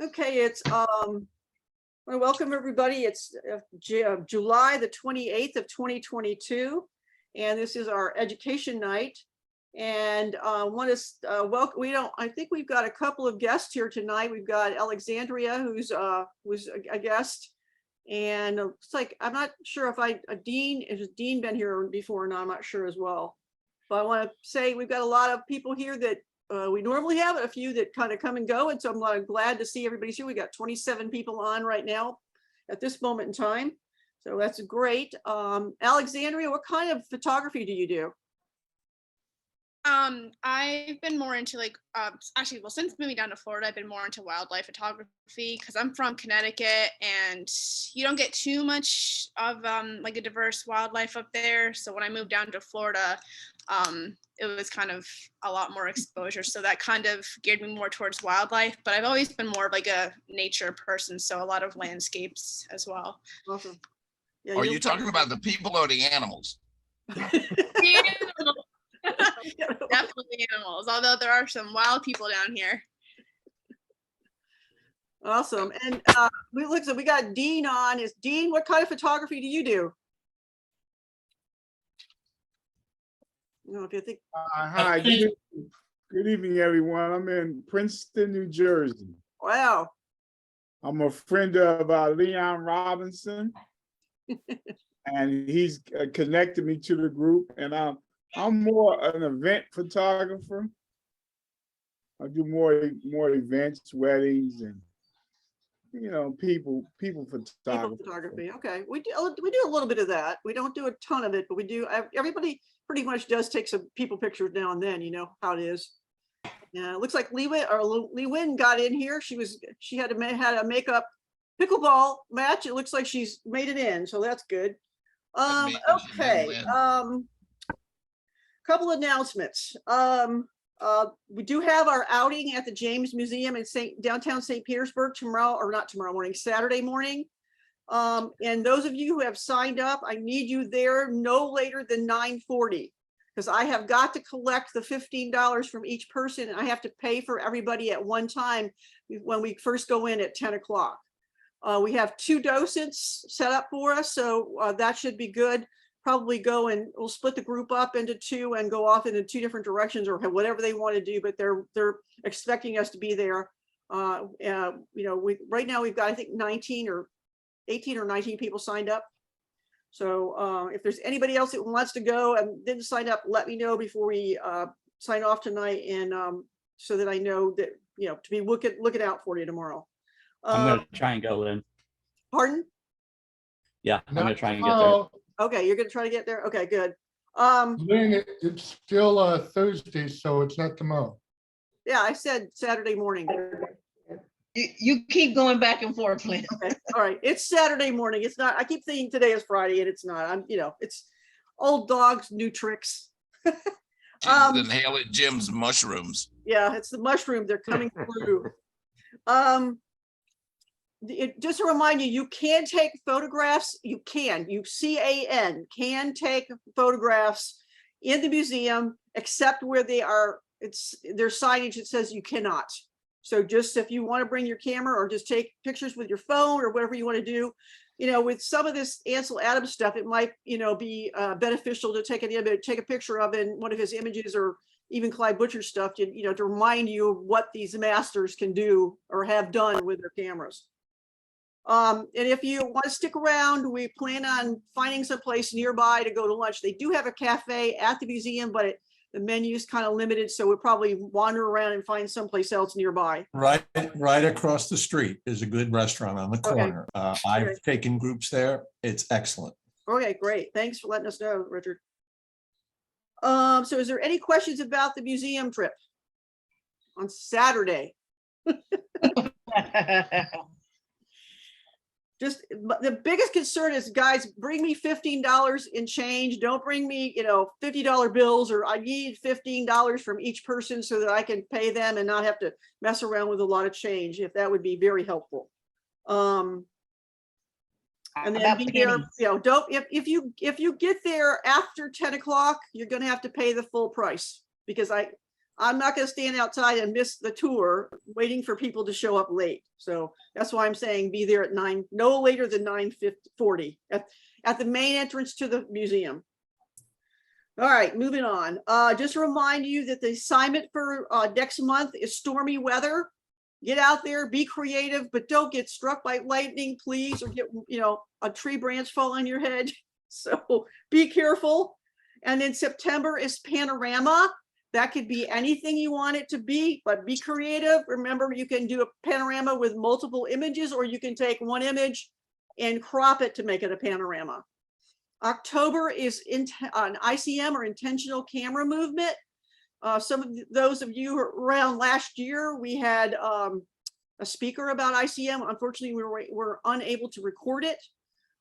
Okay, it's I welcome everybody. It's July the 28th of 2022, and this is our education night. And want to welcome. I think we've got a couple of guests here tonight. We've got Alexandria, who's a guest, and it's like I'm not sure if Dean has Dean been here before or not. I'm not sure as well. But I want to say we've got a lot of people here that we normally have, a few that kind of come and go, and so I'm glad to see everybody's here. We got 27 people on right now at this moment in time, so that's great. Alexandria, what kind of photography do you do? I've been more into actually, well, since moving down to Florida, I've been more into wildlife photography because I'm from Connecticut and you don't get too much of like a diverse wildlife up there. So when I moved down to Florida, it was kind of a lot more exposure. So that kind of geared me more towards wildlife, but I've always been more of like a nature person. So a lot of landscapes as well. Awesome. Yeah, Are you talking about the people or the animals? Definitely animals, although there are some wild people down here. Awesome. And we got Dean on. Is Dean, what kind of photography do you do? You know, if you think. Hi, good evening, everyone. I'm in Princeton, New Jersey. Wow. I'm a friend of Leon Robinson, and he's connected me to the group, and I'm more an event photographer. I do more events, weddings, and people photography. Okay, we do a little bit of that. We don't do a ton of it, but we do. Everybody pretty much does take some people pictures now and then. You know how it is. Yeah, it looks like Lee Wynn got in here. She had a makeup pickleball match. It looks like she's made it in, so that's good. Okay. Couple announcements. We do have our outing at the James Museum in downtown St. Petersburg tomorrow, or not tomorrow morning, Saturday morning. And those of you who have signed up, I need you there no later than 9:40, because I have got to collect the $15 from each person, and I have to pay for everybody at one time when we first go in at 10 o'clock. We have 2 docents set up for us, so that should be good. Probably go and we'll split the group up into 2 and go off into 2 different directions or whatever they want to do, but they're expecting us to be there. Right now we've got, I think 18 or 19 people signed up. So if there's anybody else that wants to go and didn't sign up, let me know before we sign off tonight, and so that I know that, to be looking out for you tomorrow. I'm going to try and go in. Pardon? Yeah, I'm going to try and get there. Okay, you're going to try to get there? Okay, good. It's still Thursday, so it's not tomorrow. Yeah, I said Saturday morning. You keep going back and forth, Lynn. Okay, all right. It's Saturday morning. It's not. I keep thinking today is Friday, and it's not. It's old dogs, new tricks. Inhaling Jim's mushrooms. Yeah, it's the mushrooms. They're coming through. Just to remind you, you can take photographs. You can take photographs in the museum, except where they are. There's signage that says you cannot. So just if you want to bring your camera or just take pictures with your phone or whatever you want to do, with some of this Ansel Adams stuff, it might, be beneficial to take a picture of in one of his images, or even Clyde Butcher's stuff, to remind you of what these masters can do or have done with their cameras. And if you want to stick around, we plan on finding some place nearby to go to lunch. They do have a cafe at the museum, but the menu is kind of limited, so we'll probably wander around and find someplace else nearby. Right across the street is a good restaurant on the corner. I've taken groups there. It's excellent. Okay, great. Thanks for letting us know, Richard. So is there any questions about the museum trip on Saturday? Just the biggest concern is, guys, bring me $15 in change. Don't bring me, $50 bills, or I need $15 from each person so that I can pay them and not have to mess around with a lot of change. If that would be very helpful. And then be there, don't, if you get there after 10 o'clock, you're going to have to pay the full price, because I'm not gonna stand outside and miss the tour, waiting for people to show up late. So that's why I'm saying be there at 9, no later than 9:40 at the main entrance to the museum. All right, moving on. Just to remind you that the assignment for next month is stormy weather. Get out there, be creative, but don't get struck by lightning, please, or get, a tree branch fall on your head. So be careful. And in September is panorama. That could be anything you want it to be, but be creative. Remember, you can do a panorama with multiple images, or you can take one image and crop it to make it a panorama. October is an ICM, or intentional camera movement. Some of those of you who were around last year, we had a speaker about ICM. Unfortunately, we were unable to record it.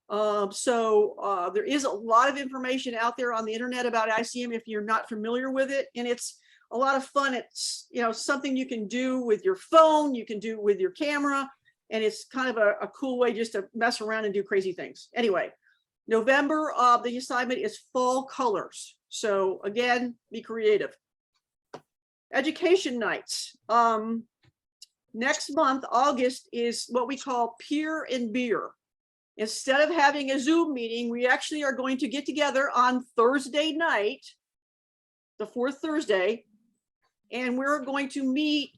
There is a lot of information out there on the internet about ICM if you're not familiar with it, and it's a lot of fun. It's something you can do with your phone, you can do with your camera, and it's kind of a cool way just to mess around and do crazy things. Anyway, November, the assignment is fall colors. So again, be creative. Education nights. Next month, August, is what we call Peer and Beer. Instead of having a Zoom meeting, we actually are going to get together on Thursday night, the fourth Thursday, and we're going to meet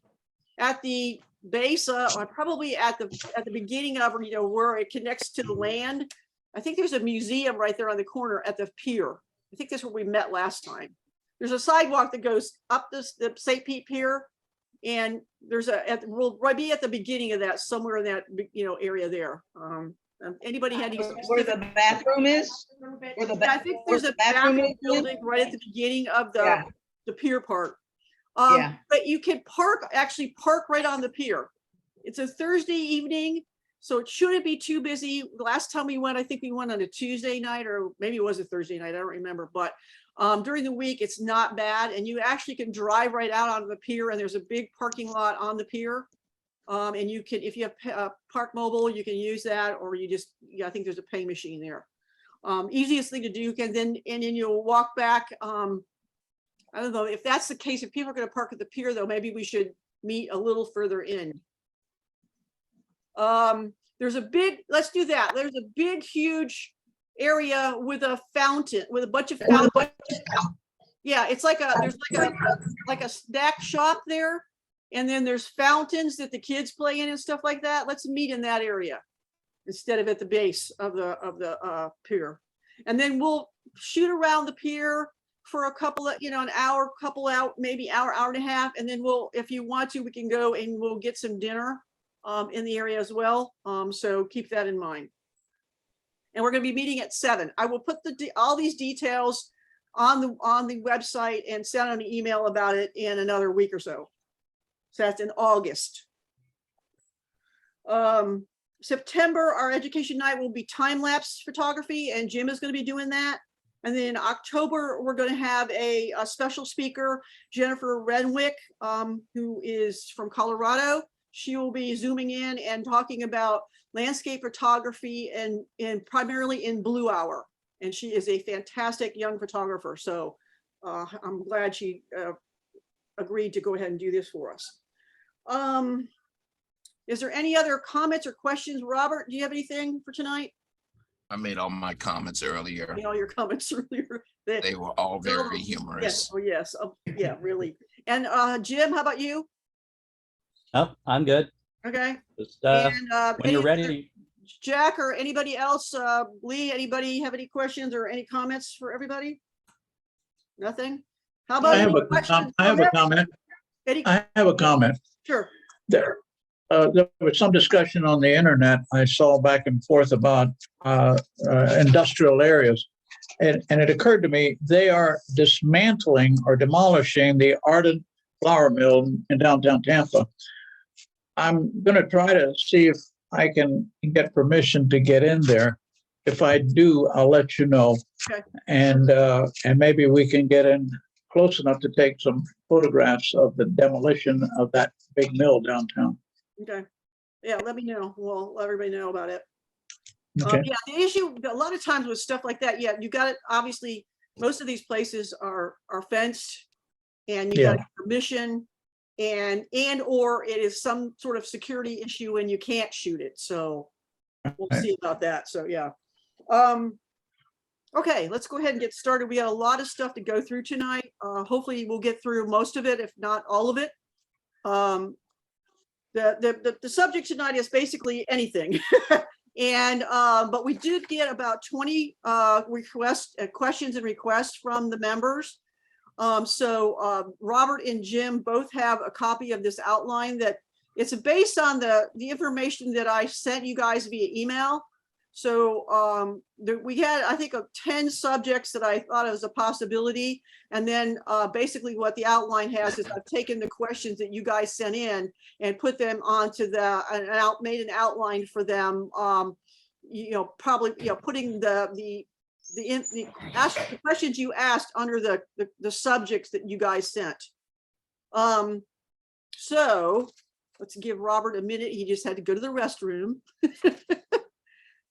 at the base, probably at the beginning of, where it connects to the land. I think there's a museum right there on the corner at the pier. I think that's where we met last time. There's a sidewalk that goes up the St. Pete Pier, and there's we'll be at the beginning of that, somewhere in that area there. Anybody had any Where the bathroom is? I think there's a bathroom building right at the beginning of the pier part. But you can actually park right on the pier. It's a Thursday evening, so it shouldn't be too busy. The last time we went, I think we went on a Tuesday night, or maybe it was a Thursday night, I don't remember. But during the week, it's not bad, and you actually can drive right out onto the pier, and there's a big parking lot on the pier. And you can, if you have Park Mobile, you can use that, or you just, I think there's a pay machine there. Easiest thing to do, and then you'll walk back. I don't know if that's the case. If people are going to park at the pier, though, maybe we should meet a little further in. There's a big, let's do that. There's a big, huge area with a fountain, with a bunch of fountains. Yeah, it's there's like a snack shop there. And then there's fountains that the kids play in and stuff like that. Let's meet in that area instead of at the base of the pier. And then we'll shoot around the pier for a couple of, an hour, maybe hour and a half. And then if you want to, we can go and we'll get some dinner in the area as well. So keep that in mind. And we're going to be meeting at 7. I will put all these details on the website and send an email about it in another week or so. So that's in August. September, our education night will be time-lapse photography, and Jim is going to be doing that. And then in October, we're going to have a special speaker, Jennifer Renwick, who is from Colorado. She will be zooming in and talking about landscape photography and primarily in Blue Hour. And she is a fantastic young photographer. So I'm glad she agreed to go ahead and do this for us. Is there any other comments or questions? Robert, do you have anything for tonight? I made all my comments earlier. All your comments earlier. They were all very humorous. Yes. Oh, yes. Yeah, really. And Jim, how about you? Oh, I'm good. Okay. Just, And when you're ready. Jack or anybody else, Lee, anybody have any questions or any comments for everybody? Nothing? How about I have a comment. I have a comment. Sure. There was some discussion on the internet I saw back and forth about industrial areas. And it occurred to me, they are dismantling or demolishing the Ardent Flour Mill in downtown Tampa. I'm going to try to see if I can get permission to get in there. If I do, I'll let you know. Okay. And maybe we can get in close enough to take some photographs of the demolition of that big mill downtown. Okay. Yeah, let me know. We'll let everybody know about it. Okay. Yeah, the issue a lot of times with stuff like that, yeah, you got it. Obviously, most of these places are fenced, and you got permission, and or it is some sort of security issue and you can't shoot it. So we'll see about that. So yeah. Okay, let's go ahead and get started. We got a lot of stuff to go through tonight. Hopefully we'll get through most of it, if not all of it. The subject tonight is basically anything. And but we did get about 20 questions and requests from the members. So Robert and Jim both have a copy of this outline that it's based on the information that I sent you guys via email. So we had, I think, 10 subjects that I thought was a possibility. And then basically what the outline has is I've taken the questions that you guys sent in and put them onto made an outline for them. Probably, putting the questions you asked under the subjects that you guys sent. So let's give Robert a minute. He just had to go to the restroom.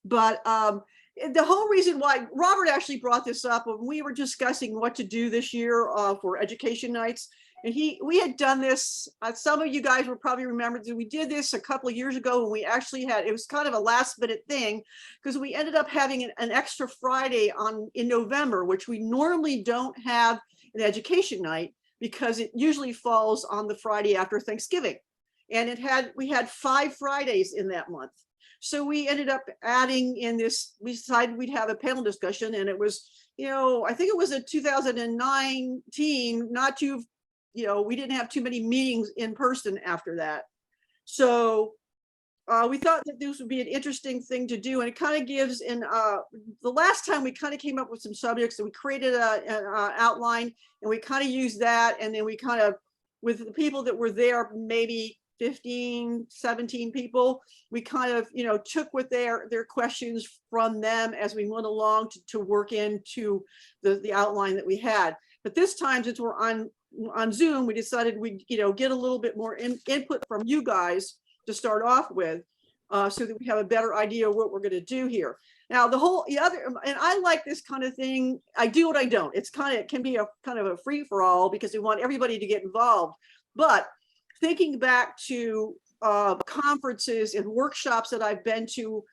But the whole reason why Robert actually brought this up when we were discussing what to do this year for education nights, and we had done this. Some of you guys will probably remember that we did this a couple of years ago when we actually it was kind of a last minute thing because we ended up having an extra Friday in November, which we normally don't have an education night because it usually falls on the Friday after Thanksgiving, and we had 5 Fridays in that month. So we ended up adding in this, we decided we'd have a panel discussion, and it was, I think it was in 2019, we didn't have too many meetings in person after that. So we thought that this would be an interesting thing to do. And it kind of gives the last time we kind of came up with some subjects and we created an outline and we kind of used that. And then we kind of, with the people that were there, maybe 15, 17 people, we kind of, took with their questions from them as we went along to work into the outline that we had. But this time, since we're on Zoom, we decided we'd, get a little bit more input from you guys to start off with, so that we have a better idea of what we're going to do here. Now, and I like this kind of thing. I do what I don't. It can be a kind of a free for all because we want everybody to get involved. But thinking back to conferences and workshops that I've been to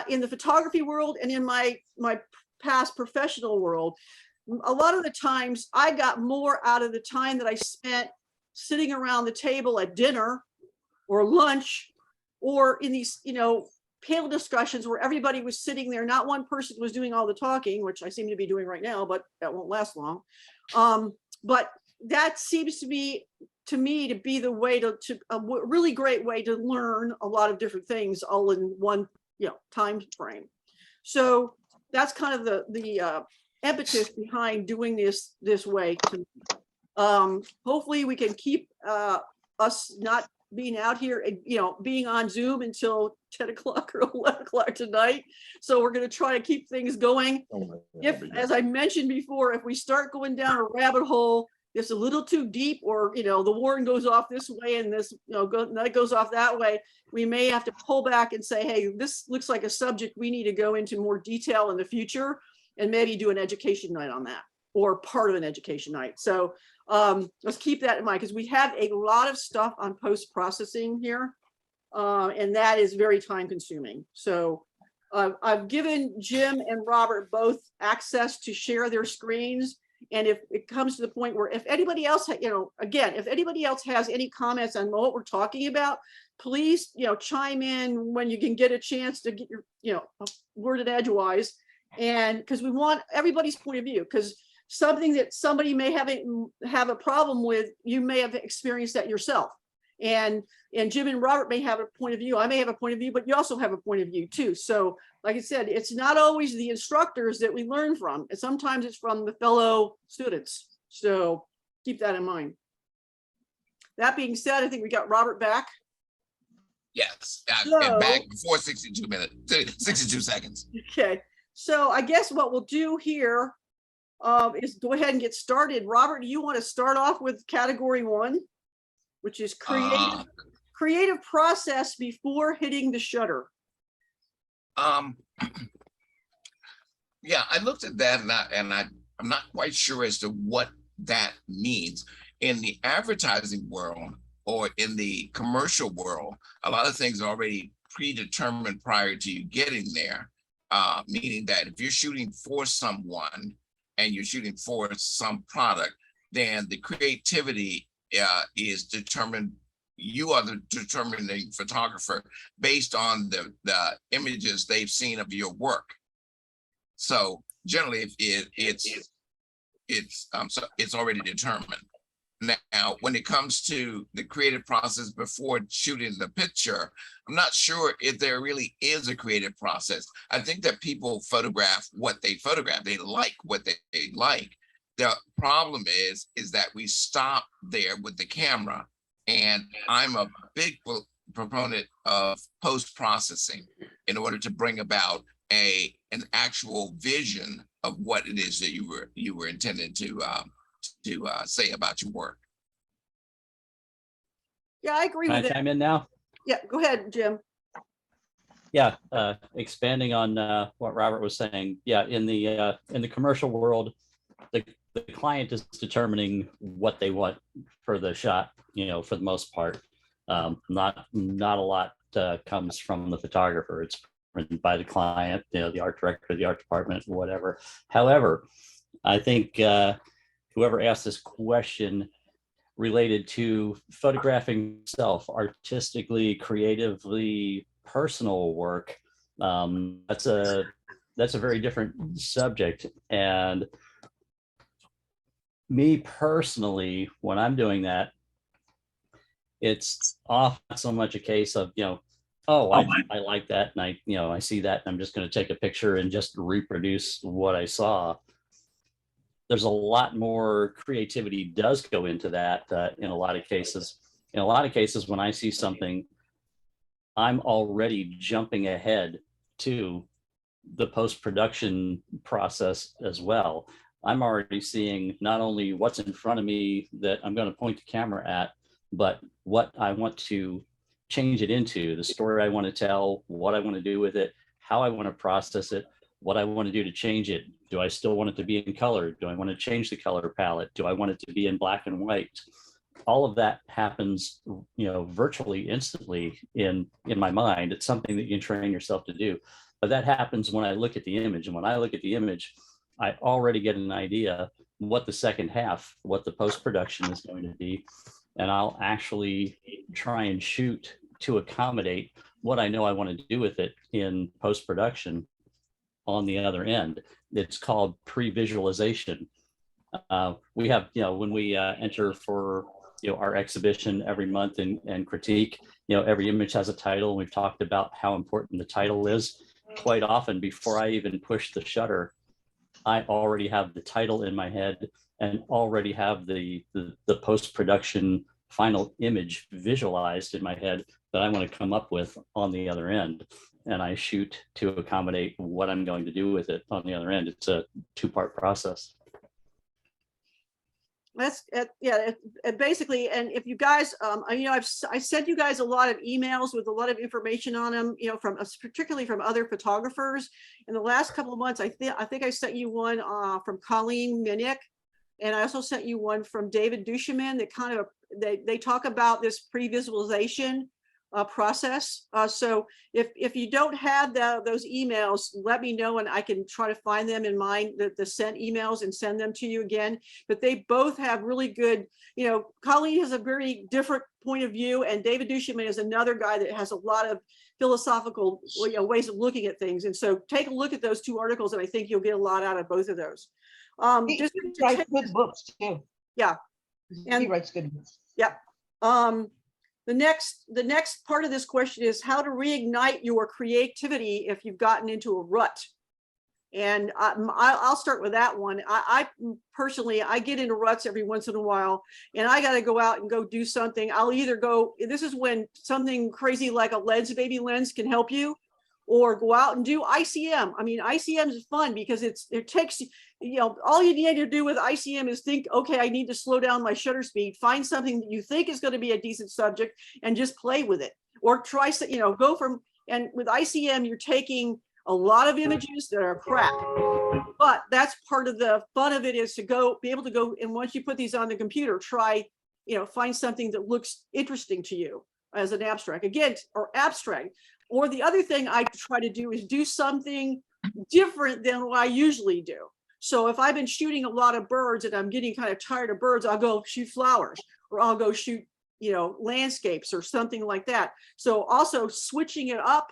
in the photography world and in my past professional world, a lot of the times I got more out of the time that I spent sitting around the table at dinner or lunch or in these, panel discussions where everybody was sitting there. Not one person was doing all the talking, which I seem to be doing right now, but that won't last long. But that seems to me to be the way to a really great way to learn a lot of different things all in one time frame. So that's kind of the impetus behind doing this way. Hopefully we can keep us not being out here and being on Zoom until 10 o'clock or 11 o'clock tonight. So we're going to try to keep things going. If, as I mentioned before, if we start going down a rabbit hole it's a little too deep, or the warrant goes off this way and this that goes off that way, we may have to pull back and say, hey, this looks like a subject we need to go into more detail in the future and maybe do an education night on that or part of an education night. So let's keep that in mind because we have a lot of stuff on post-processing here, and that is very time consuming. So I've given Jim and Robert both access to share their screens. And if it comes to the point where if anybody else, if anybody else has any comments on what we're talking about, please, chime in when you can get a chance to get your, worded edgewise. And because we want everybody's point of view, because something that somebody may have a problem with, you may have experienced that yourself. And Jim and Robert may have a point of view. I may have a point of view, but you also have a point of view too. So like I said, it's not always the instructors that we learn from. And sometimes it's from the fellow students. So keep that in mind. That being said, I think we got Robert back. Yes, I'm back before 62 seconds. Okay. So I guess what we'll do here is go ahead and get started. Robert, do you want to start off with category 1? Which is creative process before hitting the shutter. Yeah, I looked at that and I'm not quite sure as to what that means. In the advertising world or in the commercial world, a lot of things are already predetermined prior to you getting there. Meaning that if you're shooting for someone and you're shooting for some product, then the creativity is determined. You are the determining photographer based on the images they've seen of your work. So generally, it's already determined. Now, when it comes to the creative process before shooting the picture, I'm not sure if there really is a creative process. I think that people photograph what they photograph. They like what they like. The problem is that we stop there with the camera. And I'm a big proponent of post-processing in order to bring about an actual vision of what it is that you were intended to say about your work. Yeah, I agree Can I with that. chime in now? Yeah, go ahead, Jim. Yeah, expanding on what Robert was saying. Yeah, in the commercial world, the client is determining what they want for the shot, for the most part. Not a lot comes from the photographer. It's written by the client, the art director, the art department, whatever. However, I think whoever asked this question related to photographing self, artistically, creatively, personal work, that's a very different subject. And me personally, when I'm doing that, it's often not so much a case of, oh, I like that, and I see that, and I'm just going to take a picture and just reproduce what I saw. There's a lot more creativity does go into that in a lot of cases. In a lot of cases, when I see something, I'm already jumping ahead to the post-production process as well. I'm already seeing not only what's in front of me that I'm going to point the camera at, but what I want to change it into, the story I want to tell, what I want to do with it, how I want to process it, what I want to do to change it. Do I still want it to be in color? Do I want to change the color palette? Do I want it to be in black and white? All of that happens, virtually instantly in my mind. It's something that you can train yourself to do. But that happens when I look at the image. And when I look at the image, I already get an idea what the second half, what the post-production is going to be. And I'll actually try and shoot to accommodate what I know I want to do with it in post-production on the other end. It's called pre-visualization. We have, when we enter for our exhibition every month and critique, every image has a title. We've talked about how important the title is. Quite often, before I even push the shutter, I already have the title in my head and already have the post-production final image visualized in my head that I want to come up with on the other end. And I shoot to accommodate what I'm going to do with it on the other end. It's a two-part process. That's basically. And if you guys, I sent you guys a lot of emails with a lot of information on them, from particularly from other photographers in the last couple of months. I think I sent you one from Colleen Minnick, and I also sent you one from David Duchemin that kind of they talk about this pre-visualization process. So if you don't have those emails, let me know and I can try to find them in mine, the sent emails, and send them to you again. But they both have really good, Colleen has a very different point of view, and David Duchemin is another guy that has a lot of philosophical ways of looking at things. And so take a look at those two articles, and I think you'll get a lot out of both of those. He writes good books too. Yeah. He writes good books. Yeah. The next part of this question is how to reignite your creativity if you've gotten into a rut. And I'll start with that one. I personally, I get into ruts every once in a while, and I got to go out and go do something. I'll either go, this is when something crazy like a lens, baby lens, can help you, or go out and do ICM. I mean, ICM is fun because it takes, all you need to do with ICM is think, okay, I need to slow down my shutter speed, find something that you think is going to be a decent subject and just play with it, or try, go from, and with ICM, you're taking a lot of images that are crap. But that's part of the fun of it, is to be able to go, and once you put these on the computer, try, find something that looks interesting to you as an abstract, again, or abstract. Or the other thing I try to do is do something different than what I usually do. So if I've been shooting a lot of birds and I'm getting kind of tired of birds, I'll go shoot flowers, or I'll go shoot, landscapes or something like that. So also switching it up,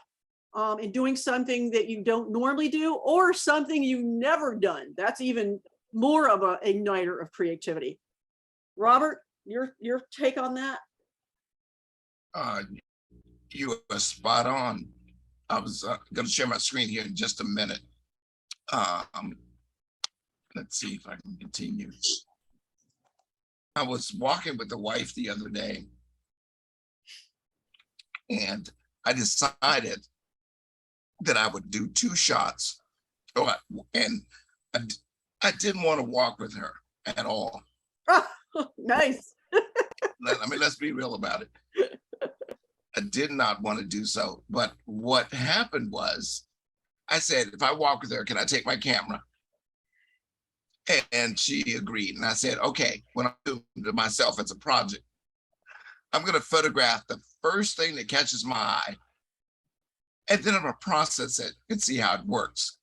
and doing something that you don't normally do, or something you've never done. That's even more of an igniter of creativity. Robert, your take on that? You are spot on. I was going to share my screen here in just a minute. Let's see if I can continue. I was walking with the wife the other day, and I decided that I would do 2 shots. And I didn't want to walk with her at all. Nice. I mean, let's be real about it. I did not want to do so. But what happened was, I said, if I walk with her, can I take my camera? And she agreed. And I said, okay, when I do it myself as a project, I'm going to photograph the first thing that catches my eye. And then I'm going to process it and see how it works.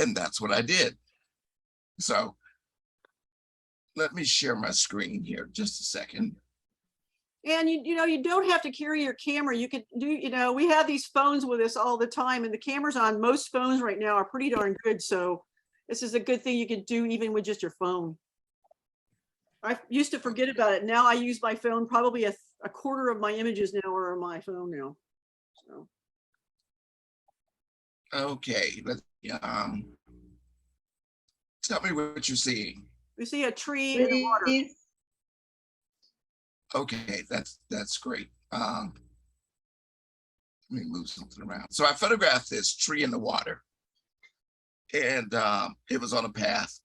And that's what I did. So let me share my screen here just a second. And you don't have to carry your camera. You could do, we have these phones with us all the time, and the cameras on most phones right now are pretty darn good. So this is a good thing you could do even with just your phone. I used to forget about it. Now I use my phone. Probably a quarter of my images now are on my phone now. So. Okay, let's tell me what you're seeing. We see a tree in the water. Okay, that's great. Let me move something around. So I photographed this tree in the water, and it was on a path.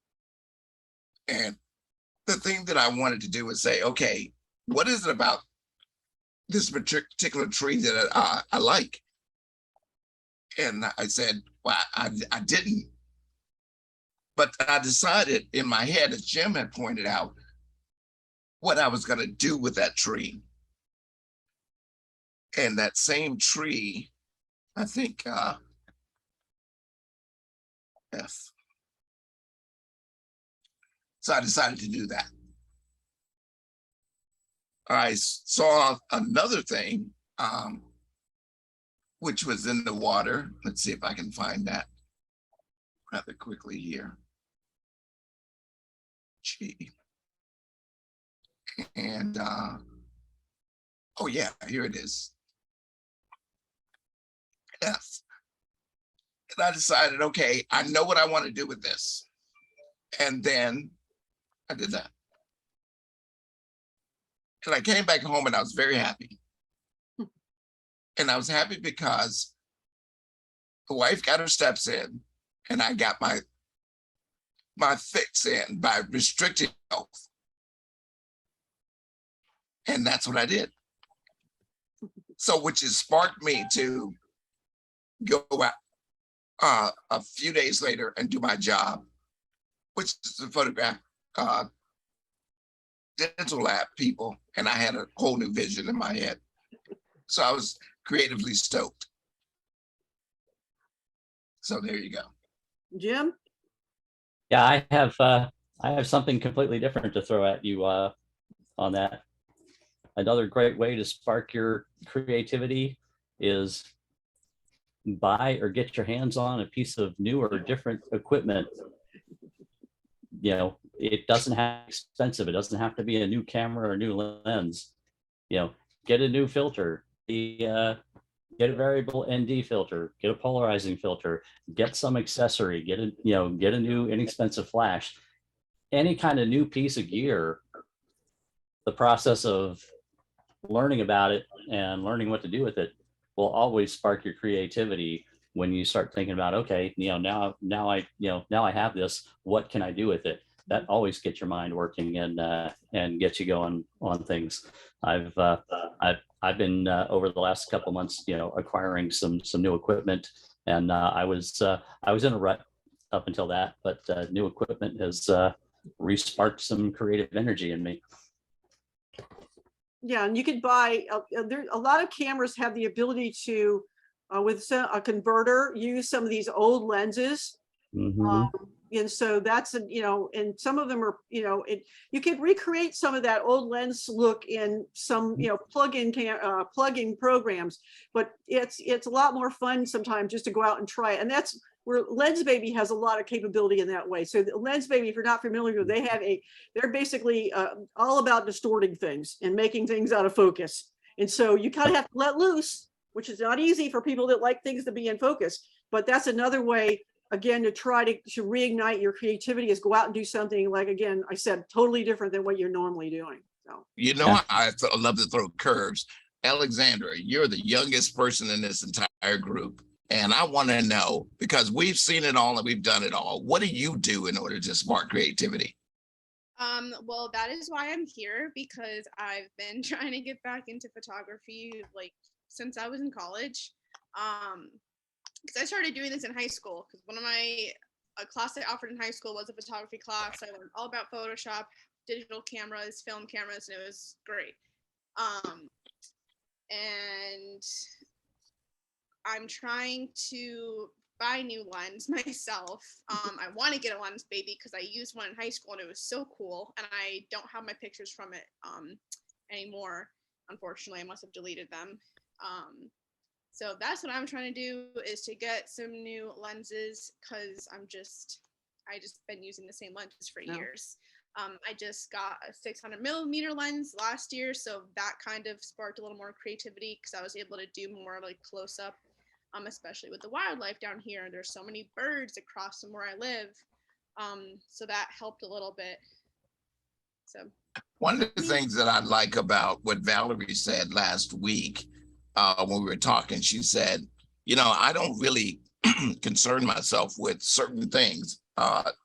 And the thing that I wanted to do was say, okay, what is it about this particular tree that I like? And I said, well, I didn't. But I decided in my head, as Jim had pointed out, what I was going to do with that tree. And that same tree, I think, F. So I decided to do that. I saw another thing, which was in the water. Let's see if I can find that rather quickly here. Gee. And oh yeah, here it is. F. And I decided, okay, I know what I want to do with this. And then I did that. And I came back home and I was very happy. And I was happy because the wife got her steps in and I got my fix in by restricting health. And that's what I did. So, which has sparked me to go out a few days later and do my job, which is to photograph dental lab people. And I had a whole new vision in my head. So I was creatively stoked. So there you go. Jim? Yeah, I have something completely different to throw at you on that. Another great way to spark your creativity is buy or get your hands on a piece of new or different equipment. You know, it doesn't have to be expensive. It doesn't have to be a new camera or a new lens. You know, get a new filter. Get a variable ND filter. Get a polarizing filter. Get some accessory. Get a new inexpensive flash. Any kind of new piece of gear. The process of learning about it and learning what to do with it will always spark your creativity when you start thinking about, okay, now I have this, what can I do with it? That always gets your mind working and gets you going on things. I've I've been over the last couple of months, acquiring some new equipment, and I was in a rut up until that, but new equipment has re-sparked some creative energy in me. Yeah, and you could buy, there, a lot of cameras have the ability to, with a converter, use some of these old lenses. Mhm. And so that's, and some of them are, you could recreate some of that old lens look in some, plug-in programs, but it's a lot more fun sometimes just to go out and try it. And that's where Lens Baby has a lot of capability in that way. So the Lens Baby, if you're not familiar with, they're basically all about distorting things and making things out of focus. And so you kind of have to let loose, which is not easy for people that like things to be in focus, but that's another way, again, to try to reignite your creativity, is go out and do something, like, again, I said, totally different than what you're normally doing. So, I love to throw curves. Alexandra, you're the youngest person in this entire group. And I want to know, because we've seen it all and we've done it all, what do you do in order to spark creativity? Well, that is why I'm here, because I've been trying to get back into photography since I was in college. Because I started doing this in high school, because one of a class I offered in high school was a photography class. I learned all about Photoshop, digital cameras, film cameras, and it was great. And I'm trying to buy new lens myself. I want to get a Lens Baby because I used one in high school and it was so cool, and I don't have my pictures from it anymore. Unfortunately, I must have deleted them. So that's what I'm trying to do, is to get some new lenses, because I just been using the same lenses for years. I just got a 600mm lens last year, so that kind of sparked a little more creativity, because I was able to do more like close up, especially with the wildlife down here. There's so many birds across from where I live, so that helped a little bit. So one of the things that I like about what Valerie said last week, when we were talking, she said, I don't really concern myself with certain things,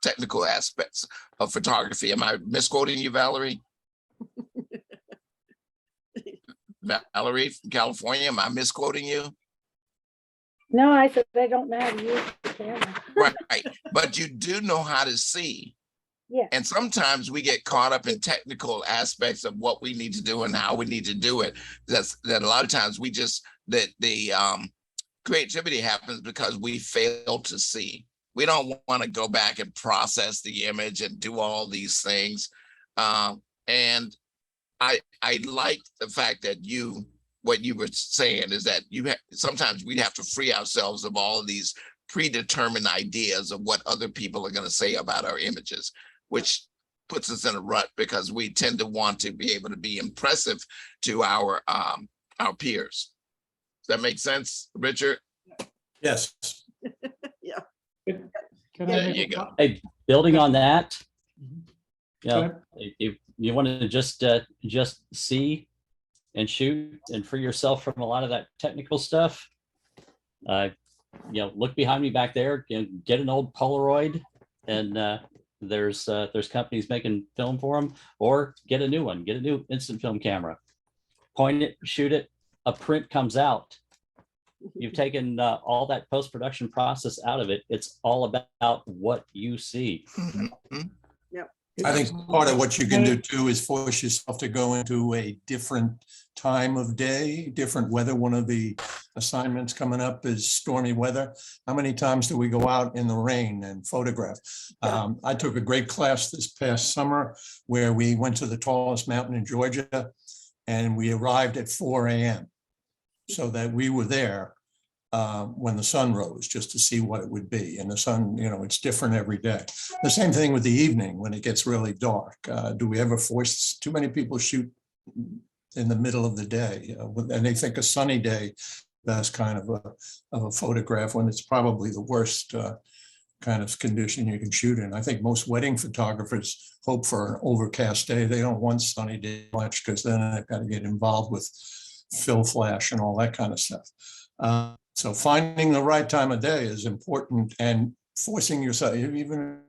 technical aspects of photography. Am I misquoting you, Valerie? Valerie from California, am I misquoting you? No, I said they don't know how to use the camera. Right, but you do know how to see. Yeah. And sometimes we get caught up in technical aspects of what we need to do and how we need to do it. That a lot of times we just, the creativity happens because we fail to see. We don't want to go back and process the image and do all these things. And I like the fact that what you were saying is that sometimes we have to free ourselves of all of these predetermined ideas of what other people are going to say about our images, which puts us in a rut, because we tend to want to be able to be impressive to our peers. Does that make sense, Richard? Yes. yeah. There you go. Hey, building on that, Okay. if you want to just see and shoot and free yourself from a lot of that technical stuff, look behind me back there, get an old Polaroid, and there's companies making film for them, or get a new one, get a new instant film camera, point it, shoot it, a print comes out. You've taken all that post-production process out of it. It's all about what you see. Mm-hmm. I think part of what you can do too is force yourself to go into a different time of day, different weather. One of the assignments coming up is stormy weather. How many times do we go out in the rain and photograph? I took a great class this past summer where we went to the tallest mountain in Georgia, and we arrived at 4 a.m. so that we were there when the sun rose, just to see what it would be. And the sun, it's different every day. The same thing with the evening when it gets really dark. Do we ever force, too many people shoot in the middle of the day, and they think a sunny day, that's kind of a photograph, when it's probably the worst kind of condition you can shoot in. I think most wedding photographers hope for an overcast day. They don't want sunny day much, because then they've got to get involved with fill flash and all that kind of stuff. So finding the right time of day is important, and forcing yourself, even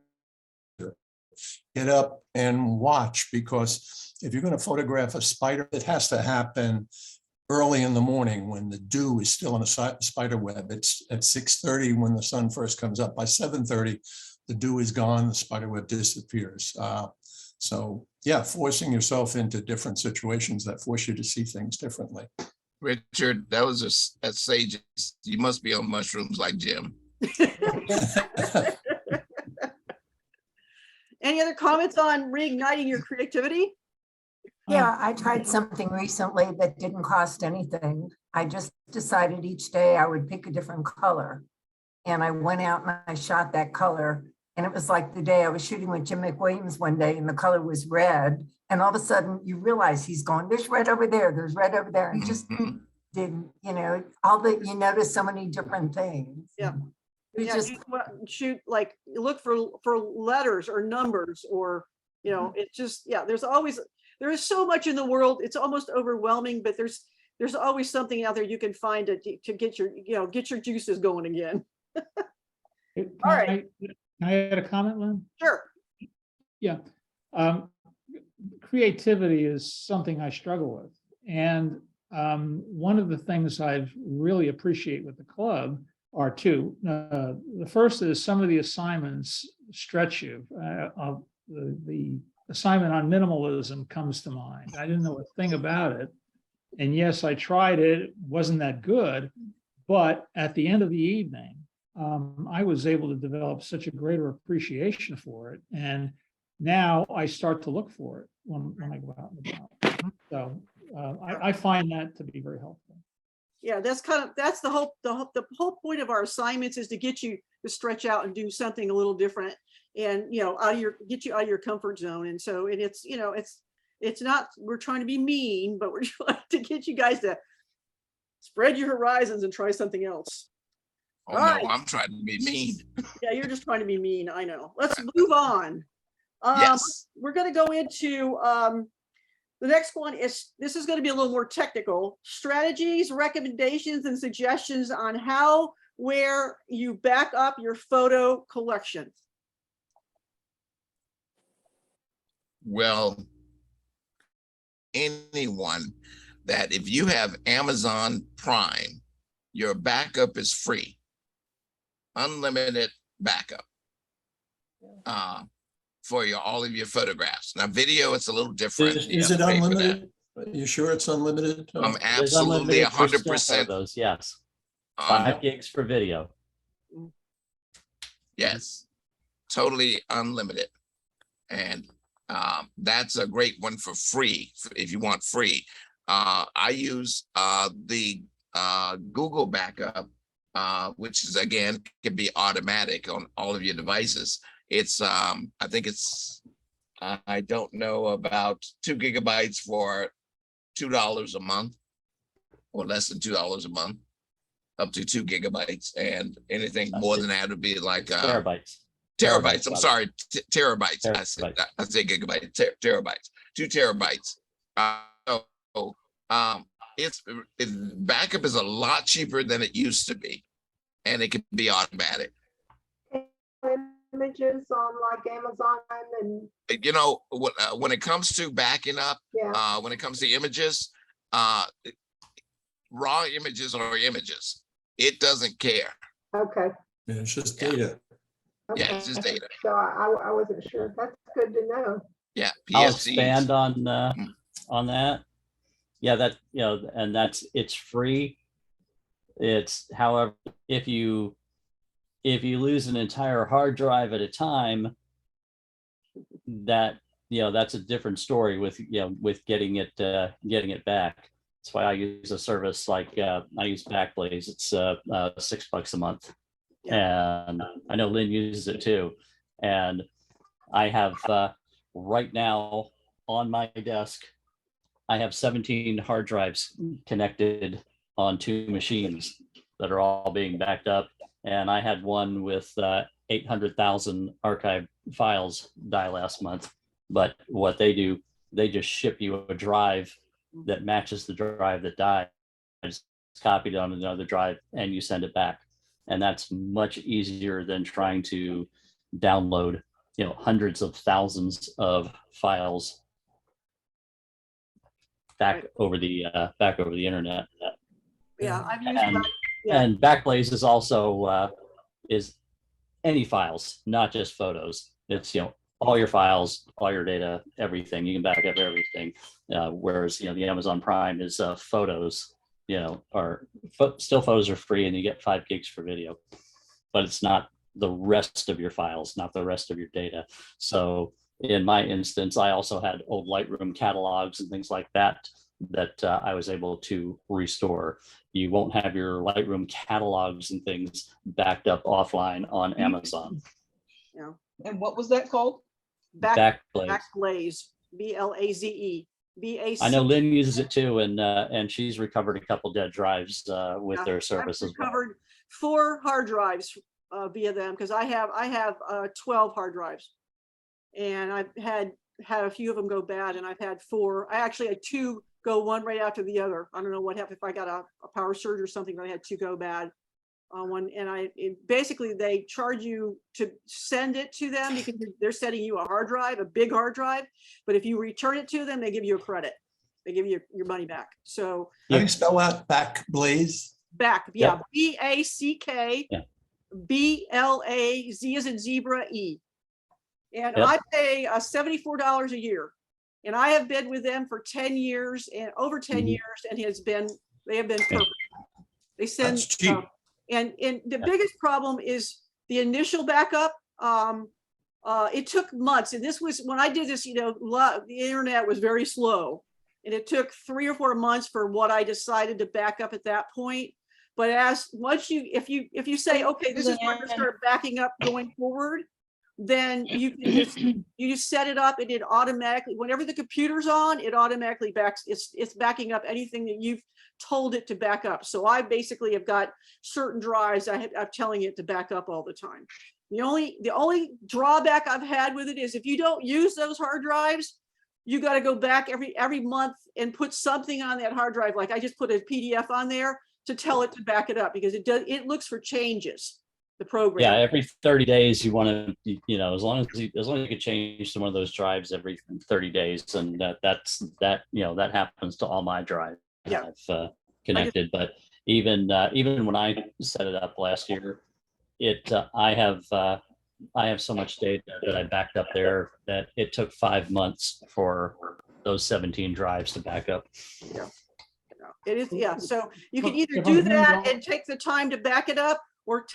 get up and watch, because if you're going to photograph a spider, it has to happen early in the morning when the dew is still in a spider web. It's at 6:30 when the sun first comes up. By 7:30, the dew is gone, the spider web disappears. So yeah, forcing yourself into different situations that force you to see things differently. Richard, that was a sage. You must be on mushrooms like Jim. Any other comments on reigniting your creativity? Yeah, I tried something recently that didn't cost anything. I just decided each day I would pick a different color. And I went out and I shot that color. And it was like the day I was shooting with Jim McWilliams one day and the color was red. And all of a sudden you realize he's going, there's red over there, there's red over there. And just didn't, you know, all that you notice so many different things. Yeah. It was Yeah, just, you shoot, like, look for letters or numbers, or, you know, it's just, yeah, there is so much in the world. It's almost overwhelming, but there's always something out there you can find to get your, you know, get your juices going again. Can All right. I add a comment, Lynn? Sure. Yeah. Creativity is something I struggle with. And one of the things I really appreciate with the club are two. The first is some of the assignments stretch you. The assignment on minimalism comes to mind. I didn't know a thing about it. And yes, I tried it. It wasn't that good. But at the end of the evening, I was able to develop such a greater appreciation for it. And now I start to look for it when I go out and about. So I find that to be very helpful. Yeah, that's the whole point of our assignments is to get you to stretch out and do something a little different, and, you know, get you out of your comfort zone. And so it's, you know, it's not, we're trying to be mean, but we're trying to get you guys to spread your horizons and try something else. Oh, no, right. I'm trying to be mean. Yeah, you're just trying to be mean. I know. Let's move on. Yes. We're going to go into the next one. This is going to be a little more technical. Strategies, recommendations, and suggestions on how, where you back up your photo collection. Well, anyone that if you have Amazon Prime, your backup is free, unlimited backup for all of your photographs. Now, video, it's a little different. Is it unlimited? Are you sure it's unlimited? I'm It is absolutely unlimited for still 100%. photos, yes. 5 gigs for video. Yes, totally unlimited. And that's a great one for free, if you want free. I use the Google backup, which is, again, can be automatic on all of your devices. It's I think it's I don't know, about 2 gigabytes for $2 a month, or less than $2 a month, up to 2 gigabytes, and anything more than that would be like Terabytes. terabytes. I'm rather. sorry, terabytes. I Terabytes. say gigabyte, terabytes, 2 terabytes. So it's backup is a lot cheaper than it used to be, and it can be automatic. Images on like Amazon and You know, when it comes to backing up, yeah. when it comes to images, raw images are images. It doesn't care. Okay. Yeah, it's just data. Yeah, it's just data. So I wasn't sure. That's good to know. Yeah, I'll PSCs. expand on that. Yeah, that, you know, and it's free. It's, however, if you lose an entire hard drive at a time, that, you know, that's a different story with, you know, with getting it back. That's why I use a service like I use Backblaze. It's $6 a month, and I know Lynn uses it too. And I have right now on my desk, I have 17 hard drives connected on 2 machines that are all being backed up. And I had one with 800,000 archive files die last month. But what they do, they just ship you a drive that matches the drive that died. It's copied on another drive and you send it back. And that's much easier than trying to download, you know, hundreds of thousands of files. back over the internet. Yeah, I've used And, that. Yeah. and Backblaze is also is any files, not just photos. It's, all your files, all your data, everything. You can back up everything. Whereas, the Amazon Prime is photos, or still photos are free and you get 5 gigs for video, but it's not the rest of your files, not the rest of your data. So in my instance, I also had old Lightroom catalogs and things like that I was able to restore. You won't have your Lightroom catalogs and things backed up offline on Amazon. Yeah. And what was that called? Backblaze. Backblaze, BLAZE, BAC. I know Lynn uses it too, and she's recovered a couple dead drives with Yeah, their service I've as well. recovered 4 hard drives via them, because I have 12 hard drives, and I've had a few of them go bad, and I've had 4. I actually had 2 go one right after the other. I don't know what happened, if I got a power surge or something, but I had 2 go bad on one. And basically they charge you to send it to them because they're sending you a hard drive, a big hard drive. But if you return it to them, they give you a credit. They give you your money back. So How do you spell out Backblaze? back, yeah, Yep. BACK, Yeah. BLAZ as in zebra E. And Yep. I pay $74 a year. And I have been with them for 10 years and over 10 Mhm. years, and they have been perfect. They send, That's cheap. and the biggest problem is the initial backup. It took months, and this was when I did this, the internet was very slow, and it took 3 or 4 months for what I decided to back up at that point. But if you say, okay, this is where I'm gonna start backing up going forward, then you can just set it up, and it automatically, whenever the computer's on, it automatically backs. It's backing up anything that you've told it to back up. So I basically have got certain drives I'm telling it to back up all the time. The only drawback I've had with it is if you don't use those hard drives, you got to go back every month and put something on that hard drive. Like I just put a PDF on there to tell it to back it up, because it looks for changes. The program. Yeah, every 30 days you want to, as long as you can change to one of those drives every 30 days, and that happens to all my drives. Yeah. I've connected, but even when I set it up last year, I have so much data that I backed up there that it took 5 months for those 17 drives to back up. Yeah. It is, yeah. So you can Look, either if I'm do hearing that you- and take the time to back it up, or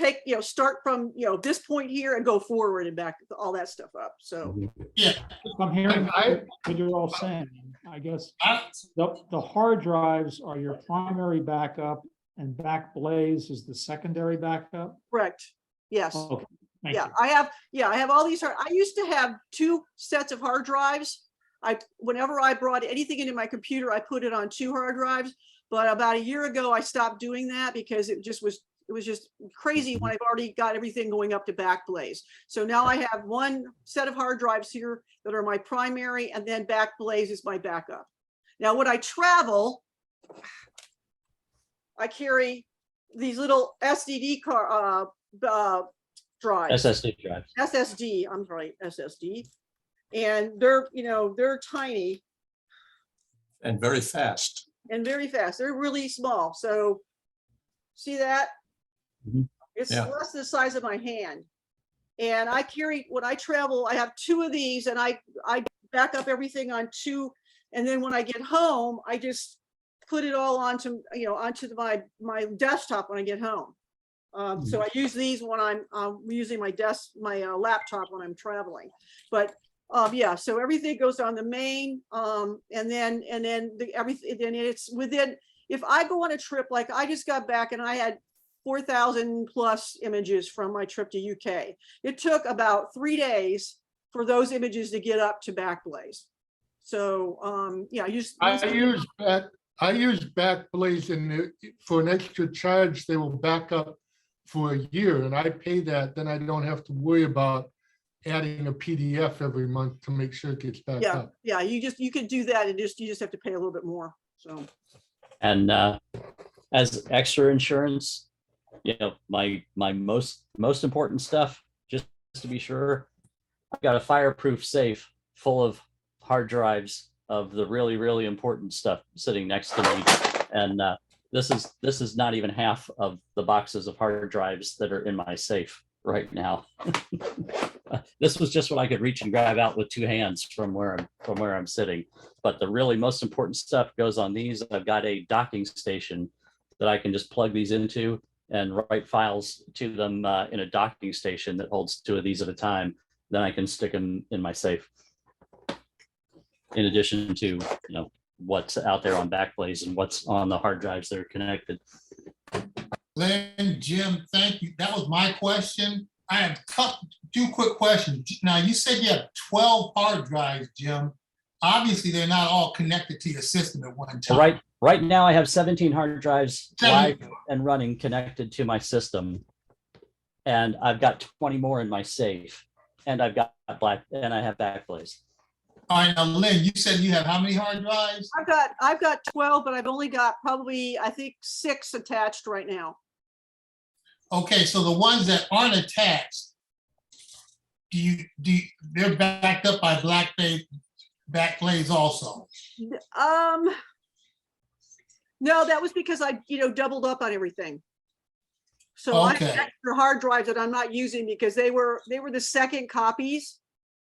start from, this point here and go forward and back all that stuff up. So If I'm hearing I- what you're all saying, I guess the hard drives are your primary backup and Backblaze is the secondary backup. correct. Yes. Okay, thank Yeah, you. I have all these I used to have 2 sets of hard drives. Whenever I brought anything into my computer, I put it on 2 hard drives. But about a year ago, I stopped doing that because it was just crazy when I've already got everything going up to Backblaze. So now I have 1 set of hard drives here that are my primary, and then Backblaze is my backup. Now, when I travel, I carry these little SSD drives. SSD drives. SSD, I'm sorry, SSD. And they're tiny And very fast. and very fast. They're really small. So see that? Mhm. It's Yeah. less than the size of my hand. And when I travel, I have 2 of these, and I back up everything on 2. And then when I get home, I just put it all onto my desktop when I get home. So I use these when I'm using my laptop when I'm traveling. But yeah, so everything goes on the main, and then everything. Then it's within. If I go on a trip, like I just got back and I had 4,000 plus images from my trip to UK. It took about 3 days for those images to get up to Backblaze. So yeah, I use Backblaze, and for an extra charge, they will back up for a year, and I pay that. Then I don't have to worry about adding a PDF every month to make sure it gets back yeah, up. yeah, you can do that, and you just have to pay a little bit more. So And as extra insurance, my most important stuff, just to be sure, I've got a fireproof safe full of hard drives of the really, really important stuff sitting next to me. And this is not even half of the boxes of hard drives that are in my safe right now. This was just what I could reach and grab out with two hands from where I'm sitting. But the really most important stuff goes on these. I've got a docking station that I can just plug these into and write files to them in a docking station that holds 2 of these at a time. Then I can stick them in my safe. In addition to, what's out there on Backblaze and what's on the hard drives that are connected. Lynn, Jim, thank you. That was my question. I have 2 quick questions. Now, you said you have 12 hard drives, Jim. Obviously, they're not all connected to your system at one time. Right now, I have 17 hard drives live and running connected to my system. And I've got 20 more in my safe. And I have Backblaze. All right, now, Lynn, you said you have how many hard drives? I've got 12, but I've only got probably, I think, 6 attached right now. Okay, so the ones that aren't attached, they're backed up by Backblaze also? No, that was because I, doubled up on everything. So I have extra hard drives that I'm not using because they were the second copies.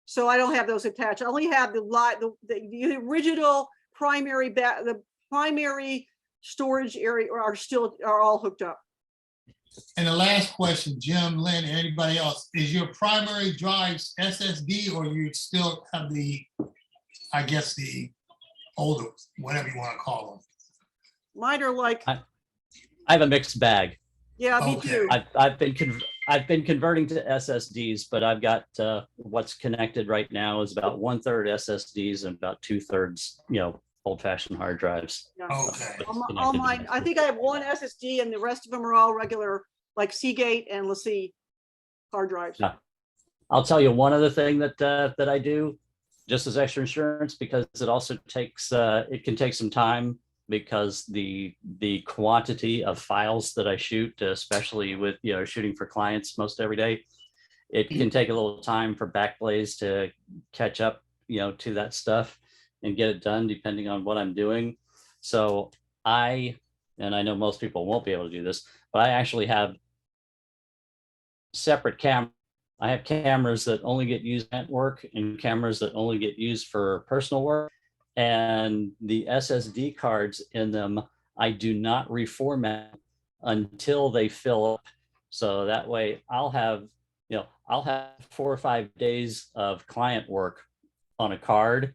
So I don't have those attached. I only have the original primary the primary storage area are all hooked up. And the last question, Jim, Lynn, and anybody else, is your primary drives SSD or you still have the older, whatever you want to call them? Mine are like. I have a mixed bag. Yeah, me too. I've been converting to SSDs, but I've got what's connected right now is about 1/3 SSDs and about 2/3, old-fashioned hard drives. Yeah. Okay. All mine. I think I have 1 SSD, and the rest of them are all regular, like Seagate and LaCie hard drives. Yeah. I'll tell you one other thing that I do, just as extra insurance, because it also takes it can take some time. Because the quantity of files that I shoot, especially with shooting for clients most every day, it can take a little time for Backblaze to catch up to that stuff and get it done depending on what I'm doing. So and I know most people won't be able to do this, but I actually have separate cameras. I have cameras that only get used at work and cameras that only get used for personal work. And the SSD cards in them, I do not reformat until they fill up. So that way I'll have 4 or 5 days of client work on a card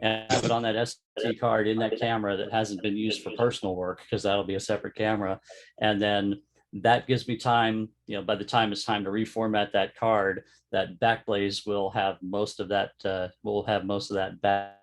and have it on that SD card in that camera that hasn't been used for personal work, because that'll be a separate camera. And then that gives me time, by the time it's time to reformat that card, that Backblaze will have most of that, back.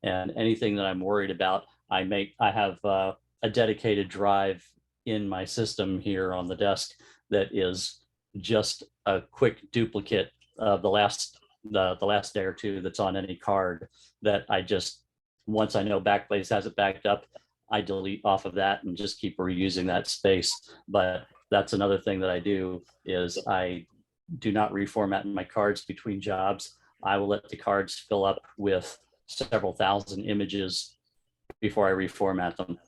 And anything that I'm worried about, I have a dedicated drive in my system here on the desk that is just a quick duplicate of the last day or two that's on any card, that I just, once I know Backblaze has it backed up, I delete off of that and just keep reusing that space. But that's another thing that I do, is I do not reformat my cards between jobs. I will let the cards fill up with several thousand images before I reformat them.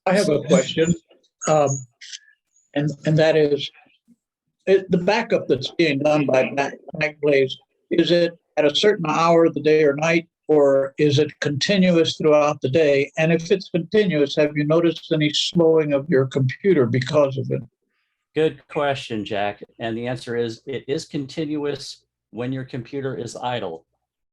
I have a question, and that is, the backup that's being done by Backblaze, is it at a certain hour of the day or night, or is it continuous throughout the day? And if it's continuous, have you noticed any slowing of your computer because of it? Good question, Jack. And the answer is, it is continuous when your computer is idle.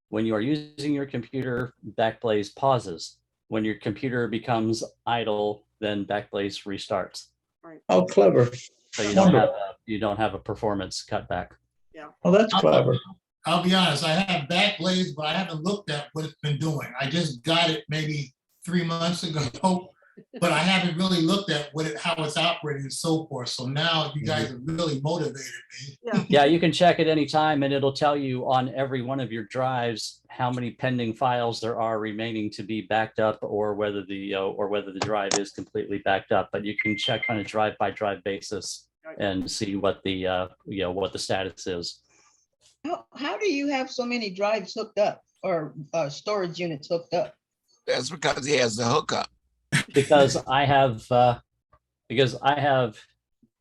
When you are using your computer, Backblaze pauses. When your computer becomes idle, then Backblaze restarts. Right. Oh, clever. So you don't have a performance cutback. Yeah. Oh, that's clever. I'll be honest, I have Backblaze, but I haven't looked at what it's been doing. I just got it maybe 3 months ago, but I haven't really looked at how it's operating and so forth. So now you guys have really motivated me. Yeah. Yeah, you can check at any time, and it'll tell you on every one of your drives how many pending files there are remaining to be backed up, or whether the drive is completely backed up. But you can check on a drive by drive basis and see what the what the status is. How do you have so many drives hooked up or storage units hooked up? That's because he has the hookup. Because I have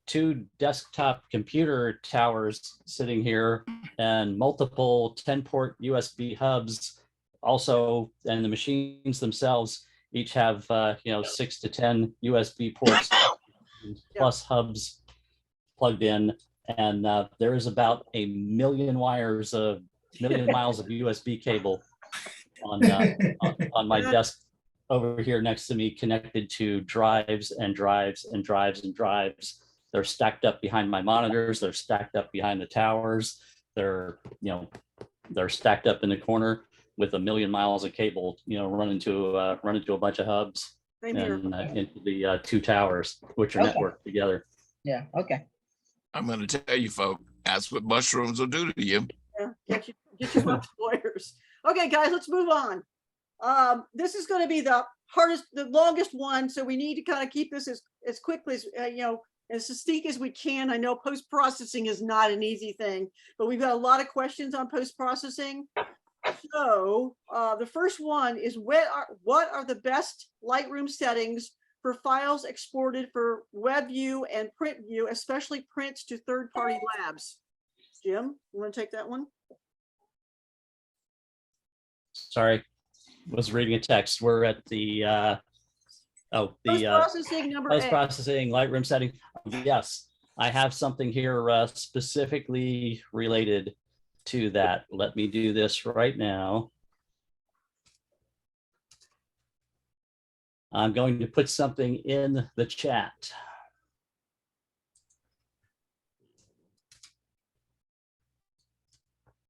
two desktop computer towers sitting here and multiple 10-port USB hubs also, and the machines themselves each have 6 to 10 USB ports plus hubs plugged in, and there is about a million miles of USB cable on my desk over here next to me, connected to drives and drives and drives and drives. They're stacked up behind my monitors. They're stacked up behind the towers. They're stacked up in the corner with a million miles of cable, running to a bunch of hubs Same here. and into the two towers, which are Okay. networked together. Yeah, okay. I'm going to tell you, folks, that's what mushrooms will do to you. Yeah, get your bunch of lawyers. Okay, guys, let's move on. This is going to be the longest one, so we need to kind of keep this as quickly as as succinct as we can. I know post-processing is not an easy thing, but we've got a lot of questions on post-processing. So the first one is what are the best Lightroom settings for files exported for web view and print view, especially prints to third-party labs? Jim, you want to take that one? Sorry, was reading a text. We're at the Post-processing number A. post-processing Lightroom setting. Yes, I have something here specifically related to that. Let me do this right now. I'm going to put something in the chat.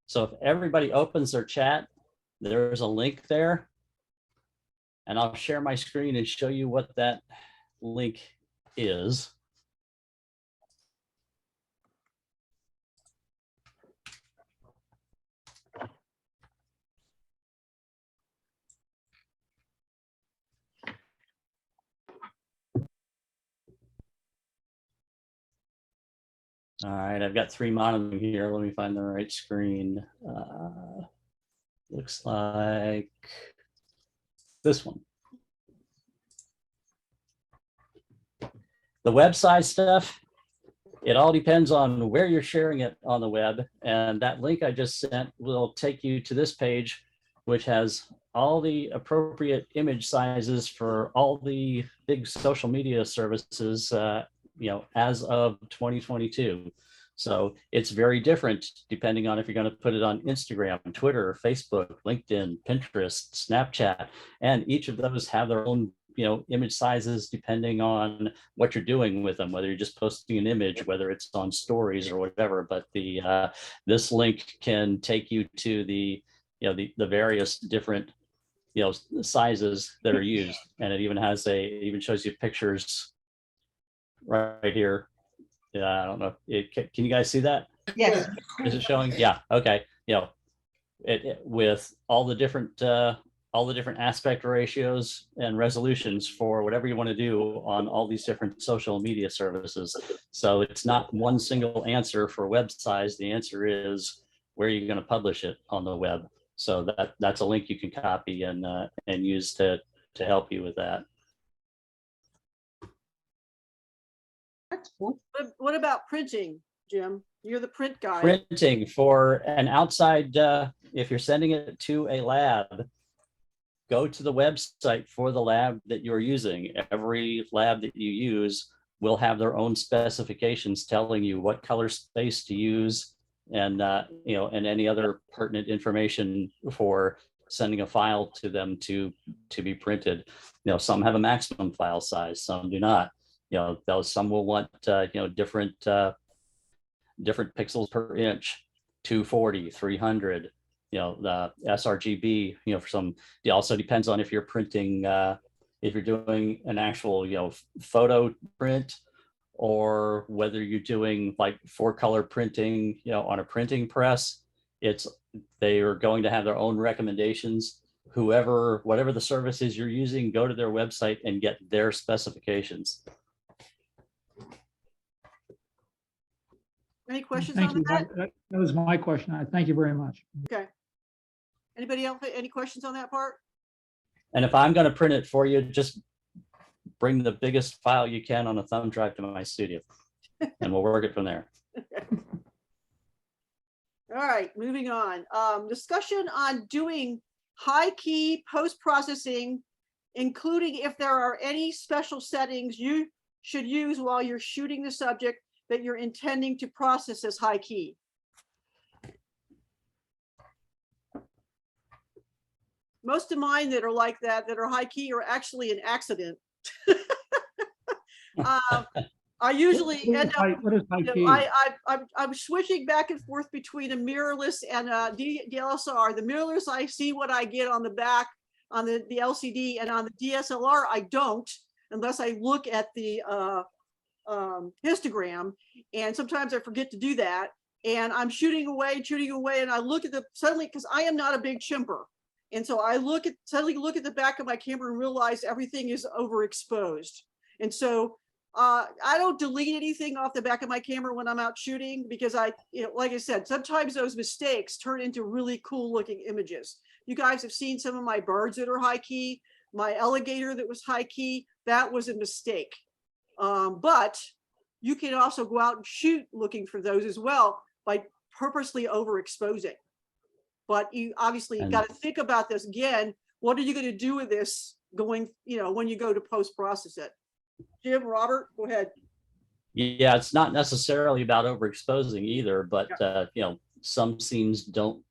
So if everybody opens their chat, there's a link there. And I'll share my screen and show you what that link is. All right, I've got 3 monitors here. Let me find the right screen. Looks like this one. The web size stuff, it all depends on where you're sharing it on the web. And that link I just sent will take you to this page, which has all the appropriate image sizes for all the big social media services, as of 2022. So it's very different depending on if you're going to put it on Instagram, Twitter, Facebook, LinkedIn, Pinterest, Snapchat, and each of those have their own image sizes depending on what you're doing with them, whether you're just posting an image, whether it's on stories or whatever. But this link can take you to the various different sizes that are used, and it even shows you pictures right here. Yeah, I don't know. Can you guys see that? Yes. Is it showing? Yeah. Okay. It with all the different aspect ratios and resolutions for whatever you want to do on all these different social media services. So it's not one single answer for web size. The answer is where you're going to publish it on the web. So that's a link you can copy and use to help you with that. That's cool. What about printing, Jim? You're the print guy. Printing for an outside, if you're sending it to a lab, go to the website for the lab that you're using. Every lab that you use will have their own specifications telling you what color space to use and any other pertinent information for sending a file to them to be printed. Some have a maximum file size, some do not. Some will want different pixels per inch, 240, 300. The sRGB, for some. It also depends on if you're printing, if you're doing an actual, photo print, or whether you're doing like 4-color printing, on a printing press. They are going to have their own recommendations. Whatever the service is you're using, go to their website and get their specifications. Any questions Thank on you. that? That was my question. I thank you very much. Okay. Anybody else, any questions on that part? And if I'm going to print it for you, just bring the biggest file you can on a thumb drive to my studio and we'll work it from there. All right, moving on. Discussion on doing high key post-processing, including if there are any special settings you should use while you're shooting the subject that you're intending to process as high key. Most of mine that are like that are high key, are actually an accident. I usually end up, What is high you know, key? I'm switching back and forth between a mirrorless and a DSLR. The mirrorless, I see what I get on the back on the LCD, and on the DSLR, I don't, unless I look at the histogram. And sometimes I forget to do that. And I'm shooting away, and I look at the, suddenly, because I am not a big chimper. And so I suddenly look at the back of my camera and realize everything is overexposed. And so I don't delete anything off the back of my camera when I'm out shooting, because like I said, sometimes those mistakes turn into really cool looking images. You guys have seen some of my birds that are high key, my alligator that was high key, that was a mistake. But you can also go out and shoot looking for those as well by purposely overexposing. But you obviously got to think about this again. What are you going to do with this going, when you go to post-process it? Jim, Robert, go ahead. Yeah, it's not necessarily about overexposing either, but some scenes don't,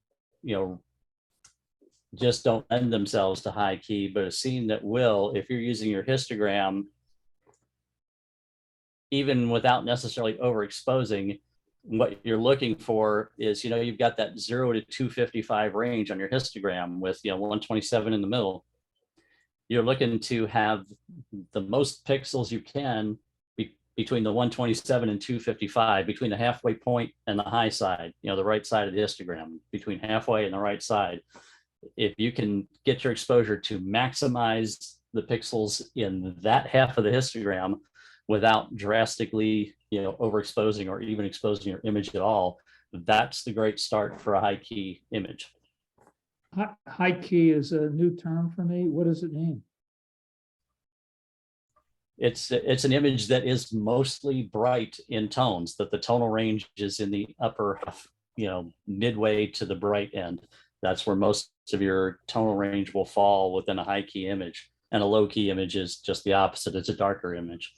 just don't lend themselves to high key, but a scene that will, if you're using your histogram, even without necessarily overexposing, what you're looking for is, you've got that 0 to 255 range on your histogram with 127 in the middle. You're looking to have the most pixels you can between the 127 and 255, between the halfway point and the high side, the right side of the histogram, between halfway and the right side. If you can get your exposure to maximize the pixels in that half of the histogram without drastically, overexposing or even exposing your image at all, that's the great start for a high key image. High key is a new term for me. What does it mean? It's an image that is mostly bright in tones, that the tonal range is in the upper half, midway to the bright end. That's where most of your tonal range will fall within a high key image. And a low key image is just the opposite. It's a darker image.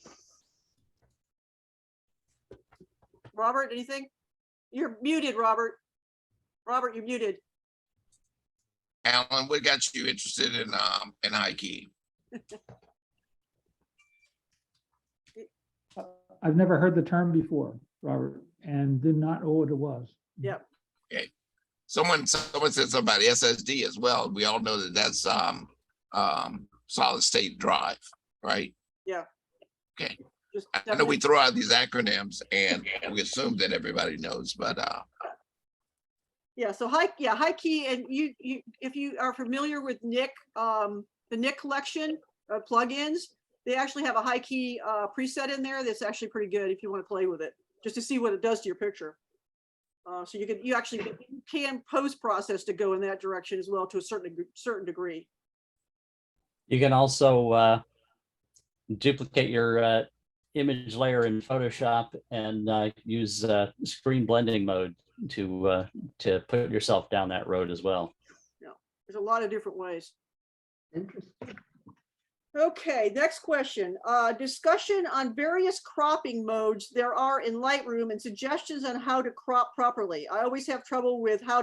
Robert, anything? You're muted, Robert. Robert, you're muted. Alan, what got you interested in high key? I've never heard the term before, Robert, and did not know what it was. Yep. Okay. Someone said something about SSD as well. We all know that that's solid state drive, right? Yeah. Okay. Just I know we throw out these acronyms and we assume that everybody knows, but yeah, so high key, and you if you are familiar with Nick, the Nick collection of plugins, they actually have a high key preset in there that's actually pretty good if you want to play with it, just to see what it does to your picture. So you actually can post process to go in that direction as well to a certain degree. You can also duplicate your image layer in Photoshop and use screen blending mode to put yourself down that road as well. Yeah, there's a lot of different ways. Interesting. Okay, next question. Discussion on various cropping modes there are in Lightroom and suggestions on how to crop properly. I always have trouble with how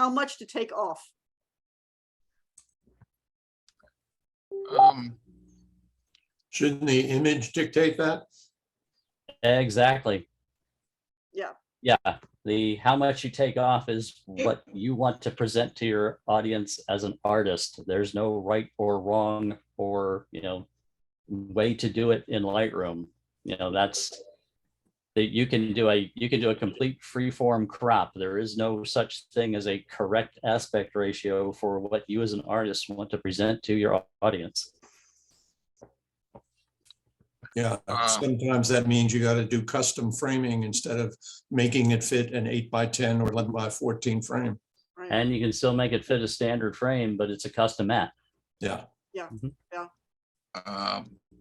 much to take off. Shouldn't the image dictate that? Exactly. Yeah. Yeah. The how much you take off is what you want to present to your audience as an artist. There's no right or wrong or way to do it in Lightroom. That's that you can do a complete freeform crop. There is no such thing as a correct aspect ratio for what you as an artist want to present to your audience. Yeah, Um, sometimes that means you got to do custom framing instead of making it fit an 8x10 or 11x14 frame. Right. And you can still make it fit a standard frame, but it's a custom mat. Yeah.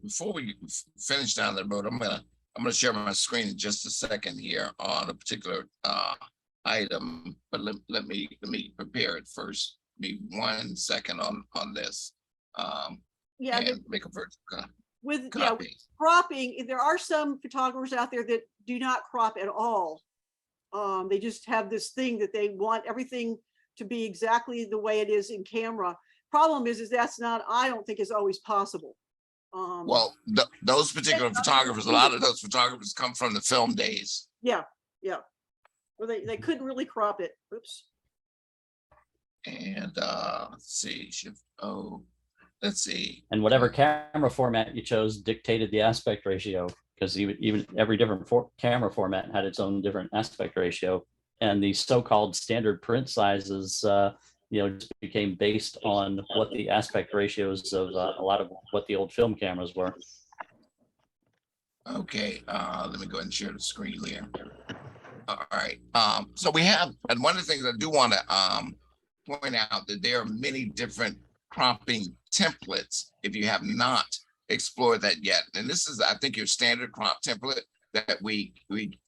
Before we finish down the road, I'm gonna share my screen in just a second here on a particular item, but let me prepare it first. Be 1 second on this. Yeah, And make a virtual with copy. cropping, there are some photographers out there that do not crop at all. They just have this thing that they want everything to be exactly the way it is in camera. Problem is that's not, I don't think is always possible. Well, those particular photographers, a lot of those photographers come from the film days. Yeah, or they couldn't really crop it. Oops. And let's see, shift O. Let's see. And whatever camera format you chose dictated the aspect ratio, because even every different camera format had its own different aspect ratio. And the so-called standard print sizes, just became based on what the aspect ratios of a lot of what the old film cameras were. Okay, let me go ahead and share the screen here. All right. So we have, and one of the things I do want to point out that there are many different cropping templates if you have not explored that yet. And this is, I think, your standard crop template that we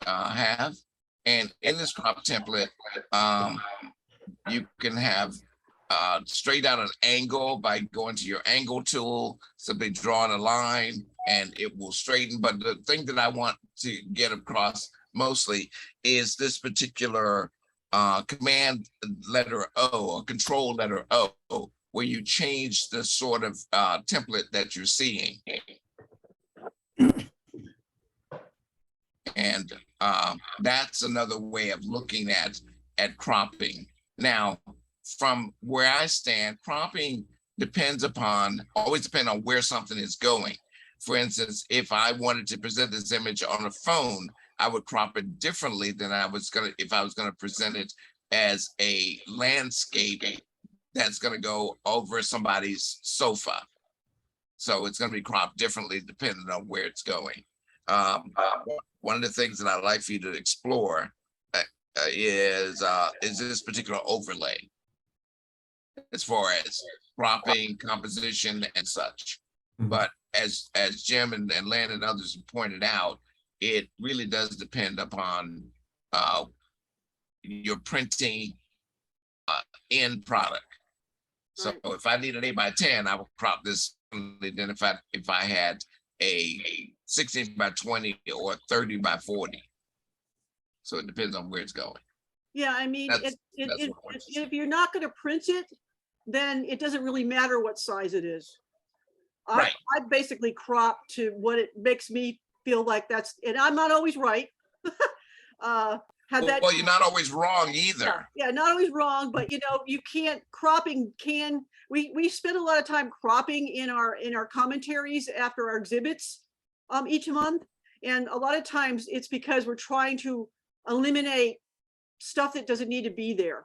have. And in this crop template, you can have straight out an angle by going to your angle tool, simply drawing a line and it will straighten. But the thing that I want to get across mostly is this particular command letter O or control letter O, where you change the sort of template that you're seeing. And that's another way of looking at cropping. Now, from where I stand, cropping always depends on where something is going. For instance, if I wanted to present this image on a phone, I would crop it differently than if I was gonna present it as a landscape that's gonna go over somebody's sofa. So it's gonna be cropped differently depending on where it's going. One of the things that I'd like for you to explore is this particular overlay, as far as cropping, composition, and such. But as Jim and Len and others have pointed out, it really does depend upon your printing end product. So if I need an 8x10, I will crop this. Then if I had a 16x20 or 30x40. So it depends on where it's going. Yeah, I mean, That's what I wanted to say. if you're not going to print it, then it doesn't really matter what size it is. I basically crop to what it makes me feel like that's, and I'm not always right. Well, you're not always wrong either. Yeah, not always wrong, but you can't, we spend a lot of time cropping in our commentaries after our exhibits each month. And a lot of times it's because we're trying to eliminate stuff that doesn't need to be there.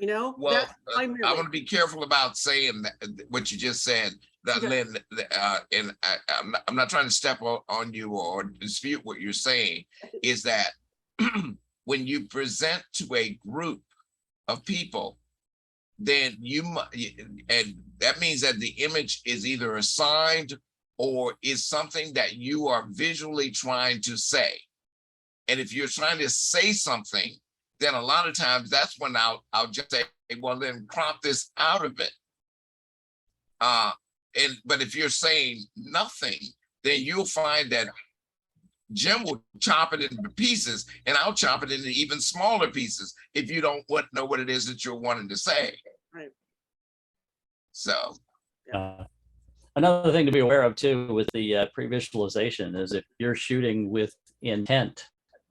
Well, I want to be careful about saying what you just said, that Lynn, and I'm not trying to step on you or dispute what you're saying, is that when you present to a group of people, then and that means that the image is either assigned or is something that you are visually trying to say. And if you're trying to say something, then a lot of times that's when I'll just say, well, then crop this out of it. But if you're saying nothing, then you'll find that Jim will chop it into pieces and I'll chop it into even smaller pieces if you don't know what it is that you're wanting to say. Right. So. Another thing to be aware of too with the pre-visualization is if you're shooting with intent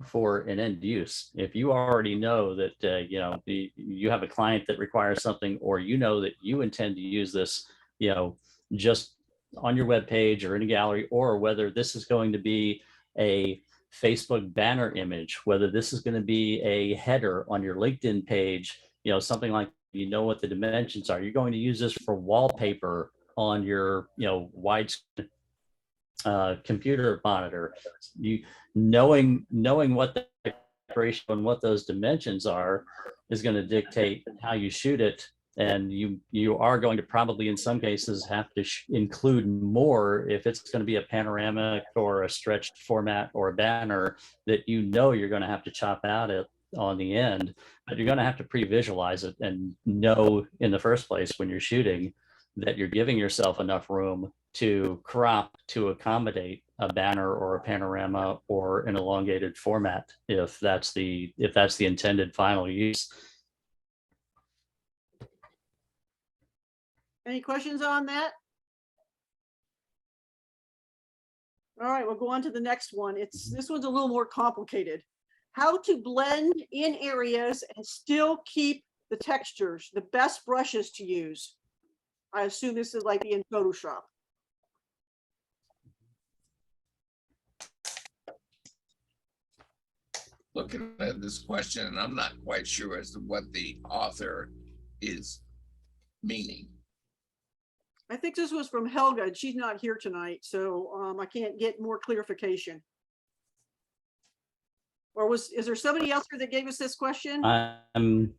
for an end use, if you already know that you have a client that requires something, or that you intend to use this just on your web page or in a gallery, or whether this is going to be a Facebook banner image, whether this is going to be a header on your LinkedIn page, something like what the dimensions are, you're going to use this for wallpaper on your widescreen computer monitor. You knowing what the ratio and what those dimensions are is going to dictate how you shoot it. And you are going to probably, in some cases, have to include more if it's going to be a panoramic or a stretched format or a banner that you're going to have to chop out it on the end. But you're going to have to pre-visualize it and know in the first place when you're shooting that you're giving yourself enough room to crop to accommodate a banner or a panorama or an elongated format if that's the intended final use. Any questions on that? All right, we'll go on to the next one. This one's a little more complicated. How to blend in areas and still keep the textures, the best brushes to use. I assume this is like in Photoshop. Looking at this question, and I'm not quite sure as to what the author is meaning. I think this was from Helga, and she's not here tonight, so I can't get more clarification. Or is there somebody else here that gave us this question? I'm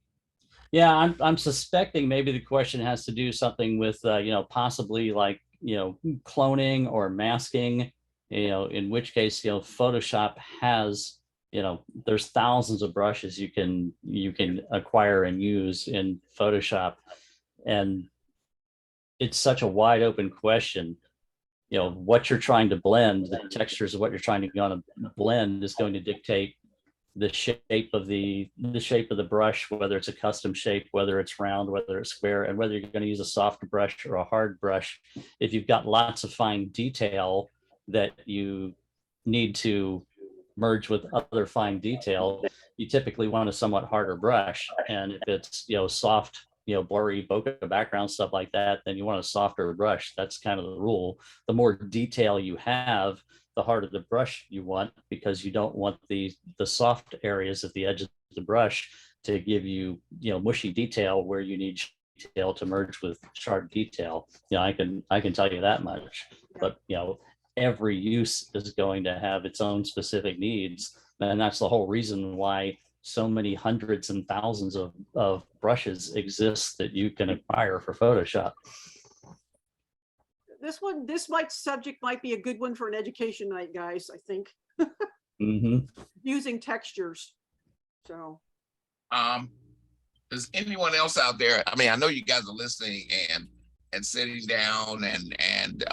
suspecting maybe the question has to do something with possibly like cloning or masking, in which case Photoshop has there's thousands of brushes you can acquire and use in Photoshop, and it's such a wide open question. What you're trying to blend, the textures of what you're trying to blend is going to dictate the shape of the brush, whether it's a custom shape, whether it's round, whether it's square, and whether you're going to use a soft brush or a hard brush. If you've got lots of fine detail that you need to merge with other fine detail, you typically want a somewhat harder brush. And if it's soft, blurry bokeh background, stuff like that, then you want a softer brush. That's kind of the rule. The more detail you have, the harder the brush you want, because you don't want the soft areas at the edge of the brush to give you mushy detail where you need detail to merge with sharp detail. I can tell you that much. But every use is going to have its own specific needs, and that's the whole reason why so many hundreds and thousands of brushes exist that you can acquire for Photoshop. This subject might be a good one for an education night, guys, I think. Using textures. So is anyone else out there? I mean, I know you guys are listening and sitting down and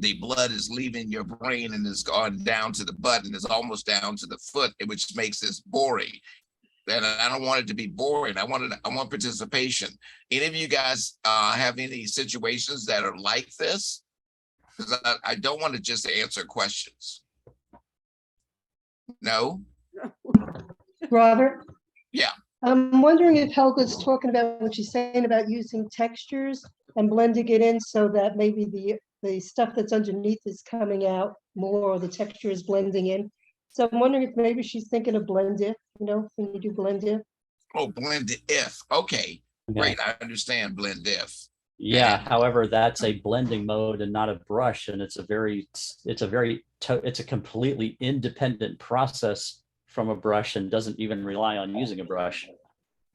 the blood is leaving your brain and it's gone down to the butt and it's almost down to the foot, which makes this boring. And I don't want it to be boring. I want participation. Any of you guys have any situations that are like this? Because I don't want to just answer questions. No? Robert? Yeah. I'm wondering if Helga's talking about what she's saying about using textures and blending it in so that maybe the stuff that's underneath is coming out more, or the texture is blending in. So I'm wondering if maybe she's thinking of blend if, when you do blend if. Oh, blend if. Okay, great. I understand blend if. Yeah. However, that's a blending mode and not a brush, and it's a completely independent process from a brush and doesn't even rely on using a brush.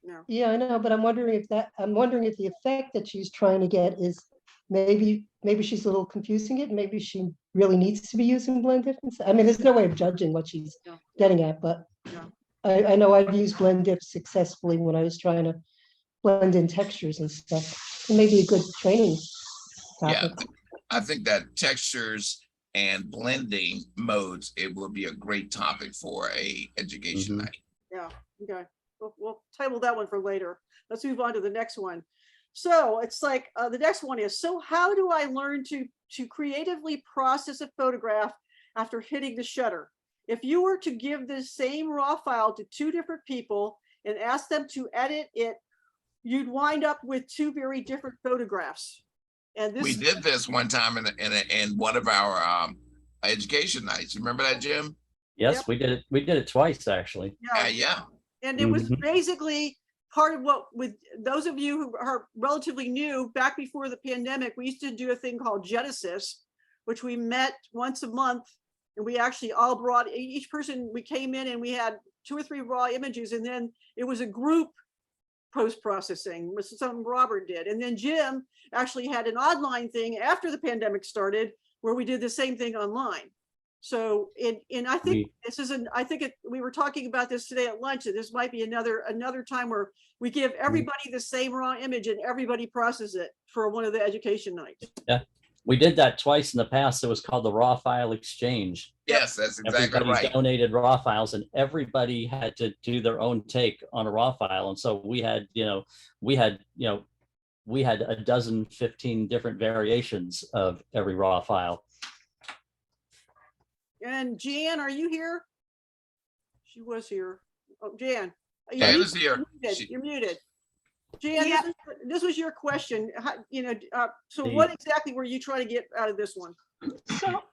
No. Yeah, I know, but I'm wondering if the effect that she's trying to get is maybe she's a little confusing it. Maybe she really needs to be using blend if. I mean, there's no way of judging what she's getting at, but I know I've used blend if successfully when I was trying to blend in textures and stuff. It may be a good training topic. Yeah, I think that textures and blending modes, it will be a great topic for a education night. Yeah, okay. We'll table that one for later. Let's move on to the next one. So it's like the next one is, so how do I learn to creatively process a photograph after hitting the shutter? If you were to give the same raw file to two different people and ask them to edit it, you'd wind up with two very different photographs. And we did this one time in one of our education nights. Remember that, Jim? Yes, Yep. we did it twice actually. Yeah. And it was basically part of what, with those of you who are relatively new, back before the pandemic, we used to do a thing called Genesis, which we met once a month. And we actually all brought, each person, we came in and we had 2 or 3 raw images, and then it was a group post-processing, was something Robert did. And then Jim actually had an online thing after the pandemic started where we did the same thing online. So and I think this is we were talking about this today at lunch, that this might be another time where we give everybody the same raw image and everybody processes it for one of the education nights. Yeah, we did that twice in the past. It was called the raw file exchange. Yes, that's exactly Everybody's right. donated raw files, and everybody had to do their own take on a raw file. And so we had a dozen, 15 different variations of every raw file. And Jan, are you here? She was here. Oh, Jan. Jan is here. You're muted. Jan, Yeah. this was your question. So The- what exactly were you trying to get out of this one?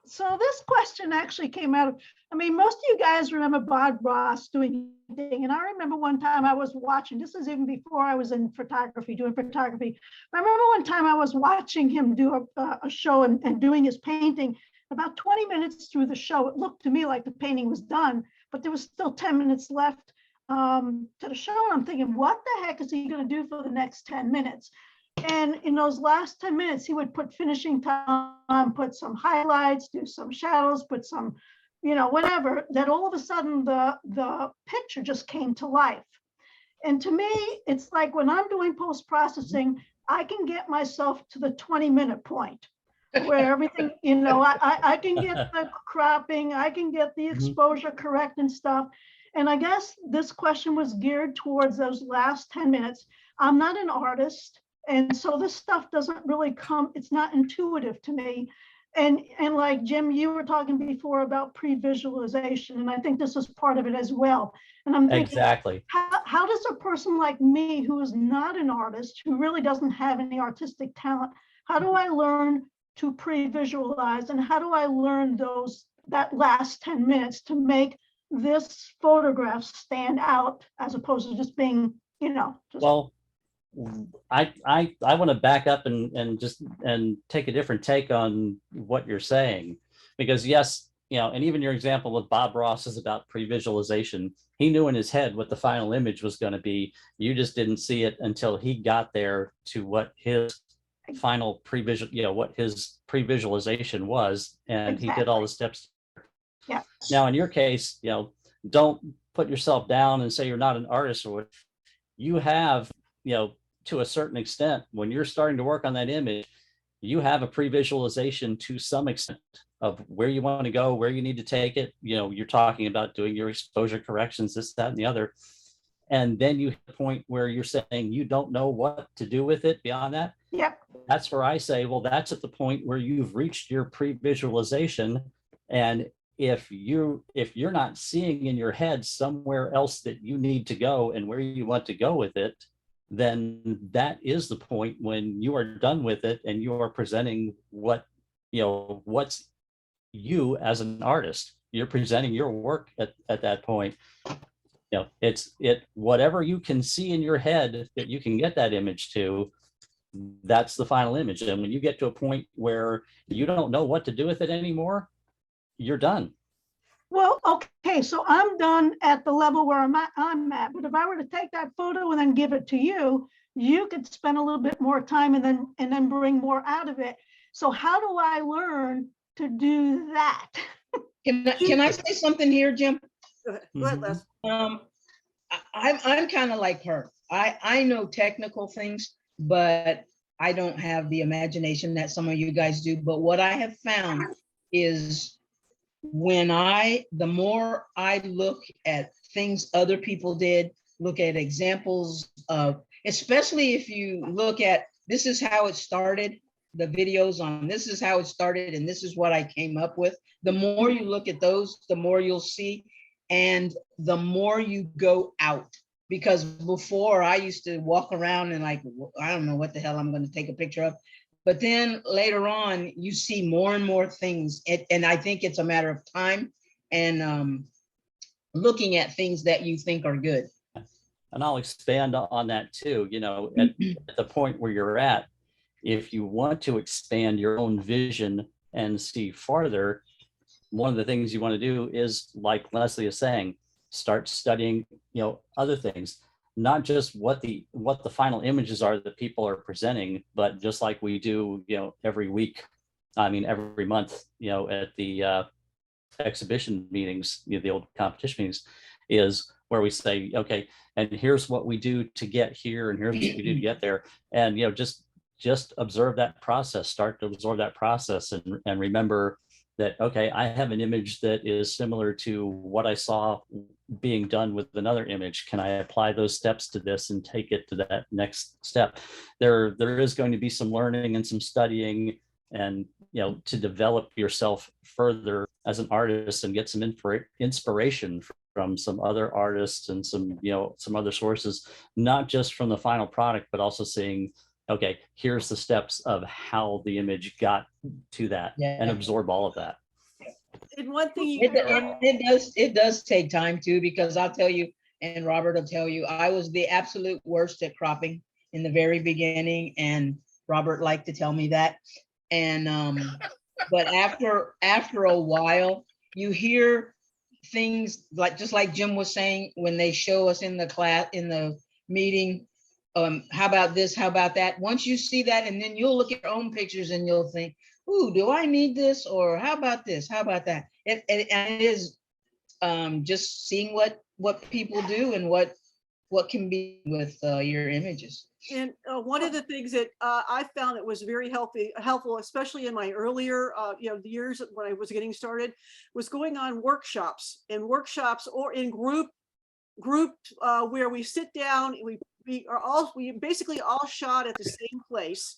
So this question actually came out of, I mean, most of you guys remember Bob Ross doing thing. And I remember one time I was watching, this is even before I was in photography, doing photography. I remember one time I was watching him do a show and doing his painting. About 20 minutes through the show, it looked to me like the painting was done, but there was still 10 minutes left to the show. And I'm thinking, what the heck is he going to do for the next 10 minutes? And in those last 10 minutes, he would put finishing time, put some highlights, do some shadows, put some, whatever, that all of a sudden the picture just came to life. And to me, it's like when I'm doing post-processing, I can get myself to the 20-minute point where everything, I can get the cropping, I can get the exposure correct and stuff. And I guess this question was geared towards those last 10 minutes. I'm not an artist. And so this stuff doesn't really come, it's not intuitive to me. And like Jim, you were talking before about pre-visualization, and I think this is part of it as well. And I'm thinking, Exactly. how does a person like me, who is not an artist, who really doesn't have any artistic talent, how do I learn to pre-visualize, and how do I learn that last 10 minutes to make this photograph stand out as opposed to just being, just. Well, I want to back up and take a different take on what you're saying, because yes, and even your example with Bob Ross is about pre-visualization. He knew in his head what the final image was going to be. You just didn't see it until he got there to what his final what his pre-visualization was, and he did all the steps. Yeah. Now, in your case, don't put yourself down and say you're not an artist, or you have, to a certain extent, when you're starting to work on that image, you have a pre-visualization to some extent of where you want to go, where you need to take it. You're talking about doing your exposure corrections, this, that, and the other. And then you hit the point where you're saying you don't know what to do with it beyond that. Yep. That's where I say, well, that's at the point where you've reached your pre-visualization. And if you're not seeing in your head somewhere else that you need to go and where you want to go with it, then that is the point when you are done with it and you are presenting what's you as an artist. You're presenting your work at that point. It's whatever you can see in your head that you can get that image to, that's the final image. And when you get to a point where you don't know what to do with it anymore, you're done. Well, okay, so I'm done at the level where I'm at. But if I were to take that photo and then give it to you, you could spend a little bit more time and then bring more out of it. So how do I learn to do that? Can I say something here, Jim? Go ahead, Les. I'm kind of like her. I know technical things, but I don't have the imagination that some of you guys do. But what I have found is the more I look at things other people did, look at examples of, especially if you look at, this is how it started, the videos on this is how it started, and this is what I came up with. The more you look at those, the more you'll see, and the more you go out. Because before I used to walk around and like, I don't know what the hell I'm going to take a picture of. But then later on, you see more and more things. And I think it's a matter of time and looking at things that you think are good. And I'll expand on that too. At the point where you're at, if you want to expand your own vision and see farther, one of the things you want to do is, like Leslie is saying, start studying, other things, not just what the final images are that people are presenting, but just like we do, every week, every month, at the exhibition meetings, the old competition meetings, is where we say, okay, and here's what we do to get here, and here's what we do to get there, and just observe that process, start to absorb that process, and remember that, okay, I have an image that is similar to what I saw being done with another image. Can I apply those steps to this and take it to that next step? There is going to be some learning and some studying, and to develop yourself further as an artist and get some inspiration from some other artists and some other sources, not just from the final product, but also seeing, okay, here's the steps of how the image got to that, and absorb all of that. And one thing it does take time too, because I'll tell you, and Robert will tell you, I was the absolute worst at cropping in the very beginning, and Robert liked to tell me that. And but after a while, you hear things like, just like Jim was saying, when they show us in the class, in the meeting, how about this, how about that? Once you see that, and then you'll look at your own pictures and you'll think, ooh, do I need this? Or how about this? How about that? And it is just seeing what people do and what can be with your images. And one of the things that I found that was very helpful, especially in my earlier, the years when I was getting started, was going on workshops or in group where we sit down, we basically all shot at the same place.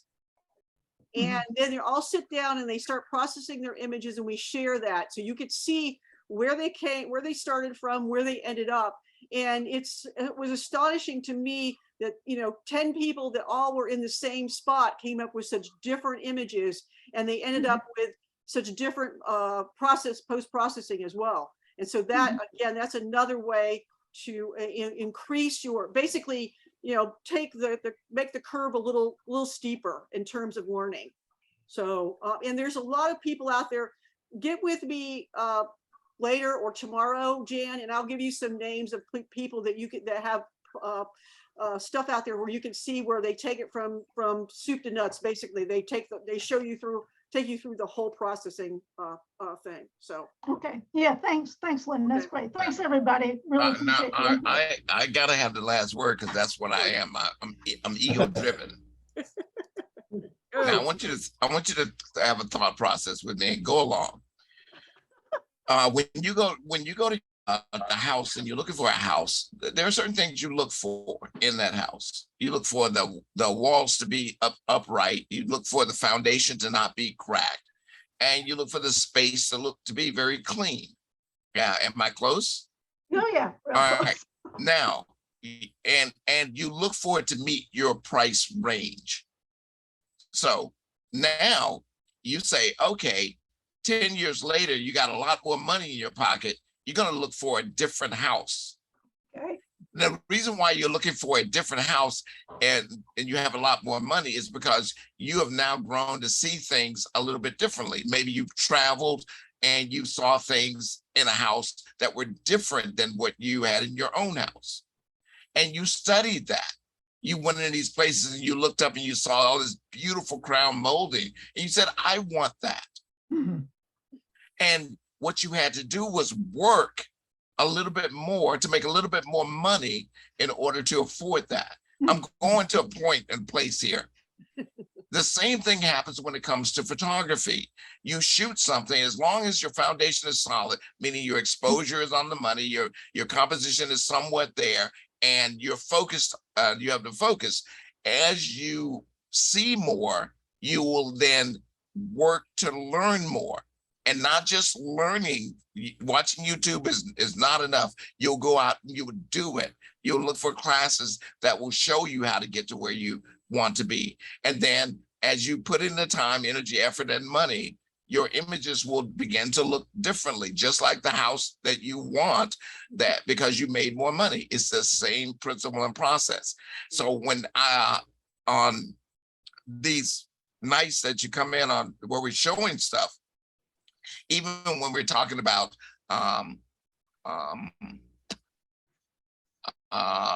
And then they all sit down and they start processing their images, and we share that. So you could see where they started from, where they ended up. And it was astonishing to me that, 10 people that all were in the same spot came up with such different images, and they ended up with such different post-processing as well. And so that, again, that's another way to increase your, basically, make the curve a little steeper in terms of learning. So, and there's a lot of people out there. Get with me later or tomorrow, Jan, and I'll give you some names of people that that have stuff out there where you can see where they take it from soup to nuts. Basically, they take you through the whole processing thing. So okay, yeah, thanks, Lynn. That's great. Thanks, everybody. Really appreciate it. I gotta have the last word, because that's what I am. I'm ego driven. Now I want you to have a thought process with me and go along. When you go to a house and you're looking for a house, there are certain things you look for in that house. You look for the walls to be upright. You look for the foundation to not be cracked, and you look for the space to be very clean. Yeah, am I close? Oh yeah. All right. Now, and you look for it to meet your price range. So now you say, okay, 10 years later, you got a lot more money in your pocket. You're going to look for a different house. Okay. The reason why you're looking for a different house and you have a lot more money is because you have now grown to see things a little bit differently. Maybe you've traveled and you saw things in a house that were different than what you had in your own house. And you studied that. You went into these places and you looked up and you saw all this beautiful crown molding. And you said, I want that. And what you had to do was work a little bit more to make a little bit more money in order to afford that. I'm going to a point and place here. The same thing happens when it comes to photography. You shoot something, as long as your foundation is solid, meaning your exposure is on the money, your composition is somewhat there, and you're focused, you have the focus. As you see more, you will then work to learn more. And not just learning. Watching YouTube is not enough. You'll go out and you would do it. You'll look for classes that will show you how to get to where you want to be. And then as you put in the time, energy, effort, and money, your images will begin to look differently, just like the house that you want, that because you made more money. It's the same principle and process. So when on these nights that you come in on where we're showing stuff, even when we're talking about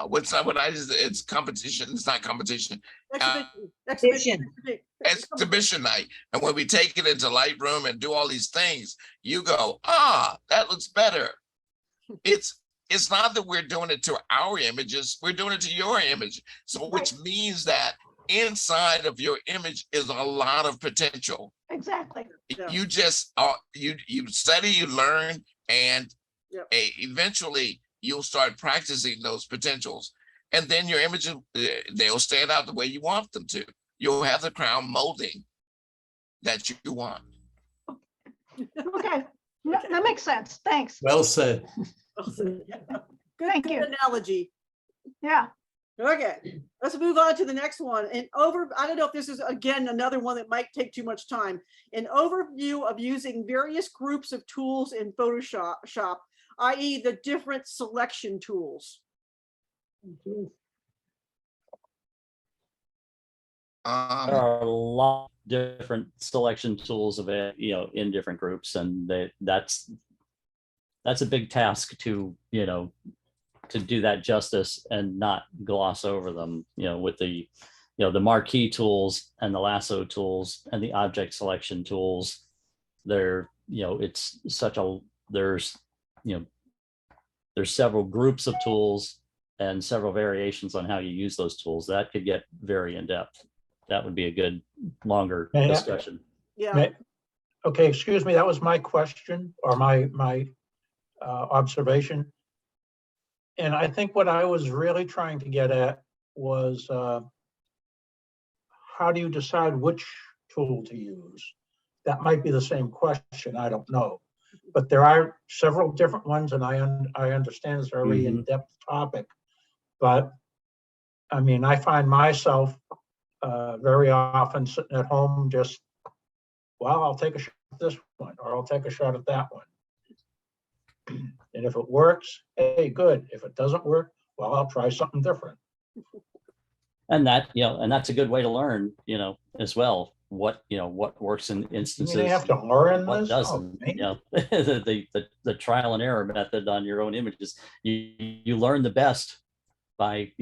what's not what I just it's competition, it's not competition. Exhibition night. And when we take it into Lightroom and do all these things, you go, that looks better. It's not that we're doing it to our images, we're doing it to your image. So which means that inside of your image is a lot of potential. Exactly. You just you study, you learn, and eventually you'll start practicing those potentials. And then your images, they'll stand out the way you want them to. You'll have the crown molding that you want. Okay, that makes sense. Thanks. Well said. Thank you. Analogy. Yeah. Okay, let's move on to the next one. I don't know if this is, again, another one that might take too much time. An overview of using various groups of tools in Photoshop, i.e. the different selection tools. There are a lot of different selection tools available, in different groups, and that's a big task to to do that justice and not gloss over them. With the the marquee tools and the lasso tools and the object selection tools, it's such a there's several groups of tools and several variations on how you use those tools. That could get very in-depth. That would be a good longer discussion. Yeah. Okay, excuse me, that was my question or my observation. And I think what I was really trying to get at was how do you decide which tool to use? That might be the same question, I don't know. But there are several different ones, and I understand it's a very in-depth topic. But I mean, I find myself very often sitting at home just, well, I'll take a shot at this one, or I'll take a shot at that one. And if it works, hey, good. If it doesn't work, well, I'll try something different. And that, and that's a good way to learn, as well. What works in instances. You have to learn what this? doesn't. Oh, The trial and error method on your own images. You learn the best by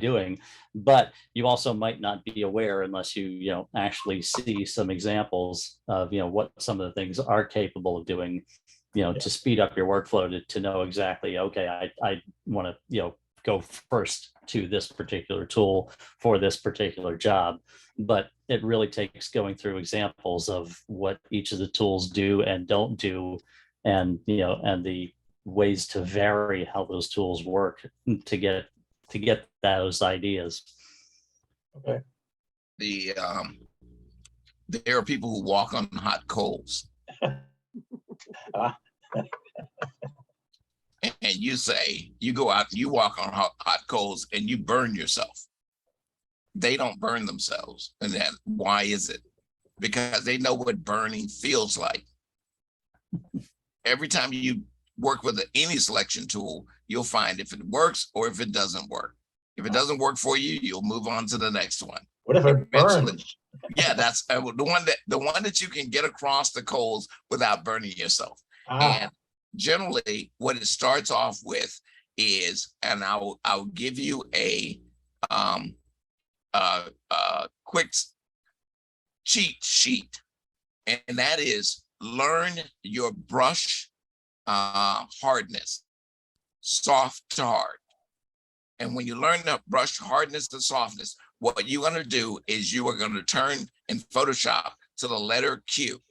doing, but you also might not be aware unless you actually see some examples of what some of the things are capable of doing, to speed up your workflow to know exactly, okay, I want to go first to this particular tool for this particular job. But it really takes going through examples of what each of the tools do and don't do, and and the ways to vary how those tools work to get those ideas. Okay. There are people who walk on hot coals. And you go out, you walk on hot coals and you burn yourself. They don't burn themselves. And then why is it? Because they know what burning feels like. Every time you work with any selection tool, you'll find if it works or if it doesn't work. If it doesn't work for you, you'll move on to the next one. What if it burns? Yeah, that's the one that you can get across the coals without burning yourself. And generally, what it starts off with is, and I'll give you a quick cheat sheet, and that is learn your brush hardness, soft to hard. And when you learn the brush hardness and softness, what you're going to do is you are going to turn in Photoshop to the letter Q.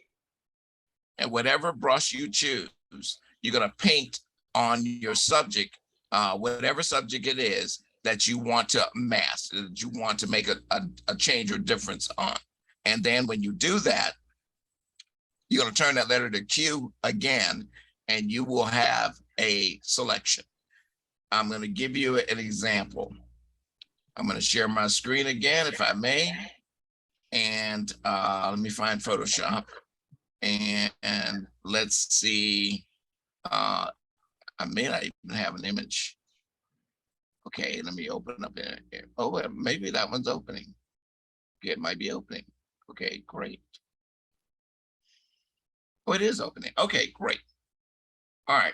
And whatever brush you choose, you're going to paint on your subject, whatever subject it is that you want to mask, that you want to make a change or difference on. And then when you do that, you're going to turn that letter to Q again, and you will have a selection. I'm going to give you an example. I'm going to share my screen again, if I may. And let me find Photoshop. And let's see. I may not even have an image. Okay, let me open up there. Oh, maybe that one's opening. Okay, it might be opening. Okay, great. Oh, it is opening. Okay, great. All right.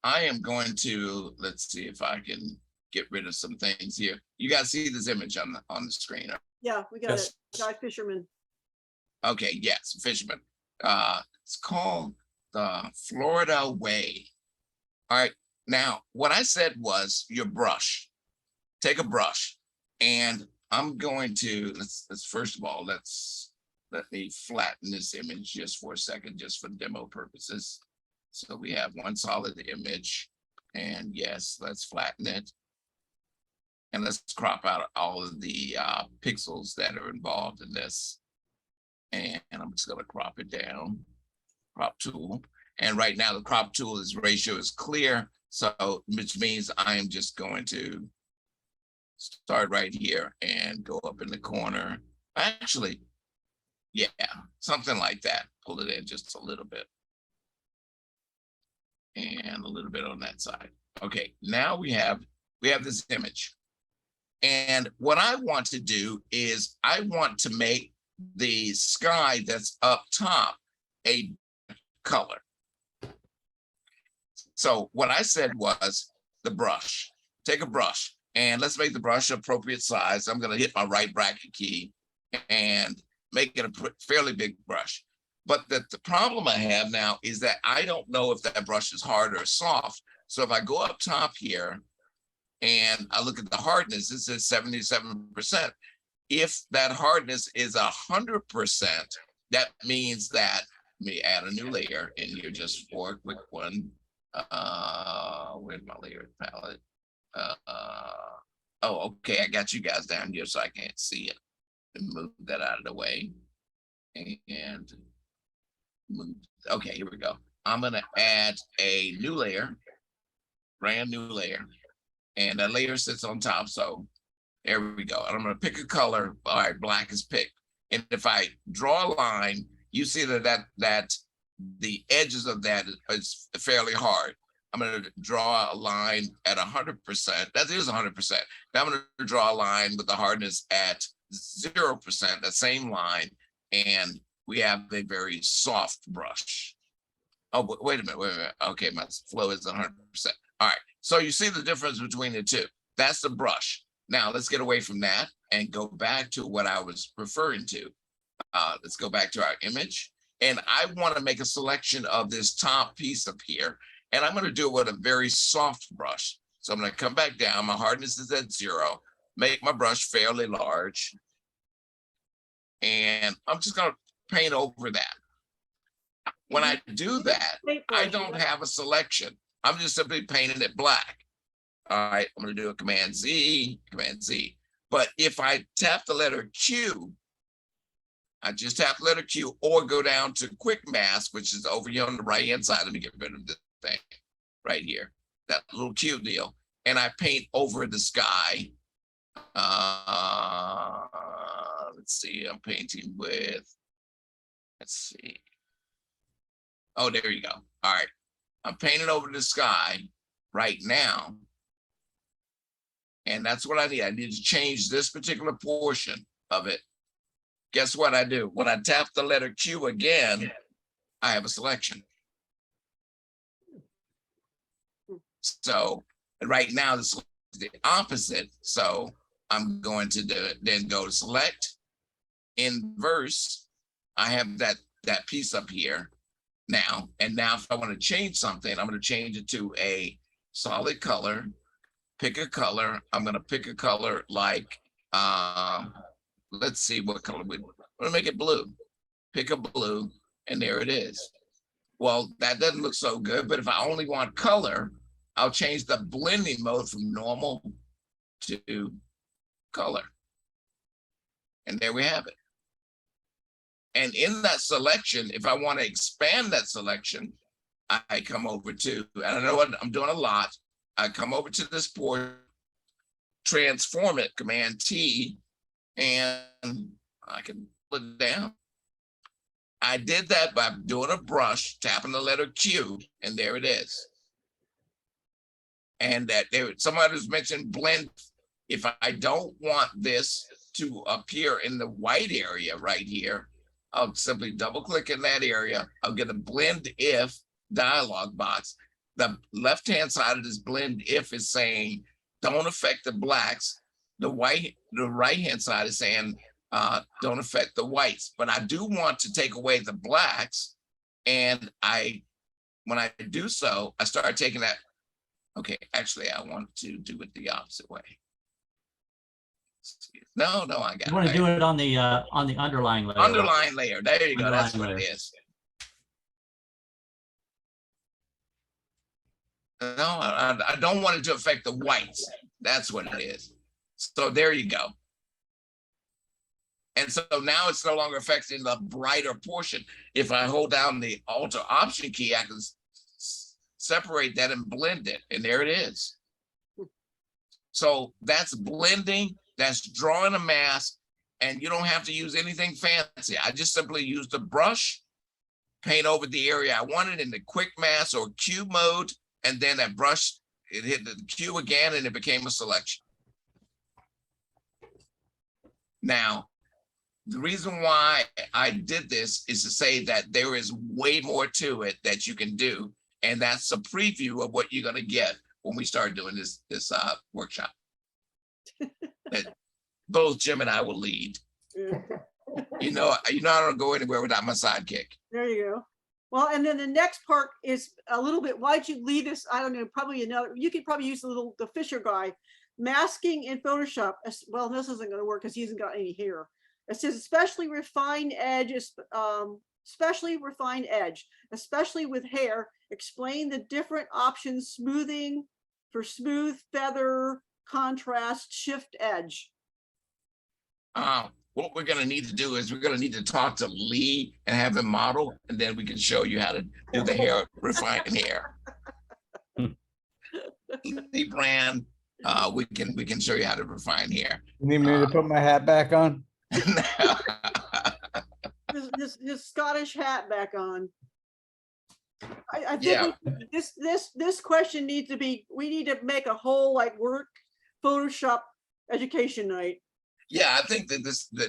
I am going to, let's see if I can get rid of some things here. You guys see this image on the screen? Yeah, we got Yes. it. Guy Fisherman. Okay, yes, Fisherman. It's called the Florida Way. All right. Now, what I said was your brush. Take a brush, and I'm going to let's first of all let me flatten this image just for a second, just for demo purposes. So we have one solid image, and yes, let's flatten it, and let's crop out all of the pixels that are involved in this. And I'm just going to crop it down. Crop tool, and right now the crop tool ratio is clear, so which means I am just going to start right here and go up in the corner. Actually, yeah, something like that. Pull it in just a little bit. And a little bit on that side. Okay, now we have this image. And what I want to do is I want to make the sky that's up top a color. So what I said was the brush. Take a brush and let's make the brush appropriate size. I'm going to hit my right bracket key and make it a fairly big brush. But the problem I have now is that I don't know if that brush is hard or soft. So if I go up top here and I look at the hardness, it says 77%. If that hardness is 100%, that means that, let me add a new layer in here just for a quick one. Where's my layer palette? Oh, okay, I got you guys down here so I can't see it. And move that out of the way. And move. Okay, here we go. I'm gonna add a new layer, brand new layer, and that layer sits on top. So there we go. And I'm gonna pick a color. All right, black is picked. And if I draw a line, you see that the edges of that is fairly hard. I'm going to draw a line at 100%. That is 100%. Now I'm going to draw a line with the hardness at 0%, that same line, and we have a very soft brush. Oh, wait a minute. Okay, my flow is 100%. All right, so you see the difference between the two. That's the brush. Now let's get away from that and go back to what I was referring to. Let's go back to our image. And I want to make a selection of this top piece up here. And I'm going to do it with a very soft brush. So I'm going to come back down. My hardness is at 0. Make my brush fairly large. And I'm just going to paint over that. When I do that, I don't have a selection. I'm just simply painting it black. All right, I'm going to do a Command Z. But if I tap the letter Q, I just tap letter Q or go down to quick mask, which is over here on the right hand side. Let me get rid of this thing right here, that little Q deal. And I paint over the sky. Let's see, I'm painting with, let's see. Oh, there you go. All right. I'm painting over the sky right now. And that's what I need. I need to change this particular portion of it. Guess what I do? When I tap the letter Q again, I have a selection. So right now, this is the opposite. So I'm going to do it, then go to select, inverse. I have that piece up here now. And now if I want to change something, I'm going to change it to a solid color. Pick a color. I'm going to pick a color like, let's see what color we're going to make it blue. Pick a blue, and there it is. Well, that doesn't look so good, but if I only want color, I'll change the blending mode from normal to color. And there we have it. And in that selection, if I want to expand that selection, I come over to, and I know what I'm doing a lot, I come over to this port, transform it, Command T, and I can pull it down. I did that by doing a brush, tapping the letter Q, and there it is. And that there, somebody has mentioned blend. If I don't want this to appear in the white area right here, I'll simply double click in that area. I'll get a blend if dialog box. The left-hand side of this blend if is saying, don't affect the blacks. The right-hand side is saying, don't affect the whites. But I do want to take away the blacks. And when I do so, I start taking that. Okay, actually, I want to do it the opposite way. No, I got You want to do it on the underlying layer. underlying layer. There you go. That's what Underlying it layer. is. No, I don't want it to affect the whites. That's what it is. So there you go. And so now it's no longer affecting the brighter portion. If I hold down the Alt or Option key, I can separate that and blend it. And there it is. So that's blending, that's drawing a mask, and you don't have to use anything fancy. I just simply use the brush, paint over the area I wanted in the quick mask or cube mode, and then that brush, it hit the cue again and it became a selection. Now, the reason why I did this is to say that there is way more to it that you can do. And that's a preview of what you're going to get when we start doing this workshop. That both Jim and I will lead. You know, I don't go anywhere without my sidekick. There you go. Well, and then the next part is a little bit, why'd you leave this? I don't know, probably you could probably use the Fisher guy. Masking in Photoshop. Well, this isn't going to work because he hasn't got any hair. It says especially refined edge, especially with hair. Explain the different options, smoothing for smooth, feather, contrast, shift edge. What we're going to need to do is we're going to need to talk to Lee and have him model, and then we can show you how to do the hair, refine hair. Lee Brand, we can show you how to refine hair. You need me to put my hat back on? This Scottish hat back on. I think Yeah. this question needs to be, we need to make a whole like work Photoshop education night. Yeah, I think that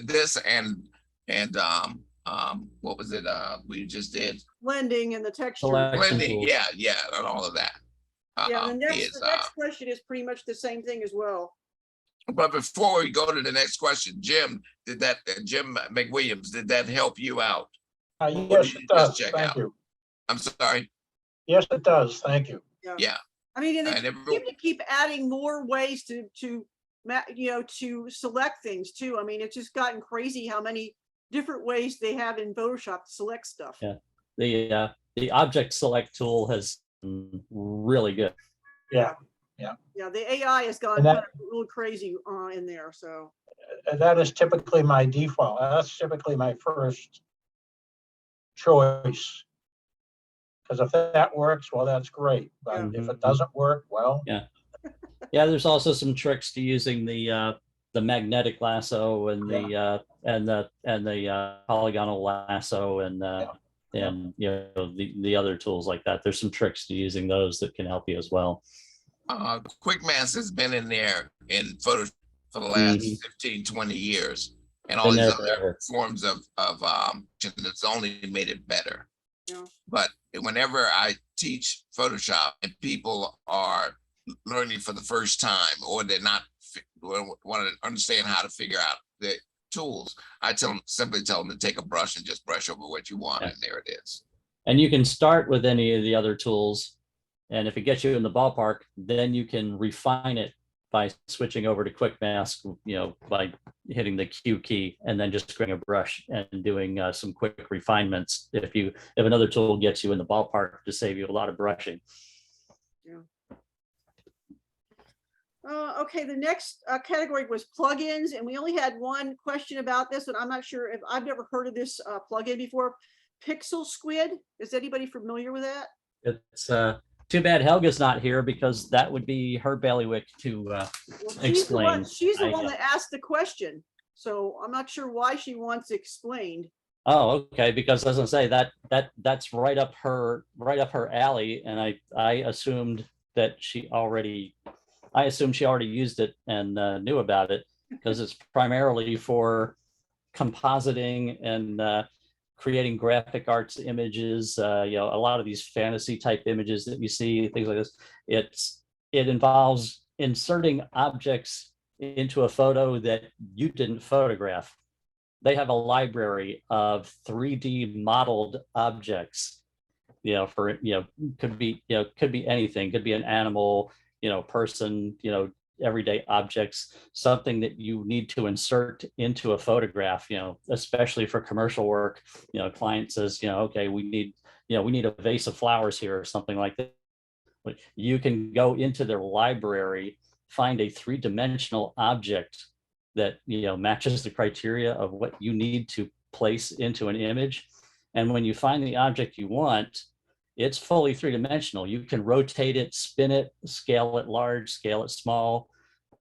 this and what was it we just did? Blending and the texture. Blending, yeah, and all of that. Yeah, the next question is pretty much the same thing as well. But before we go to the next question, Jim, Jim McWilliams, did that help you out? Yes, it does. Thank you. I'm sorry. Yes, it does. Thank you. Yeah. I mean, and they seem to keep adding more ways to select things too. I mean, it's just gotten crazy how many different ways they have in Photoshop to select stuff. Yeah, the object select tool has been really good. Yeah. Yeah, the AI has gone kind of a little crazy in there. So that is typically my default. That's typically my first choice. Because if that works, well, that's great. But if it doesn't work, well. Yeah. There's also some tricks to using the magnetic lasso and the polygonal lasso and the other tools like that. There's some tricks to using those that can help you as well. Quick Mass has been in there in Photoshop for the last 15, 20 years, and all these other forms of it's only made it better. Yeah. But whenever I teach Photoshop and people are learning for the first time, or they're not want to understand how to figure out the tools, I simply tell them to take a brush and just brush over what you want, and there it is. And you can start with any of the other tools, and if it gets you in the ballpark, then you can refine it by switching over to Quick Mask, by hitting the Q key and then just grabbing a brush and doing some quick refinements. If another tool gets you in the ballpark, to save you a lot of brushing. Yeah. Okay, the next category was plugins, and we only had one question about this, and I'm not sure if I've never heard of this plugin before. Pixel Squid. Is anybody familiar with that? It's too bad Helga's not here, because that would be her bailiwick to explain. She's the one that asked the question, so I'm not sure why she wants explained. Oh, okay. Because as I say, that's right up her alley, and I assumed she already used it and knew about it, because it's primarily for compositing and creating graphic arts images, you know, a lot of these fantasy type images that you see, things like this. It involves inserting objects into a photo that you didn't photograph. They have a library of 3D modeled objects, you know, for, you know, could be anything, could be an animal, you know, person, you know, everyday objects, something that you need to insert into a photograph, you know, especially for commercial work. You know, client says, you know, okay, we need a vase of flowers here or something like that. But you can go into their library, find a three-dimensional object that, you know, matches the criteria of what you need to place into an image. And when you find the object you want, it's fully three-dimensional. You can rotate it, spin it, scale it large, scale it small,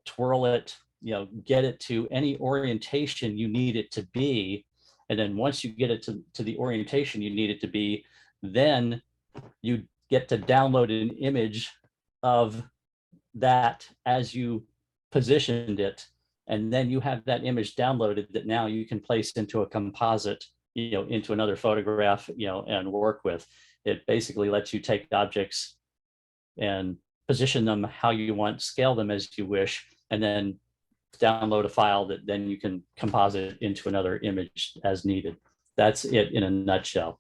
twirl it, you know, get it to any orientation you need it to be. And then once you get it to the orientation you need it to be, then you get to download an image of that as you positioned it. And then you have that image downloaded that now you can place into a composite, you know, into another photograph, you know, and work with. It basically lets you take objects and position them how you want, scale them as you wish, and then download a file that then you can composite into another image as needed. That's it in a nutshell.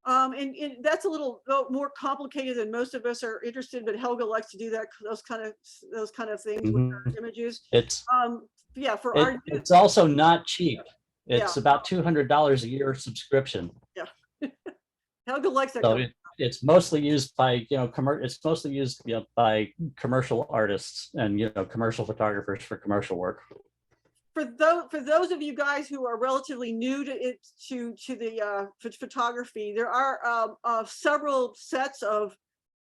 And that's a little more complicated than most of us are interested, but Helga likes to do that, those kind of things with her images. It's yeah, for it's also not cheap. It's Yeah. about $200 a year subscription. Yeah. Helga likes that. So it's mostly used by, you know, it's mostly used, you know, by commercial artists and, you know, commercial photographers for commercial work. For those of you guys who are relatively new to it, to the photography, there are several sets of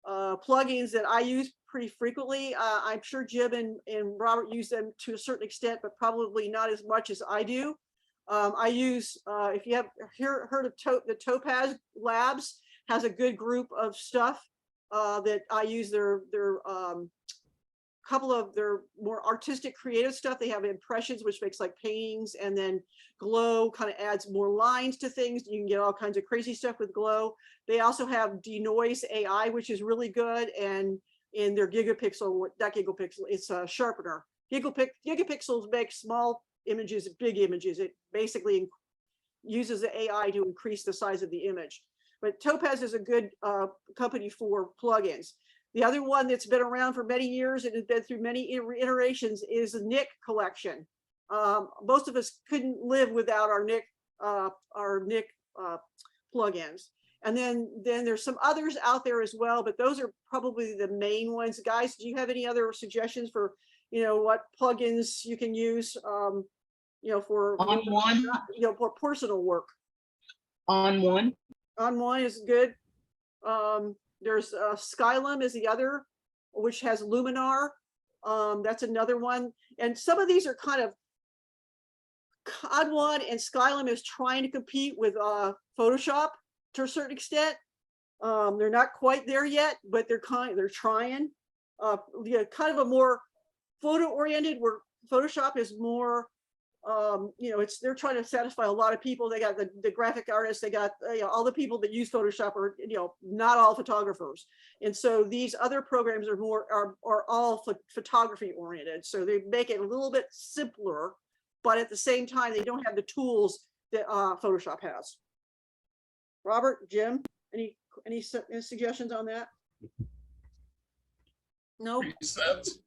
plugins that I use pretty frequently. I'm sure Jim and Robert use them to a certain extent, but probably not as much as I do. I use, if you have heard of the Topaz Labs, has a good group of stuff that I use. Their couple of their more artistic creative stuff. They have impressions, which makes like paintings, and then Glow kind of adds more lines to things. You can get all kinds of crazy stuff with Glow. They also have denoise AI, which is really good. And in their gigapixel, not gigapixel, it's a sharpener. Gigapixels make small images, big images. It basically uses the AI to increase the size of the image. But Topaz is a good company for plugins. The other one that's been around for many years and has been through many iterations is the Nik collection. Most of us couldn't live without our Nik plugins. And then there's some others out there as well, but those are probably the main ones. Guys, do you have any other suggestions for, you know, what plugins you can use, you know, for for personal work? On one is good. There's Skylum is the other, which has Luminar. That's another one. And some of these are kind of, On1 and Skylum is trying to compete with Photoshop to a certain extent. They're not quite there yet, but they're trying. Yeah, kind of a more photo oriented, where Photoshop is more, you know, they're trying to satisfy a lot of people. They got the graphic artists, they got, you know, all the people that use Photoshop are, you know, not all photographers. And so these other programs are more are all photography oriented. So they make it a little bit simpler, but at the same time, they don't have the tools that Photoshop has. Robert, Jim, any suggestions on that? No. Presets.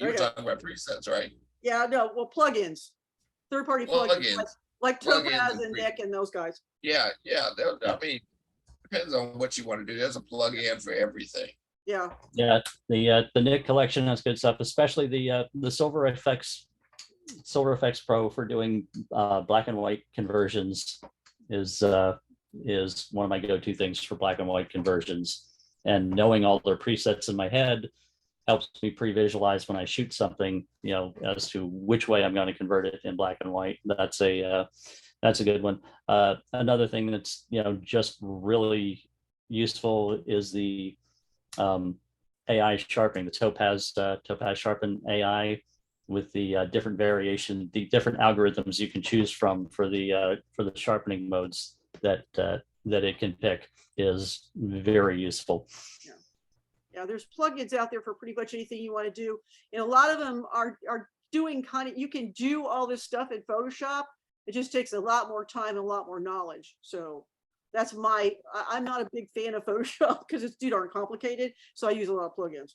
You were talking about presets, right? Yeah, no. Well, plugins. Third-party plugins, like Topaz and Nik and those guys. Yeah. I mean, depends on what you want to do. There's a plug-in for everything. Yeah. Yeah, the Nik collection has good stuff, especially the Silver Effects Pro for doing black and white conversions is one of my go-to things for black and white conversions. And knowing all their presets in my head helps me pre-visualize when I shoot something, you know, as to which way I'm going to convert it in black and white. That's a good one. Another thing that's, you know, just really useful is the AI sharpening, the Topaz Sharpen AI. different variation, the different algorithms you can choose from for the sharpening modes that it can pick is very useful. Yeah, there's plugins out there for pretty much anything you want to do. And a lot of them are doing you can do all this stuff in Photoshop. It just takes a lot more time and a lot more knowledge. So that's I'm not a big fan of Photoshop because it's too darn complicated. So I use a lot of plugins.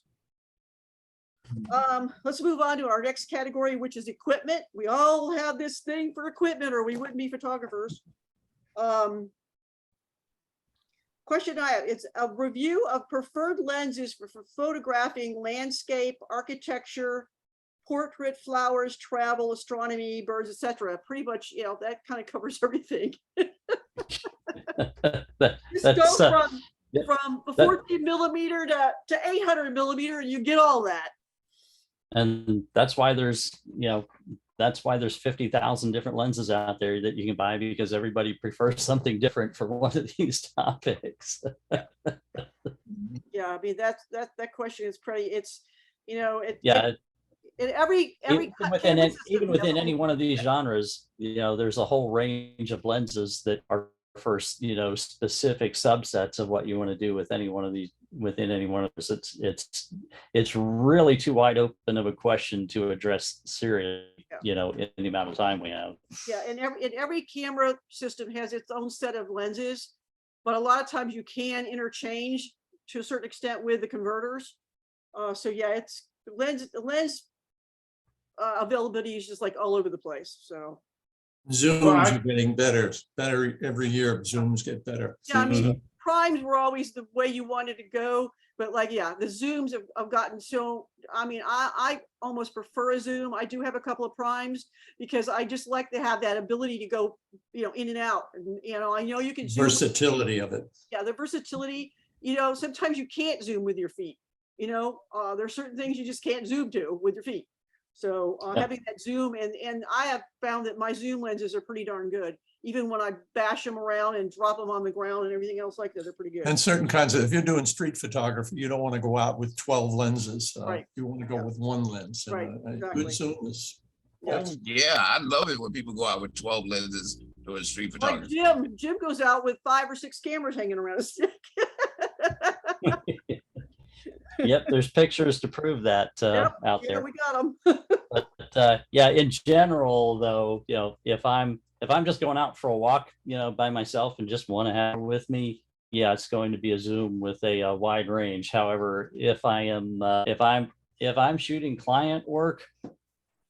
Let's move on to our next category, which is equipment. We all have this thing for equipment or we wouldn't be photographers. Question I have, it's a review of preferred lenses for photographing landscape, architecture, portrait, flowers, travel, astronomy, birds, etc. Pretty much, that kind of covers everything. Just go from 14 millimeter to 800 millimeter and you get all that. And that's why there's 50,000 different lenses out there that you can buy, because everybody prefers something different for one of these topics. Yeah, I mean, that question is pretty, even within any one of these genres, there's a whole range of lenses that are for specific subsets of what you want to do with any one of these, within any one of this. It's really too wide open of a question to address seriously, in the amount of time we have. Yeah, and every camera system has its own set of lenses, but a lot of times you can interchange to a certain extent with the converters. So yeah, it's lens availability is just like all over the place. So Zooms are getting better every year. Zooms get better. yeah, I mean, primes were always the way you wanted to go, but the zooms have gotten so, I mean, I almost prefer a zoom. I do have a couple of primes because I just like to have that ability to go, in and out. And, I know you can zoom. Versatility of it. Yeah, the versatility, sometimes you can't zoom with your feet. There's certain things you just can't zoom to with your feet. So having that zoom, and I have found that my zoom lenses are pretty darn good. Even when I bash them around and drop them on the ground and everything else like that, they're pretty good. And certain kinds of, if you're doing street photography, you don't want to go out with 12 lenses. Right. You want to go with one lens. Right, exactly. Good zoom is. Yeah, I love it when people go out with 12 lenses doing street photography. Like Jim goes out with 5 or 6 cameras hanging around his stick. Yep, there's pictures to prove that out there. We got them. But in general, though, if I'm just going out for a walk, by myself and just want to have it with me, it's going to be a zoom with a wide range. However, if I'm shooting client work,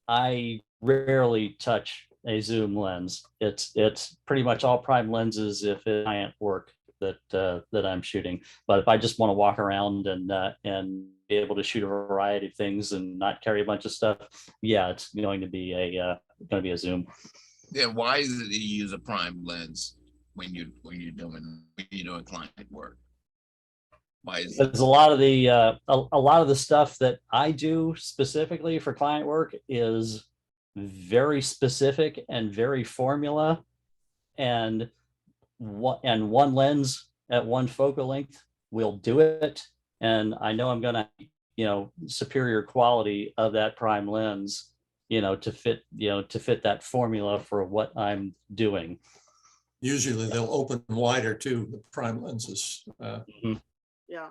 I rarely touch a zoom lens. It's pretty much all prime lenses if it's client work that I'm shooting. But if I just want to walk around and be able to shoot a variety of things and not carry a bunch of stuff, it's going to be a zoom. Yeah, why is it you use a prime lens when you're doing client work? Why is it? Because a lot of the stuff that I do specifically for client work is very specific and very formula, and one lens at one focal length will do it. And I know I'm gonna, superior quality of that prime lens, to fit that formula for what I'm doing. Usually they'll open wider too, the prime lenses. Yeah.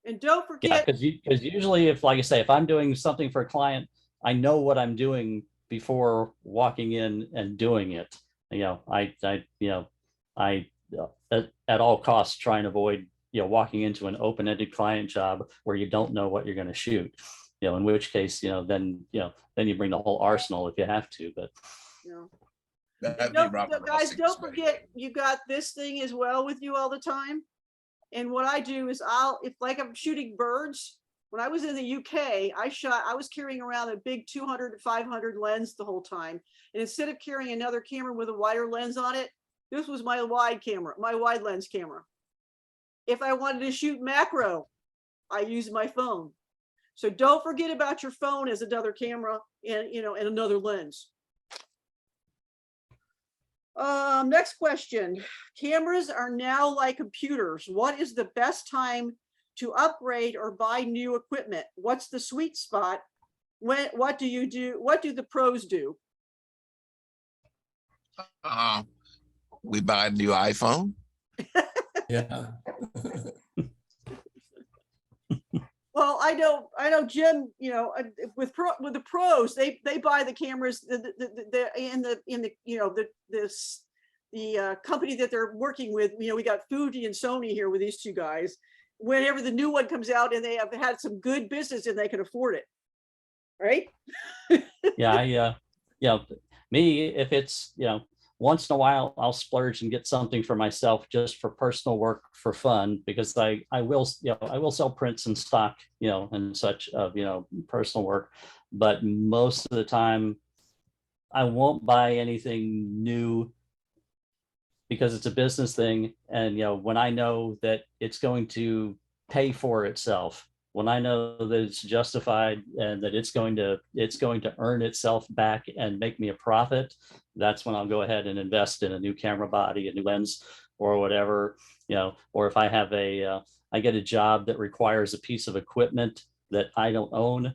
And don't forget. Yeah, because usually if I'm doing something for a client, I know what I'm doing before walking in and doing it. I at all costs try and avoid walking into an open-ended client job where you don't know what you're going to shoot. In which case, then you bring the whole arsenal if you have to. But guys, don't forget you got this thing as well with you all the time. And what I do is if I'm shooting birds. When I was in the UK, I was carrying around a big 200 to 500 lens the whole time. And instead of carrying another camera with a wider lens on it, this was my wide lens camera. If I wanted to shoot macro, I used my phone. So don't forget about your phone as another camera and another lens. Next question. Cameras are now like computers. What is the best time to upgrade or buy new equipment? What's the sweet spot what do you do? What do the pros do? We buy a new iPhone. Yeah. Well, I know Jim, you know, with the pros, they buy the cameras in the you know, the company that they're working with. You know, we got Fuji and Sony here with these two guys. Whenever the new one comes out and they have had some good business and they can afford it. Right? Yeah, me, if it's, once in a while, I'll splurge and get something for myself just for personal work for fun, because I will sell prints and stock, and such of, personal work. But most of the time, I won't buy anything new because it's a business thing. And, when I know that it's going to pay for itself, when I know that it's justified and that it's going to earn itself back and make me a profit, that's when I'll go ahead and invest in a new camera body, a new lens, or whatever, or if I have I get a job that requires a piece of equipment that I don't own,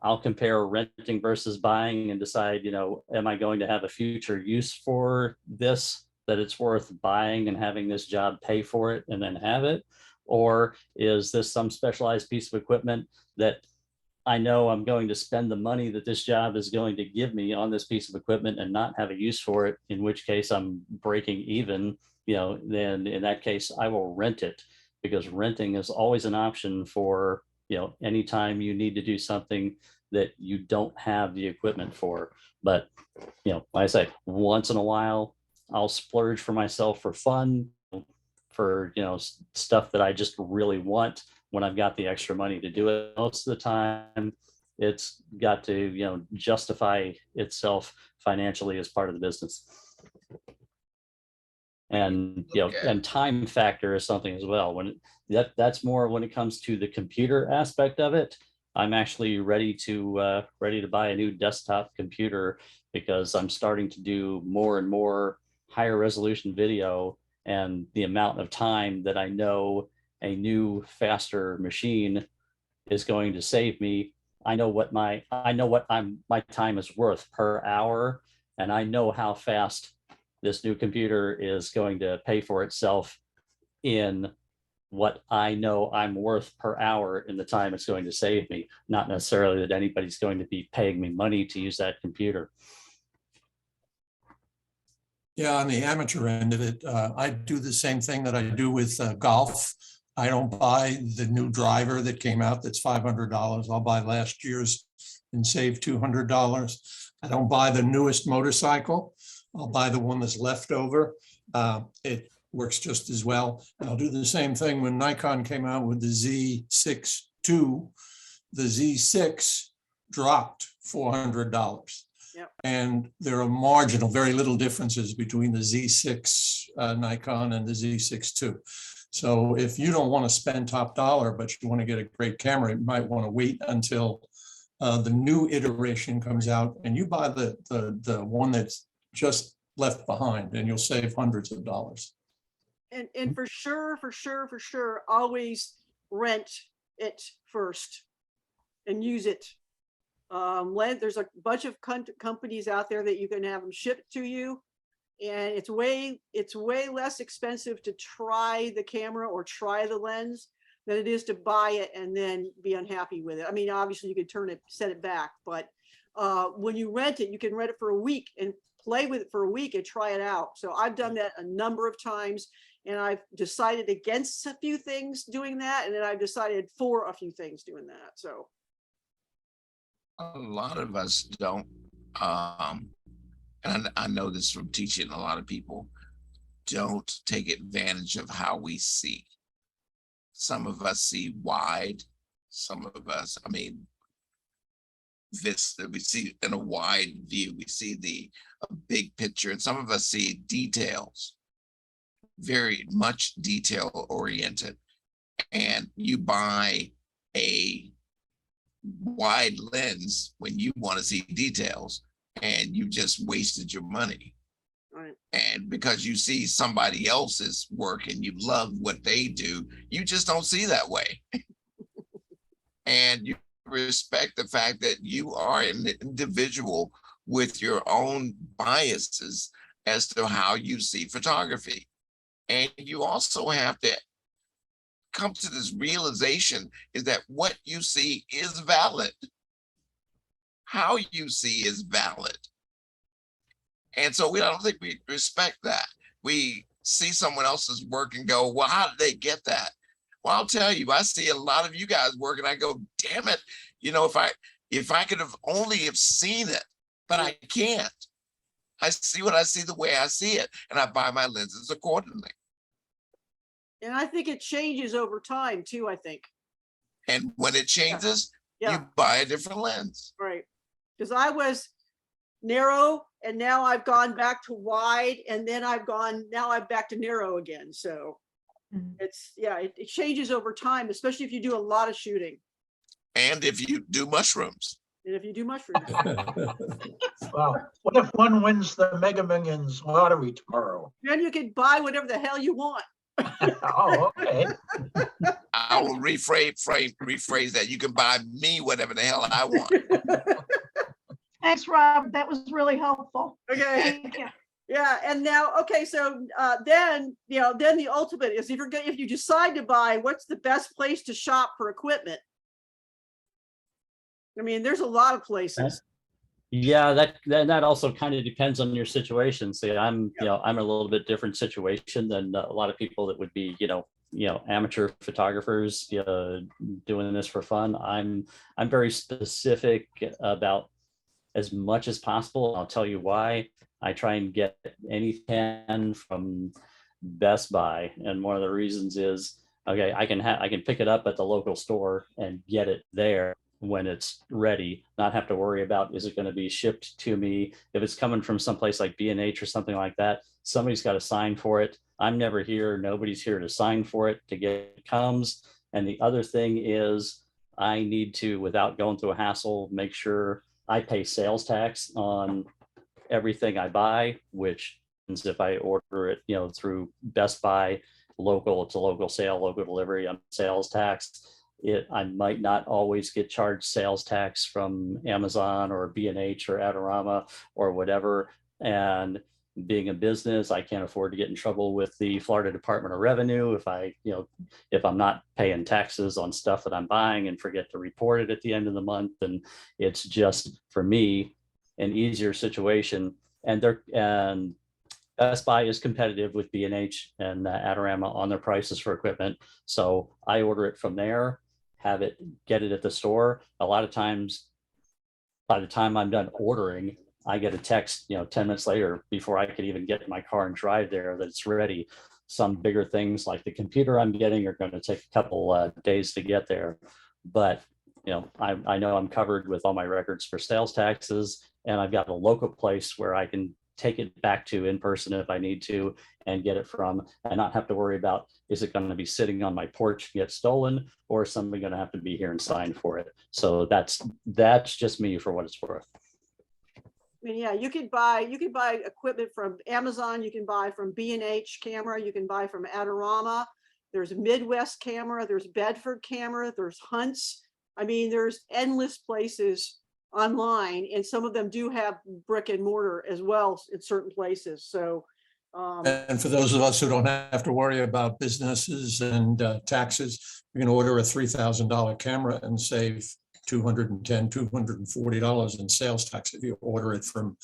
I'll compare renting versus buying and decide, am I going to have a future use for this, that it's worth buying and having this job pay for it and then have it? Or is this some specialized piece of equipment that I know I'm going to spend the money that this job is going to give me on this piece of equipment and not have a use for it, in which case I'm breaking even, then in that case, I will rent it, because renting is always an option for, anytime you need to do something that you don't have the equipment for. But, like I say, once in a while, I'll splurge for myself for fun, for stuff that I just really want when I've got the extra money to do it. Most of the time, it's got to justify itself financially as part of the business. And and time factor is something as well. When that's more when it comes to the computer aspect of it. I'm actually ready to buy a new desktop computer, because I'm starting to do more and more higher resolution video, and the amount of time that I know a new, faster machine is going to save me. I know what my time is worth per hour, and I know how fast this new computer is going to pay for itself in what I know I'm worth per hour in the time it's going to save me. Not necessarily that anybody's going to be paying me money to use that computer. Yeah, on the amateur end of it, I do the same thing that I do with golf. I don't buy the new driver that came out that's $500. I'll buy last year's and save $200. I don't buy the newest motorcycle. I'll buy the one that's left over. It works just as well. And I'll do the same thing when Nikon came out with the Z6 II. The Z6 dropped $400. Yep. And there are marginal, very little differences between the Z6 Nikon and the Z6 II. So if you don't want to spend top dollar, but you want to get a great camera, you might want to wait until the new iteration comes out, and you buy the one that's just left behind, and you'll save hundreds of dollars. And for sure, always rent it first and use it. There's a bunch of companies out there that you can have them shipped to you, and it's way less expensive to try the camera or try the lens than it is to buy it and then be unhappy with it. I mean, obviously you could set it back, but when you rent it, you can rent it for a week and play with it for a week and try it out. So I've done that a number of times, and I've decided against a few things doing that, and then I've decided for a few things doing that. So a lot of us don't, and I know this from teaching, a lot of people don't take advantage of how we see. Some of us see wide, some of us, we see in a wide view, we see a big picture, and some of us see details, very much detail oriented. And you buy a wide lens when you want to see details, and you just wasted your money. right. And because you see somebody else's work and you love what they do, you just don't see that way. And you respect the fact that you are an individual with your own biases as to how you see photography. And you also have to come to this realization is that what you see is valid. How you see is valid. And so I don't think we respect that. We see someone else's work and go, well, how did they get that? Well, I'll tell you, I see a lot of you guys work and I go, damn it. You know, if I could have only have seen it, but I can't. I see what I see the way I see it, and I buy my lenses accordingly. And I think it changes over time too, I think. And when it changes, Yeah. you buy a different lens. Right. Because I was narrow and now I've gone back to wide, and then now I'm back to narrow again. So it's, yeah, it changes over time, especially if you do a lot of shooting. And if you do mushrooms. And if you do mushrooms. Wow. What if one wins the Mega Millions lottery tomorrow? Then you can buy whatever the hell you want. Oh, okay. I will rephrase that. You can buy me whatever the hell I want. Thanks, Rob. That was really helpful. Okay. Thank you. Yeah, and now, okay, so then the ultimate is if you decide to buy, what's the best place to shop for equipment? I mean, there's a lot of places. Yeah, that also kind of depends on your situation. See, I'm a little bit different situation than a lot of people that would be, amateur photographers, doing this for fun. I'm very specific about as much as possible. I'll tell you why. I try and get anything from Best Buy, and one of the reasons is, okay, I can pick it up at the local store and get it there when it's ready, not have to worry about, is it going to be shipped to me? If it's coming from someplace like B&H or something like that, somebody's got to sign for it. I'm never here. Nobody's here to sign for it to get it comes. And the other thing is I need to, without going through a hassle, make sure I pay sales tax on everything I buy, which is if I order it, through Best Buy, local, it's a local sale, local delivery on sales tax. I might not always get charged sales tax from Amazon or B&H or Adorama or whatever. And being a business, I can't afford to get in trouble with the Florida Department of Revenue if I'm not paying taxes on stuff that I'm buying and forget to report it at the end of the month. And it's just, for me, an easier situation. And Best Buy is competitive with B&H and Adorama on their prices for equipment. So I order it from there, get it at the store. A lot of times, by the time I'm done ordering, I get a text, 10 minutes later before I could even get in my car and drive there that it's ready. Some bigger things like the computer I'm getting are going to take a couple days to get there. But, I know I'm covered with all my records for sales taxes, and I've got a local place where I can take it back to in person if I need to and get it from, and not have to worry about, is it going to be sitting on my porch and get stolen, or is somebody going to have to be here and sign for it? So that's just me for what it's worth. I mean, yeah, you could buy equipment from Amazon, you can buy from B&H Camera, you can buy from Adorama, there's Midwest Camera, there's Bedford Camera, there's Hunts. I mean, there's endless places online, and some of them do have brick and mortar as well in certain places. So and for those of us who don't have to worry about businesses and taxes, you can order a $3,000 camera and save $210, $240 in sales tax if you order it from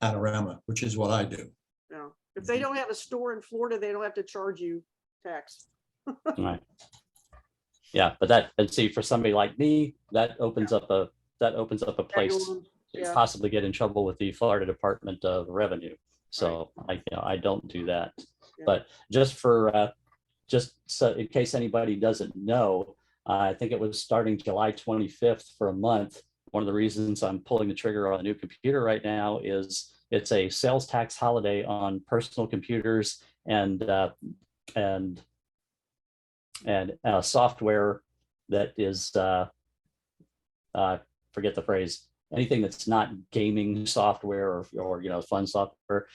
Adorama, which is what I do. yeah, if they don't have a store in Florida, they don't have to charge you tax. Right. Yeah, but for somebody like me, that opens up a place to possibly get in trouble with the Florida Department of Revenue. So I don't do that. Yeah. But just so in case anybody doesn't know, I think it was starting July 25th for a month. One of the reasons I'm pulling the trigger on a new computer right now is it's a sales tax holiday on personal computers and software that is, forget the phrase, anything that's not gaming software or fun software,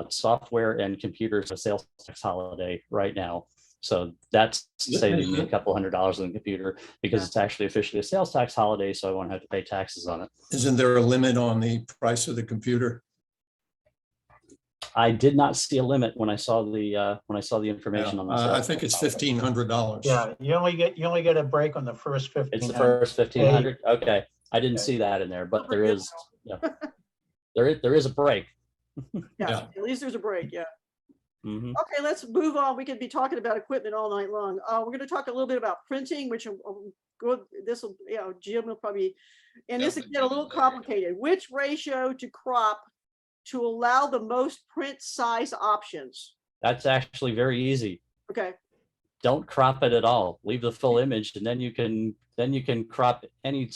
software and computers, a sales tax holiday right now. So that's saving me a couple $100 on the computer because it's actually officially a sales tax holiday, so I won't have to pay taxes on it. Isn't there a limit on the price of the computer? I did not see a limit when I saw the information on the I sales think tax it's holiday. $1,500. Yeah, you only get a break on the first 15. It's the first 1,500. Okay, I didn't see that in there, but there is, there is a break. Yeah, at least there's a break, yeah. Mhm. Okay, let's move on. We could be talking about equipment all night long. We're going to talk a little bit about printing, which this will, Jim will probably, and this will get a little complicated. Which ratio to crop to allow the most print size options? That's actually very easy. Okay, Don't crop it at all. Leave the full image, and then you can crop any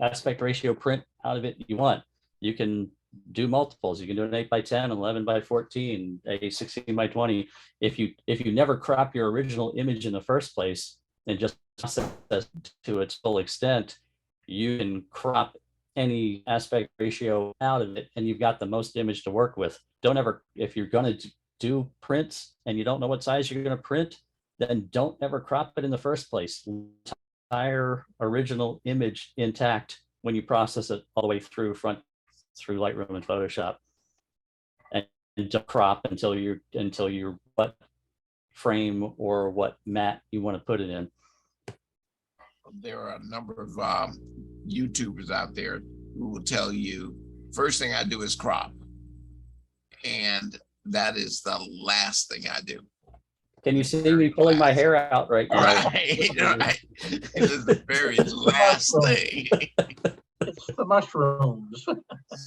aspect ratio print out of it you want. You can do multiples. You can do an 8x10, 11x14, a 16x20. If you never crop your original image in the first place and just process it to its full extent, you can crop any aspect ratio out of it, and you've got the most image to work with. Don't ever, if you're going to do prints and you don't know what size you're going to print, then don't ever crop it in the first place. Entire original image intact when you process it all the way through Lightroom and Photoshop, and don't crop until you're what frame or what mat you want to put it in. There are a number of YouTubers out there who will tell you, first thing I do is crop. And that is the last thing I do. Can you see me pulling my hair out right now? Right. It is the very last thing. It's the mushrooms.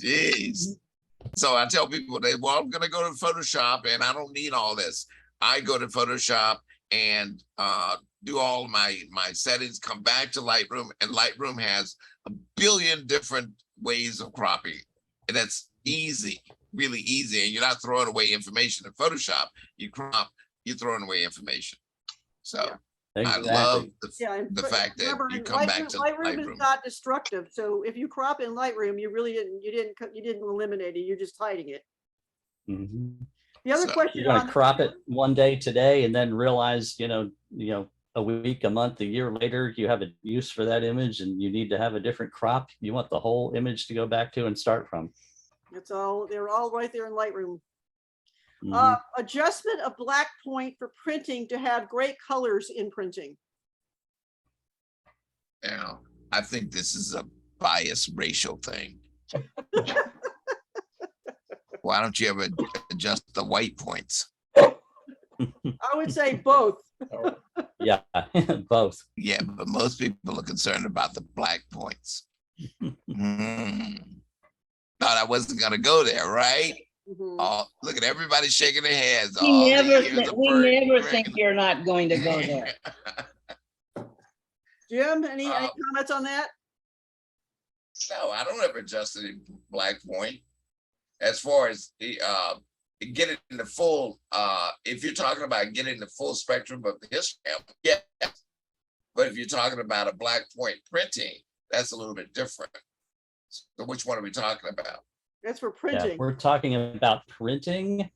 Jeez. So I tell people, well, I'm going to go to Photoshop and I don't need all this. I go to Photoshop and do all my settings, come back to Lightroom, and Lightroom has a billion different ways of cropping. And that's easy, really easy. And you're not throwing away information in Photoshop. You crop, you're throwing away information. So Exactly. I love and the fact that remember, you come back to Lightroom is Lightroom. not destructive. So if you crop in Lightroom, you really didn't eliminate it. You're just hiding it. Mhm. The other So, question You're going on to crop it one day today and then realize, a week, a month, a year later, you have a use for that image and you need to have a different crop. You want the whole image to go back to and start from. they're all right there in Lightroom. Mhm. Adjustment of black point for printing to have great colors in printing. Now, I think this is a bias racial thing. Why don't you ever adjust the white points? I would say both. Yeah, both. Yeah, but most people are concerned about the black points. Thought I wasn't gonna go there, right? Oh, look at everybody shaking their heads. We Oh, never think you're not going to go there. Jim, any comments on that? No, I don't ever adjust any black point. As far as getting the full, if you're talking about getting the full spectrum of the histogram, yes. But if you're talking about a black point printing, that's a little bit different. So which one are we talking about? That's for Yeah, printing. we're talking about printing.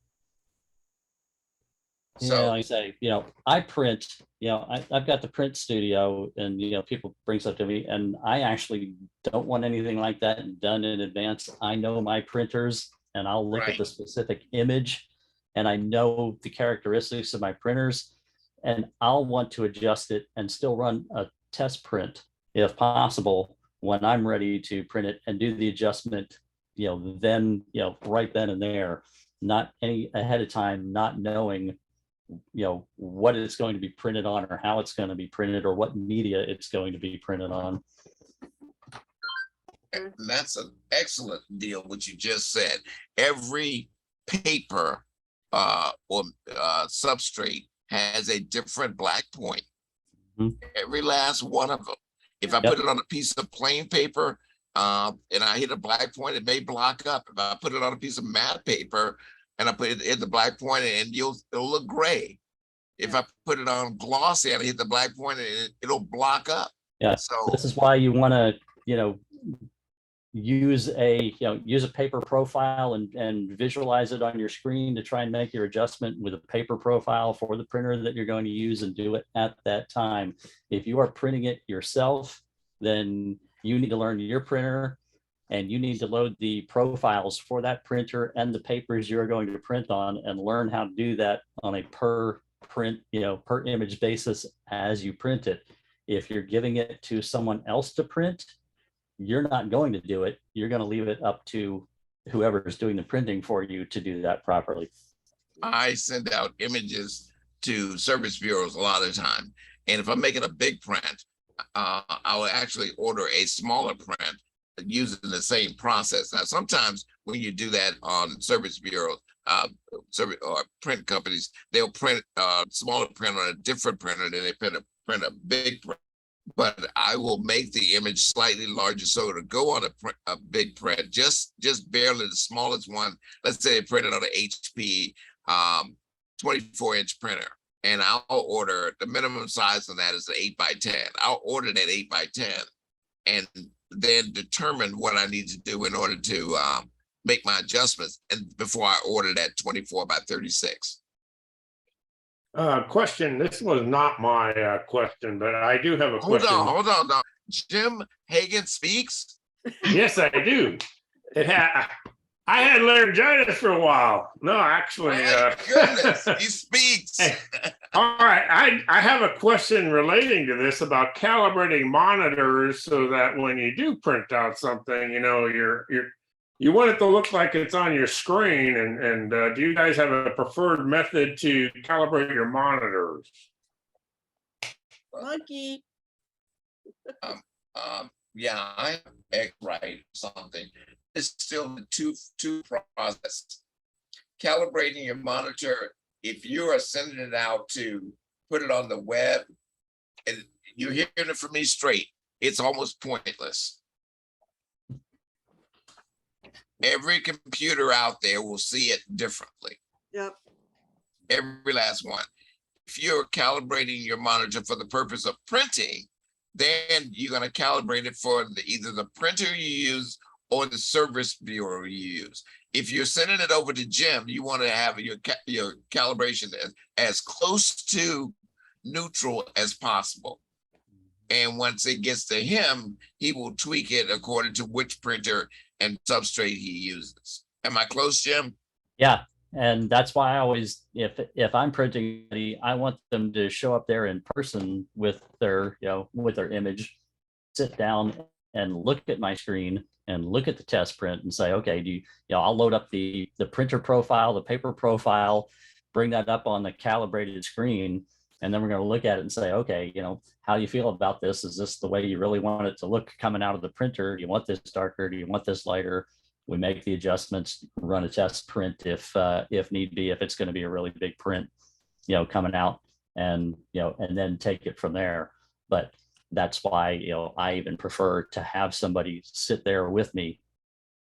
So, like I say, I print, I've got the print studio and, people bring stuff to me and I actually don't want anything like that done in advance. I know my printers and I'll look at the specific image and I know the characteristics of my printers and I'll want to adjust it and still run a test print if possible when I'm ready to print it and do the adjustment, then, right then and there, not any ahead of time, not knowing what it's going to be printed on or how it's going to be printed or what media it's going to be printed on. and that's an excellent deal, what you just said. Every paper or substrate has a different black point. Every last one of them. If I put it on a piece of plain paper and I hit a black point, it may block up. If I put it on a piece of matte paper and I put it at the black point and it'll look gray. If I put it on glossy and I hit the black point, it'll block up. Yeah. So this is why you want to, use a paper profile and visualize it on your screen to try and make your adjustment with a paper profile for the printer that you're going to use, and do it at that time. If you are printing it yourself, then you need to learn your printer, and you need to load the profiles for that printer and the papers you're going to print on, and learn how to do that on a per image basis as you print it. If you're giving it to someone else to print, you're not going to do it. You're going to leave it up to whoever is doing the printing for you to do that properly. I send out images to service bureaus a lot of the time. And if I'm making a big print, I will actually order a smaller print using the same process. Now, sometimes when you do that on service bureaus, or print companies, they'll print a smaller print on a different printer than they print a big print. But I will make the image slightly larger so it'll go on a big print, just barely the smallest one. Let's say they printed on an HP 24-inch printer, and I'll order the minimum size on that is an 8x10. I'll order that 8x10 and then determine what I need to do in order to make my adjustments, and before I order that 24x36. Question. This was not my question, but I do have a question. Hold on. Jim Hagan speaks? Yes, I do. I had laryngitis for a while. No, actually. My goodness, he speaks. All right. I have a question relating to this about calibrating monitors so that when you do print out something, you want it to look like it's on your screen. And do you guys have a preferred method to calibrate your monitors? Monkey. Yeah, I write something. It's still a two process. Calibrating your monitor, if you are sending it out to put it on the web, and you're hearing it from me straight, it's almost pointless. Every computer out there will see it differently. Yep. Every last one. If you're calibrating your monitor for the purpose of printing, then you're going to calibrate it for either the printer you use or the service bureau you use. If you're sending it over to Jim, you want to have your calibration as close to neutral as possible. And once it gets to him, he will tweak it according to which printer and substrate he uses. Am I close, Jim? Yeah, and that's why I always, if I'm printing, I want them to show up there in person with their image, sit down and look at my screen and look at the test print and say, okay, I'll load up the printer profile, the paper profile, bring that up on the calibrated screen, and then we're going to look at it and say, okay, how do you feel about this? Is this the way you really want it to look coming out of the printer? Do you want this darker? Do you want this lighter? We make the adjustments, run a test print if need be, if it's going to be a really big print, coming out, and then take it from there. But that's why, I even prefer to have somebody sit there with me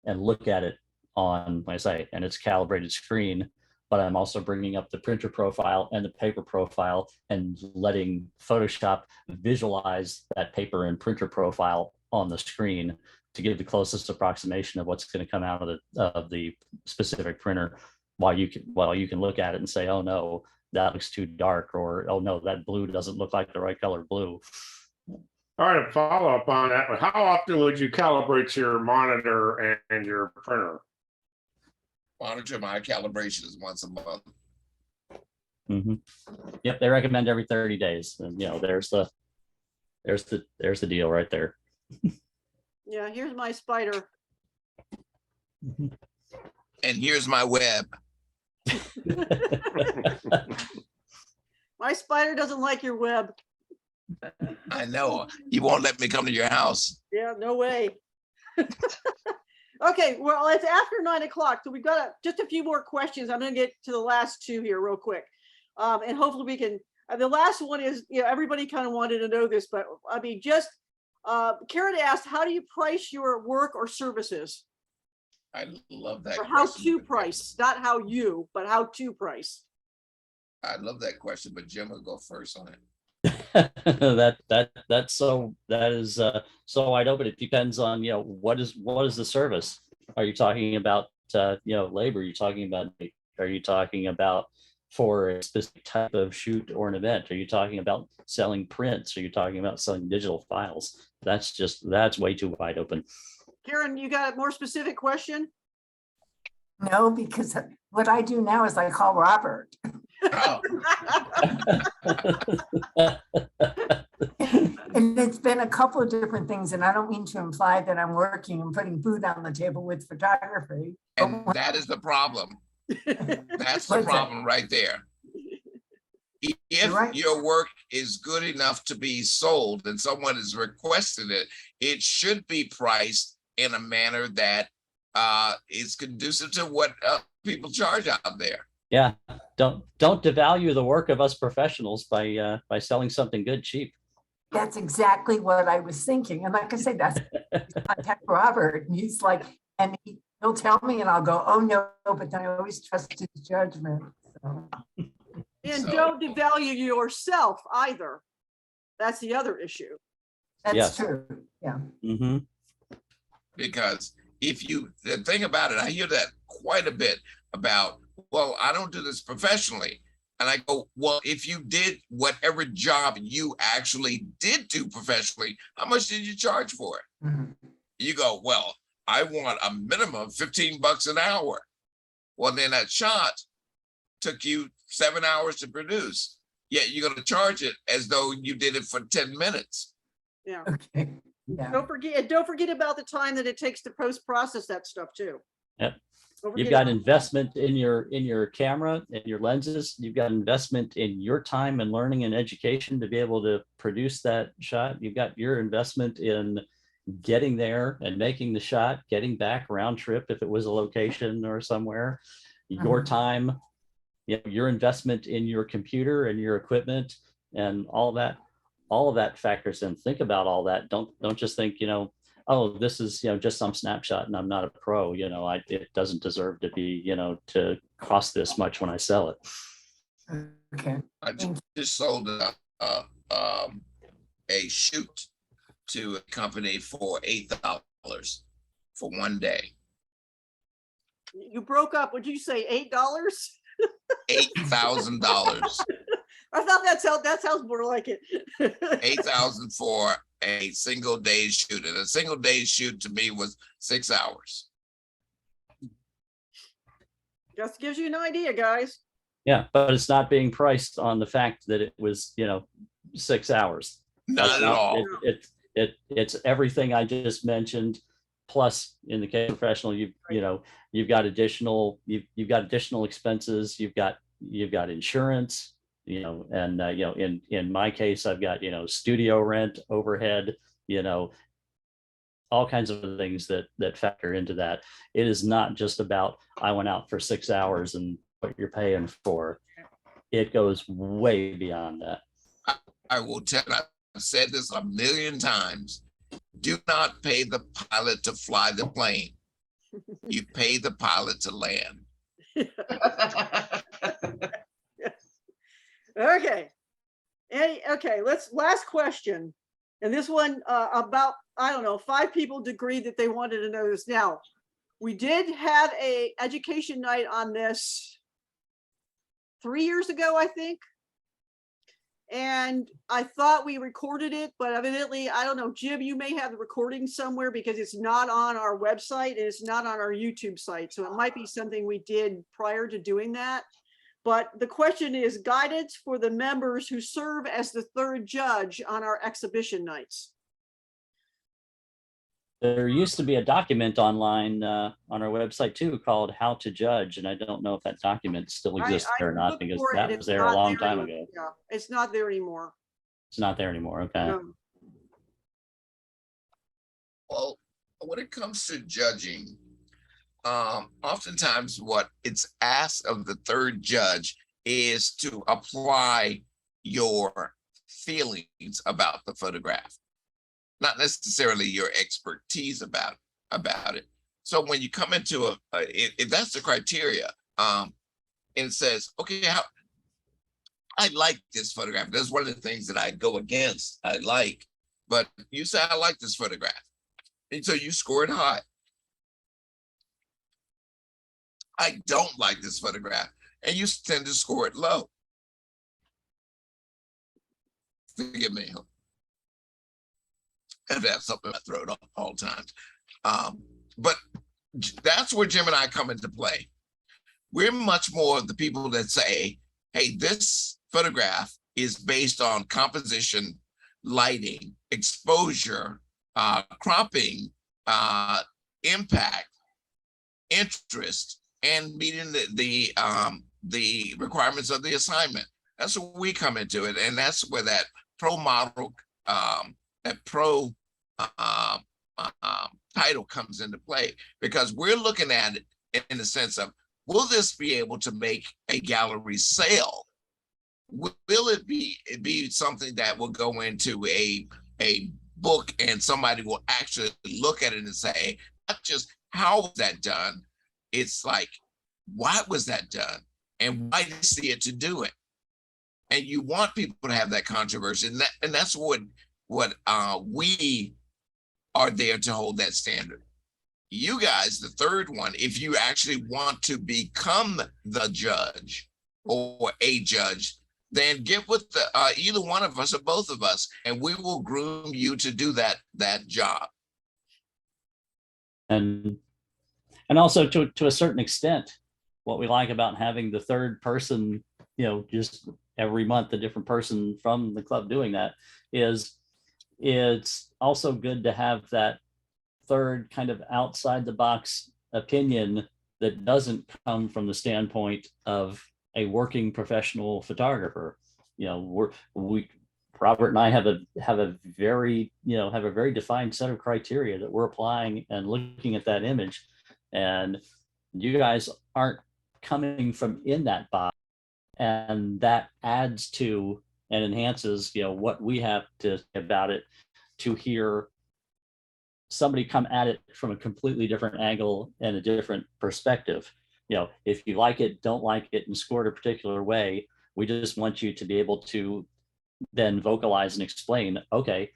and look at it on, like I say, and it's calibrated screen, but I'm also bringing up the printer profile and the paper profile and letting Photoshop visualize that paper and printer profile on the screen to give the closest approximation of what's going to come out of the specific printer, while you can look at it and say, oh no, that looks too dark, or oh no, that blue doesn't look like the right color blue. All right, a follow up on that. How often would you calibrate your monitor and your printer? Monitor, my calibration is once a month. Mm-hmm. Yep, they recommend every 30 days, and there's the deal right there. Yeah, here's my spider. And here's my web. My spider doesn't like your web. I know. You won't let me come to your house. Yeah, no way. Okay, well, it's after 9 o'clock, so we've got just a few more questions. I'm going to get to the last two here real quick. And hopefully we can, the last one is, everybody kind of wanted to know this, but I mean, Karen asked, how do you price your work or services? I love that. Or how to price, not how you, but how to price. I love that question, but Jim will go first on it. that is so wide open. It depends on, what is the service? Are you talking about labor? Are you talking about for a specific type of shoot or an event? Are you talking about selling prints? Are you talking about selling digital files? That's way too wide open. Karen, you got a more specific question? No, because what I do now is I call Robert. Oh, And it's been a couple of different things, and I don't mean to imply that I'm working and putting food on the table with photography. and that is the problem. That's the What's that? problem right there. If right. your work is good enough to be sold and someone has requested it, it should be priced in a manner that is conducive to what people charge out there. Yeah, don't devalue the work of us professionals by selling something good cheap. That's exactly what I was thinking. And like I said, that's contact Robert. And he's like, and he'll tell me and I'll go, oh no, but then I always trust his judgment. So. And don't devalue yourself either. That's the other issue. That's Yes. true. Yeah. Mm-hmm. Because the thing about it, I hear that quite a bit about, well, I don't do this professionally. And I go, well, if you did whatever job you actually did do professionally, how much did you charge for it? Mm-hmm. You go, well, I want a minimum of $15 an hour. Well, then that shot took you 7 hours to produce, yet you're going to charge it as though you did it for 10 minutes. Yeah. Okay. Yeah. Don't forget about the time that it takes to post-process that stuff too. Yep. Don't You've forget got about investment in your camera and your lenses. You've got investment in your time and learning and education to be able to produce that shot. You've got your investment in getting there and making the shot, getting back round trip if it was a location or somewhere. Your time, your investment in your computer and your equipment and all of that factors in. Think about all that. Don't just think, oh, this is, just some snapshot and I'm not a pro, it doesn't deserve to be, to cost this much when I sell it. Okay. I just sold a shoot to a company for $8 for one day. You broke up. Would you say $8? $8,000. I thought that sounds more like it. $8,000 for a single day shoot, and a single day shoot to me was 6 hours. Just gives you an idea, guys. Yeah, but it's not being priced on the fact that it was, 6 hours. Not at all. It's everything I just mentioned. Plus, in the case of professional, you've got additional expenses. You've got insurance. And in my case, I've got studio rent, overhead. All kinds of things that factor into that. It is not just about I went out for 6 hours and what you're paying for. It goes way beyond that. I will tell you, I've said this a million times. Do not pay the pilot to fly the plane. You pay the pilot to land. Okay. Last question. And this one about, I don't know, 5 people agreed that they wanted to know this. Now, we did have a education night on this 3 years ago, I think. And I thought we recorded it, but evidently, I don't know, Jim, you may have the recording somewhere because it's not on our website and it's not on our YouTube site. So it might be something we did prior to doing that. But the question is guidance for the members who serve as the third judge on our exhibition nights. There used to be a document online on our website too called How to Judge, and I don't know if that document still exists or not looked because for it that and was it's there a not long there time anymore. ago. Yeah, it's not there anymore. It's not there anymore. Okay. No. Well, when it comes to judging, oftentimes what it's asked of the third judge is to apply your feelings about the photograph, not necessarily your expertise about it. So when you come into if that's the criteria, and it says, okay, I like this photograph. That's one of the things that I go against. I like, but you say I like this photograph, and so you score it high. I don't like this photograph, and you tend to score it low. Forgive me. I have to have something in my throat all times. But that's where Jim and I come into play. We're much more the people that say, hey, this photograph is based on composition, lighting, exposure, cropping, impact, interest, and meeting the requirements of the assignment. That's where we come into it, and that's where that pro model, that pro title comes into play, because we're looking at it in the sense of, will this be able to make a gallery sale? Will it be something that will go into a book and somebody will actually look at it and say, not just how was that done, it's like, why was that done? And why did you see it to do it? And you want people to have that controversy. And that's what we are there to hold that standard. You guys, the third one, if you actually want to become the judge or a judge, then get with either one of us or both of us, and we will groom you to do that job. And also to a certain extent, what we like about having the third person, just every month, a different person from the club doing that, is it's also good to have that third kind of outside the box opinion that doesn't come from the standpoint of a working professional photographer. Robert and I have a very defined set of criteria that we're applying and looking at that image, and you guys aren't coming from in that box, and that adds to and enhances what we have to say about it, to hear somebody come at it from a completely different angle and a different perspective. If you like it, don't like it, and score it a particular way, we just want you to be able to then vocalize and explain, okay,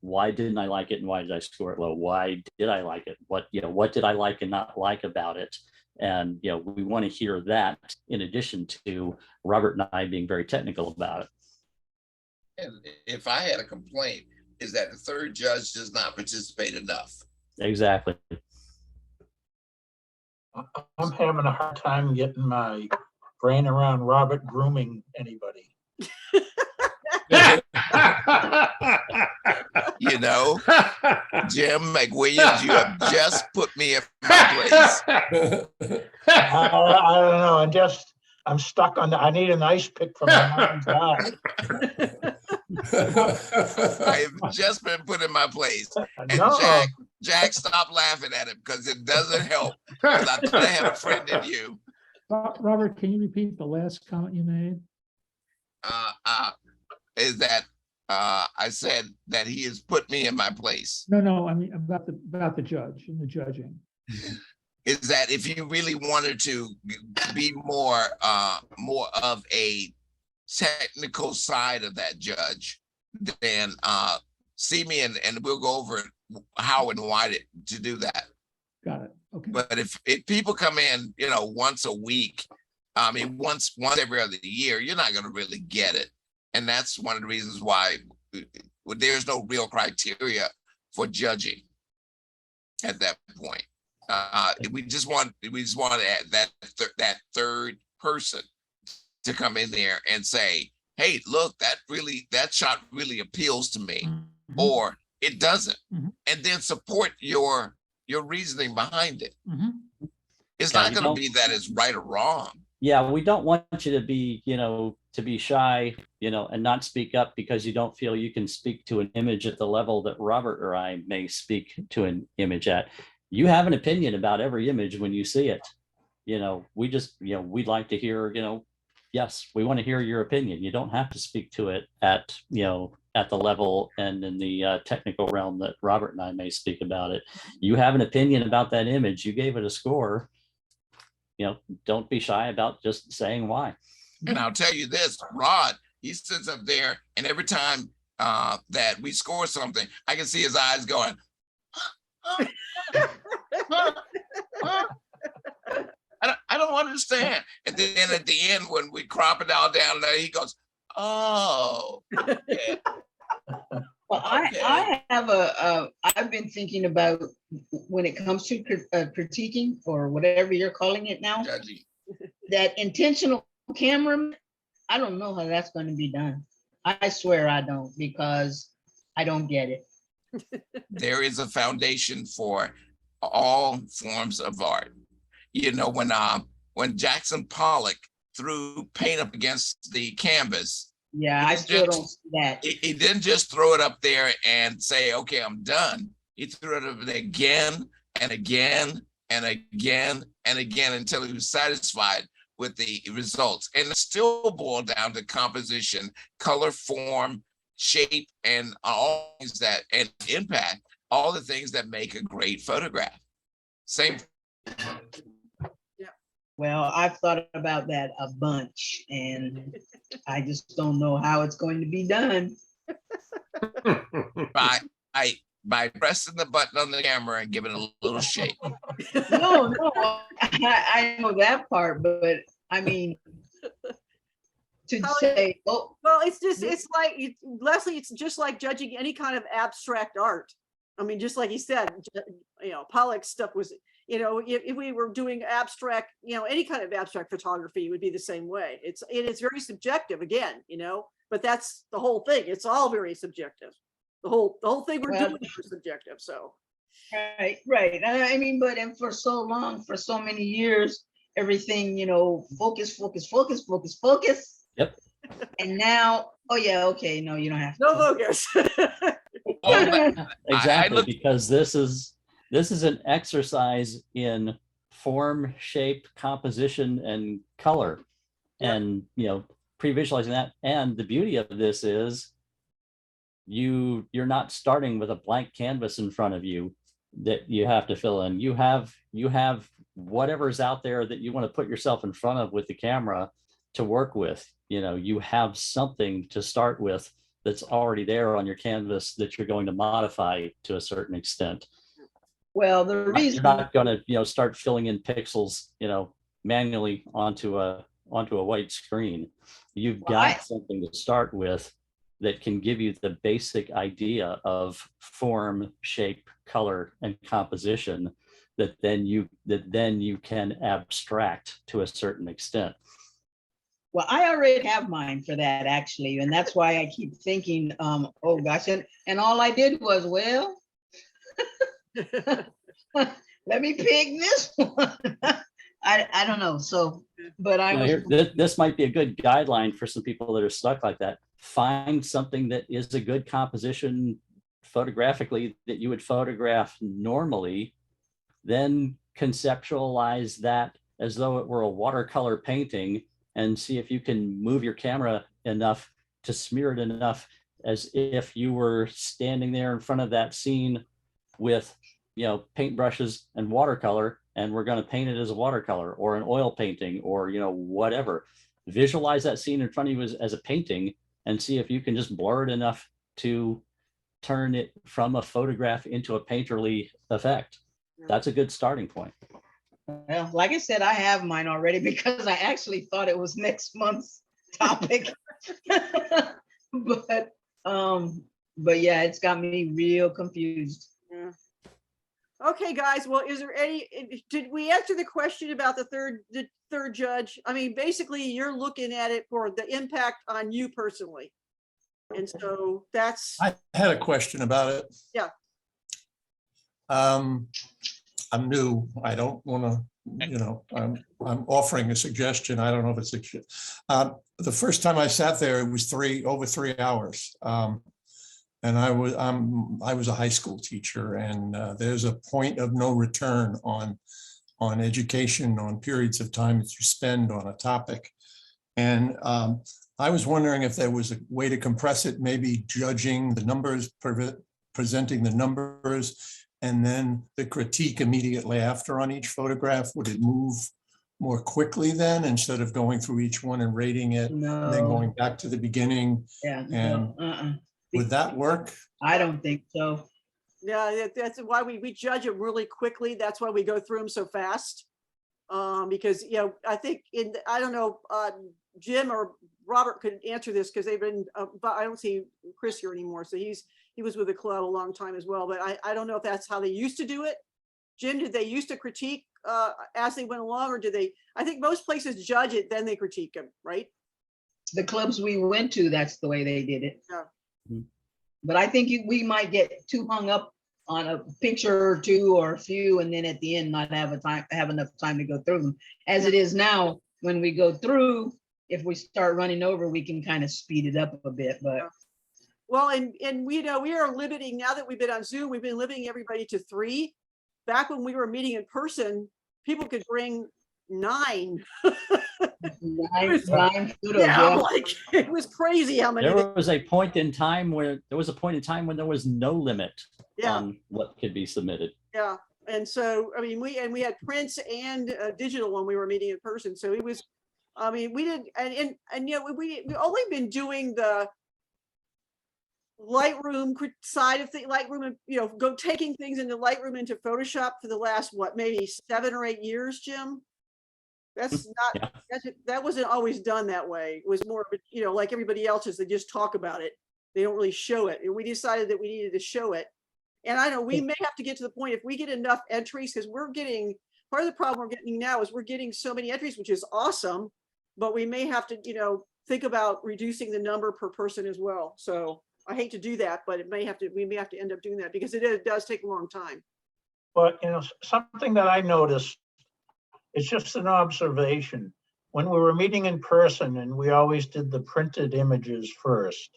why didn't I like it and why did I score it low? Why did I like it? What did I like and not like about it? And we want to hear that in addition to Robert and I being very technical about it. And if I had a complaint, is that the third judge does not participate enough. Exactly. I'm having a hard time getting my brain around Robert grooming anybody. Jim McWilliams, you have just put me in my place. I don't know. I'm stuck on I need an ice pick from my mind's eye. I've just been put in my place. And No. Jack, stop laughing at him, because it doesn't help. Because I have a friend in you. Robert, can you repeat the last comment you made? Is that I said that he has put me in my place. No, I mean about the judge and the judging. Is that if you really wanted to be more of a technical side of that judge, then see me and we'll go over how and why to do that. Got it. Okay. But if people come in, once a week, once every other year, you're not going to really get it. And that's one of the reasons why there's no real criteria for judging at that point. We just want to add that third person to come in there and say, hey, look, that shot really appeals to me, or it doesn't, and then support your reasoning behind it. It's not going to be that it's right or wrong. Yeah, we don't want you to be, to be shy, and not speak up because you don't feel you can speak to an image at the level that Robert or I may speak to an image at. You have an opinion about every image when you see it. We just, we'd like to hear, yes, we want to hear your opinion. You don't have to speak to it at the level and in the technical realm that Robert and I may speak about it. You have an opinion about that image. You gave it a score. Don't be shy about just saying why. And I'll tell you this, Rod, he sits up there and every time that we score something, I can see his eyes going. I don't understand. And then at the end, when we crop it all down there, he goes, oh. Okay. Well, I have I've been thinking about when it comes to critiquing or whatever you're calling it now, that intentional camera, I don't know how that's going to be done. I swear I don't, because I don't get it. There is a foundation for all forms of art. You know, when Jackson Pollock threw paint up against the canvas, yeah, I still don't see that. He didn't just throw it up there and say, okay, I'm done. He threw it up there again and again and again and again until he was satisfied with the results. And it still boiled down to composition, color, form, shape, and all things that, and impact, all the things that make a great photograph. Same. Well, I've thought about that a bunch, and I just don't know how it's going to be done. By pressing the button on the camera and giving it a little shake. No, I know that part, but I mean, to say, oh. Well, it's like, Leslie, it's just like judging any kind of abstract art. I mean, just like he said, you know, Pollock's stuff was, you know, if we were doing abstract, you know, any kind of abstract photography, it would be the same way. It's very subjective again, you know, but that's the whole thing. It's all very subjective. The whole thing we're doing is subjective. So. Right. I mean, but and for so long, for so many years, everything, you know, focus. Yep. And now, oh yeah, okay, no, you don't have to. No focus. Exactly, because this is an exercise in form, shape, composition, and color, and you know, pre-visualizing that. And the beauty of this is you're not starting with a blank canvas in front of you that you have to fill in. You have whatever's out there that you want to put yourself in front of with the camera to work with. You know, you have something to start with that's already there on your canvas that you're going to modify to a certain extent. Well, the reason you're not going to, you know, start filling in pixels, you know, manually onto a white screen. You've got something to start with that can give you the basic idea of form, shape, color, and composition that then you can abstract to a certain extent. Well, I already have mine for that, actually, and that's why I keep thinking, oh gosh, and all I did was, well, let me pick this one. I don't know. So, but this might be a good guideline for some people that are stuck like that. Find something that is a good composition photographically that you would photograph normally, then conceptualize that as though it were a watercolor painting, and see if you can move your camera enough to smear it enough as if you were standing there in front of that scene with, you know, paintbrushes and watercolor, and we're going to paint it as a watercolor or an oil painting or, you know, whatever. Visualize that scene in front of you as a painting and see if you can just blur it enough to turn it from a photograph into a painterly effect. That's a good starting point. Well, like I said, I have mine already because I actually thought it was next month's topic. but yeah, it's got me real confused. Yeah. Okay, guys. Well, is there did we answer the question about the third judge? I mean, basically you're looking at it for the impact on you personally. And so that's. I had a question about it. Yeah. I'm new. I don't want to, you know, I'm offering a suggestion. I don't know if it's the first time I sat there, it was over 3 hours. And I was a high school teacher, and there's a point of no return on education, on periods of time that you spend on a topic. And I was wondering if there was a way to compress it, maybe judging the numbers, presenting the numbers, and then the critique immediately after on each photograph. Would it move more quickly then, instead of going through each one and rating it and then No, going back to the beginning? yeah, And no, would that work? I don't think so. Yeah, that's why we judge them really quickly. That's why we go through them so fast. Because, you know, I think I don't know, Jim or Robert could answer this because they've been, but I don't see Chris here anymore. So he was with the club a long time as well, but I don't know if that's how they used to do it. Jim, did they used to critique as they went along, or did they? I think most places judge it, then they critique them, right? The clubs we went to, that's the way they did it. Yeah. But I think we might get too hung up on a picture or two or a few, and then at the end not have enough time to go through them. As it is now, when we go through, if we start running over, we can kind of speed it up a bit. But well, and we know we are limiting, now that we've been on Zoom, we've been limiting everybody to 3. Back when we were meeting in person, people could bring 9. nine photos, Yeah, like it was crazy how many. There was a point in time when there was no limit on what could be submitted. Yeah, and so I mean, we had prints and digital when we were meeting in person. So it was, I mean, we did, and you know, we only been doing the Lightroom side of things, Lightroom, and you know, taking things into Lightroom into Photoshop for the last maybe 7 or 8 years, Jim. That's not that wasn't always done that way. It was more of a, you know, like everybody else's, they just talk about it. They don't really show it. And we decided that we needed to show it. And I know we may have to get to the point, if we get enough entries, because we're getting, part of the problem we're getting now is we're getting so many entries, which is awesome, but we may have to, you know, think about reducing the number per person as well. So I hate to do that, but we may have to end up doing that because it does take a long time. But, you know, something that I noticed, it's just an observation. When we were meeting in person and we always did the printed images first,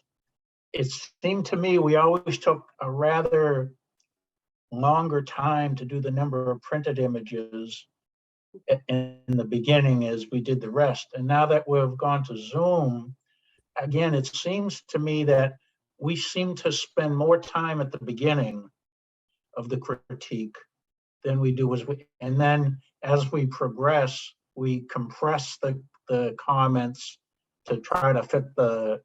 it seemed to me we always took a rather longer time to do the number of printed images in the beginning as we did the rest. And now that we've gone to Zoom, again, it seems to me that we seem to spend more time at the beginning of the critique than we do and then as we progress, we compress the comments to try to fit the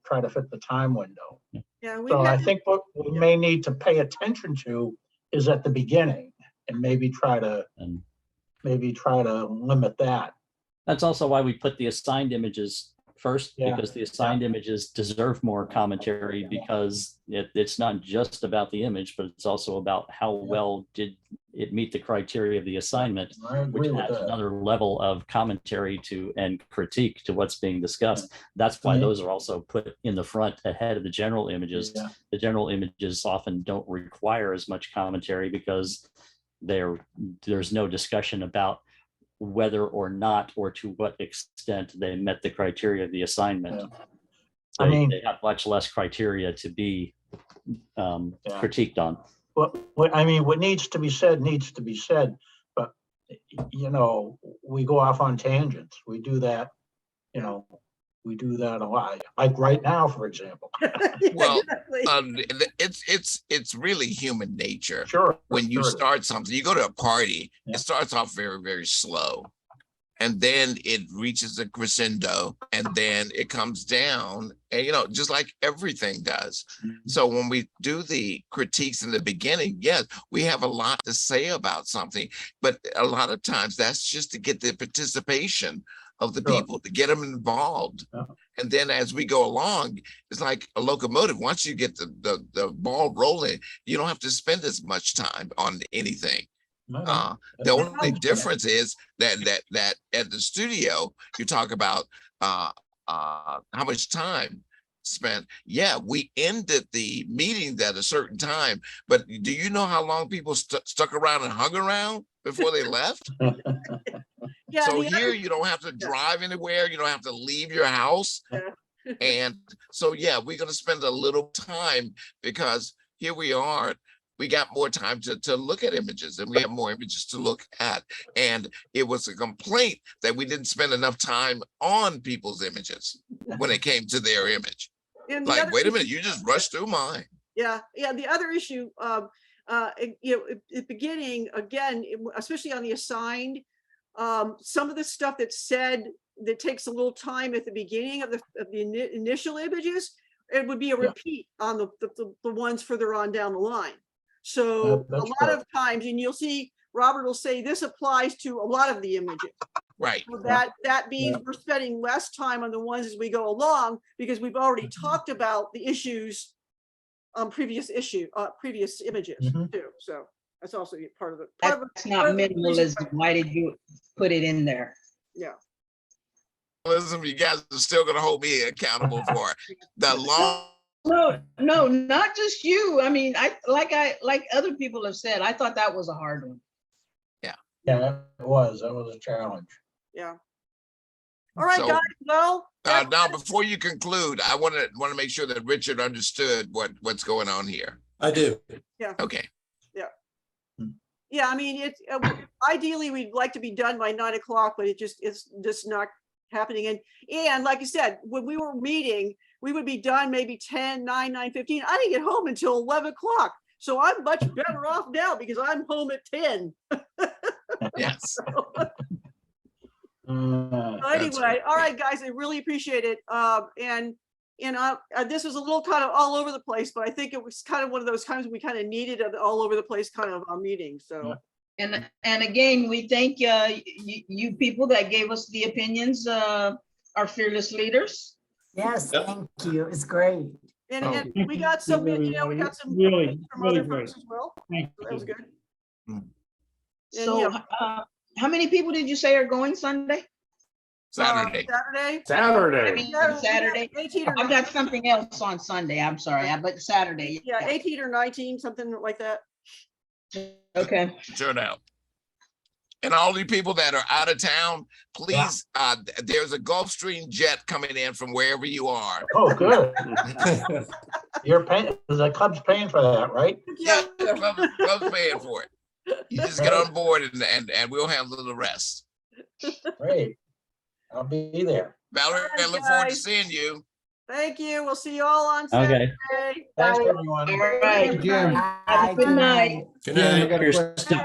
time window. Yeah, so I think what we may need to pay attention to is at the beginning and maybe try to limit that. That's also why we put the assigned images first, because the assigned images deserve more commentary, because it's not just about the image, but it's also about how well did it meet the criteria of the assignment, which adds another level of commentary to and critique to what's being discussed. That's why those are also put in the front ahead of the general images. The general images often don't require as much commentary because there's no discussion about whether or not or to what extent they met the criteria of the assignment. They have much less criteria to be critiqued on. What needs to be said needs to be said, but you know, we go off on tangents. We do that, you know, we do that a lot, like right now, for example. Well, it's really human nature. Sure. When you start something, you go to a party, it starts off very, very slow. And then it reaches a crescendo, and then it comes down, and you know, just like everything does. So when we do the critiques in the beginning, yes, we have a lot to say about something, but a lot of times that's just to get the participation of the people, to get them involved. And then as we go along, it's like a locomotive. Once you get the ball rolling, you don't have to spend as much time on anything. The only difference is that at the studio, you talk about how much time spent. Yeah, we ended the meetings at a certain time, but do you know how long people stuck around and hung around before they left? So here you don't have to drive anywhere. You don't have to leave your house. And so, yeah, we're going to spend a little time because here we are. We got more time to look at images, and we have more images to look at. And it was a complaint that we didn't spend enough time on people's images when it came to their image. Like, wait a minute, you just rushed through mine. Yeah. The other issue, you know, at the beginning, again, especially on the assigned, some of the stuff that's said that takes a little time at the beginning of the initial images, it would be a repeat on the ones further on down the line. So a That's lot correct. of times, and you'll see Robert will say this applies to a lot of the images. Right. So that means we're spending less time on the ones as we go along because we've already talked about the issues on previous images too. So that's also part of it. That's not minimalism. Why did you put it in there? Yeah. Listen, you guys are still gonna hold me accountable for the long. No, not just you. I mean, like other people have said, I thought that was a hard one. Yeah, that was a challenge. Yeah. All right, So, guys. Well, now before you conclude, I want to make sure that Richard understood what's going on here. I do. yeah. Okay. Yeah, I mean, it's ideally we'd like to be done by 9 o'clock, but it's just not happening. And like I said, when we were meeting, we would be done maybe 10, 9, 9:15. I didn't get home until 11 o'clock. So I'm much better off now because I'm home at 10. Yes. Anyway, all right, guys, I really appreciate it. And this was a little kind of all over the place, but I think it was kind of one of those times we kind of needed an all over the place kind of a meeting. So. And again, we thank you people that gave us the opinions, our fearless leaders. Yes, thank you. It was great. And we got some, we got some really from other great. folks as well. Thank So that was you. good. So how many people did you say are going Sunday? Saturday. Saturday. Saturday. 18 or I've got something else on Sunday. I'm sorry, but Saturday. Yeah, 18 or 19, something like that. Okay. Turn out. And all the people that are out of town, please, there's a Gulfstream jet coming in from wherever you are. Oh, good. You're paying, the club's paying for that, right? Yeah, the club's paying for it. You just get on board and we'll handle the rest. Great. I'll be there. Valerie, I look forward to seeing you. Thank you. We'll see you all on Okay. Saturday. Thanks, everyone. All right. Jim. Have a good night. Good night.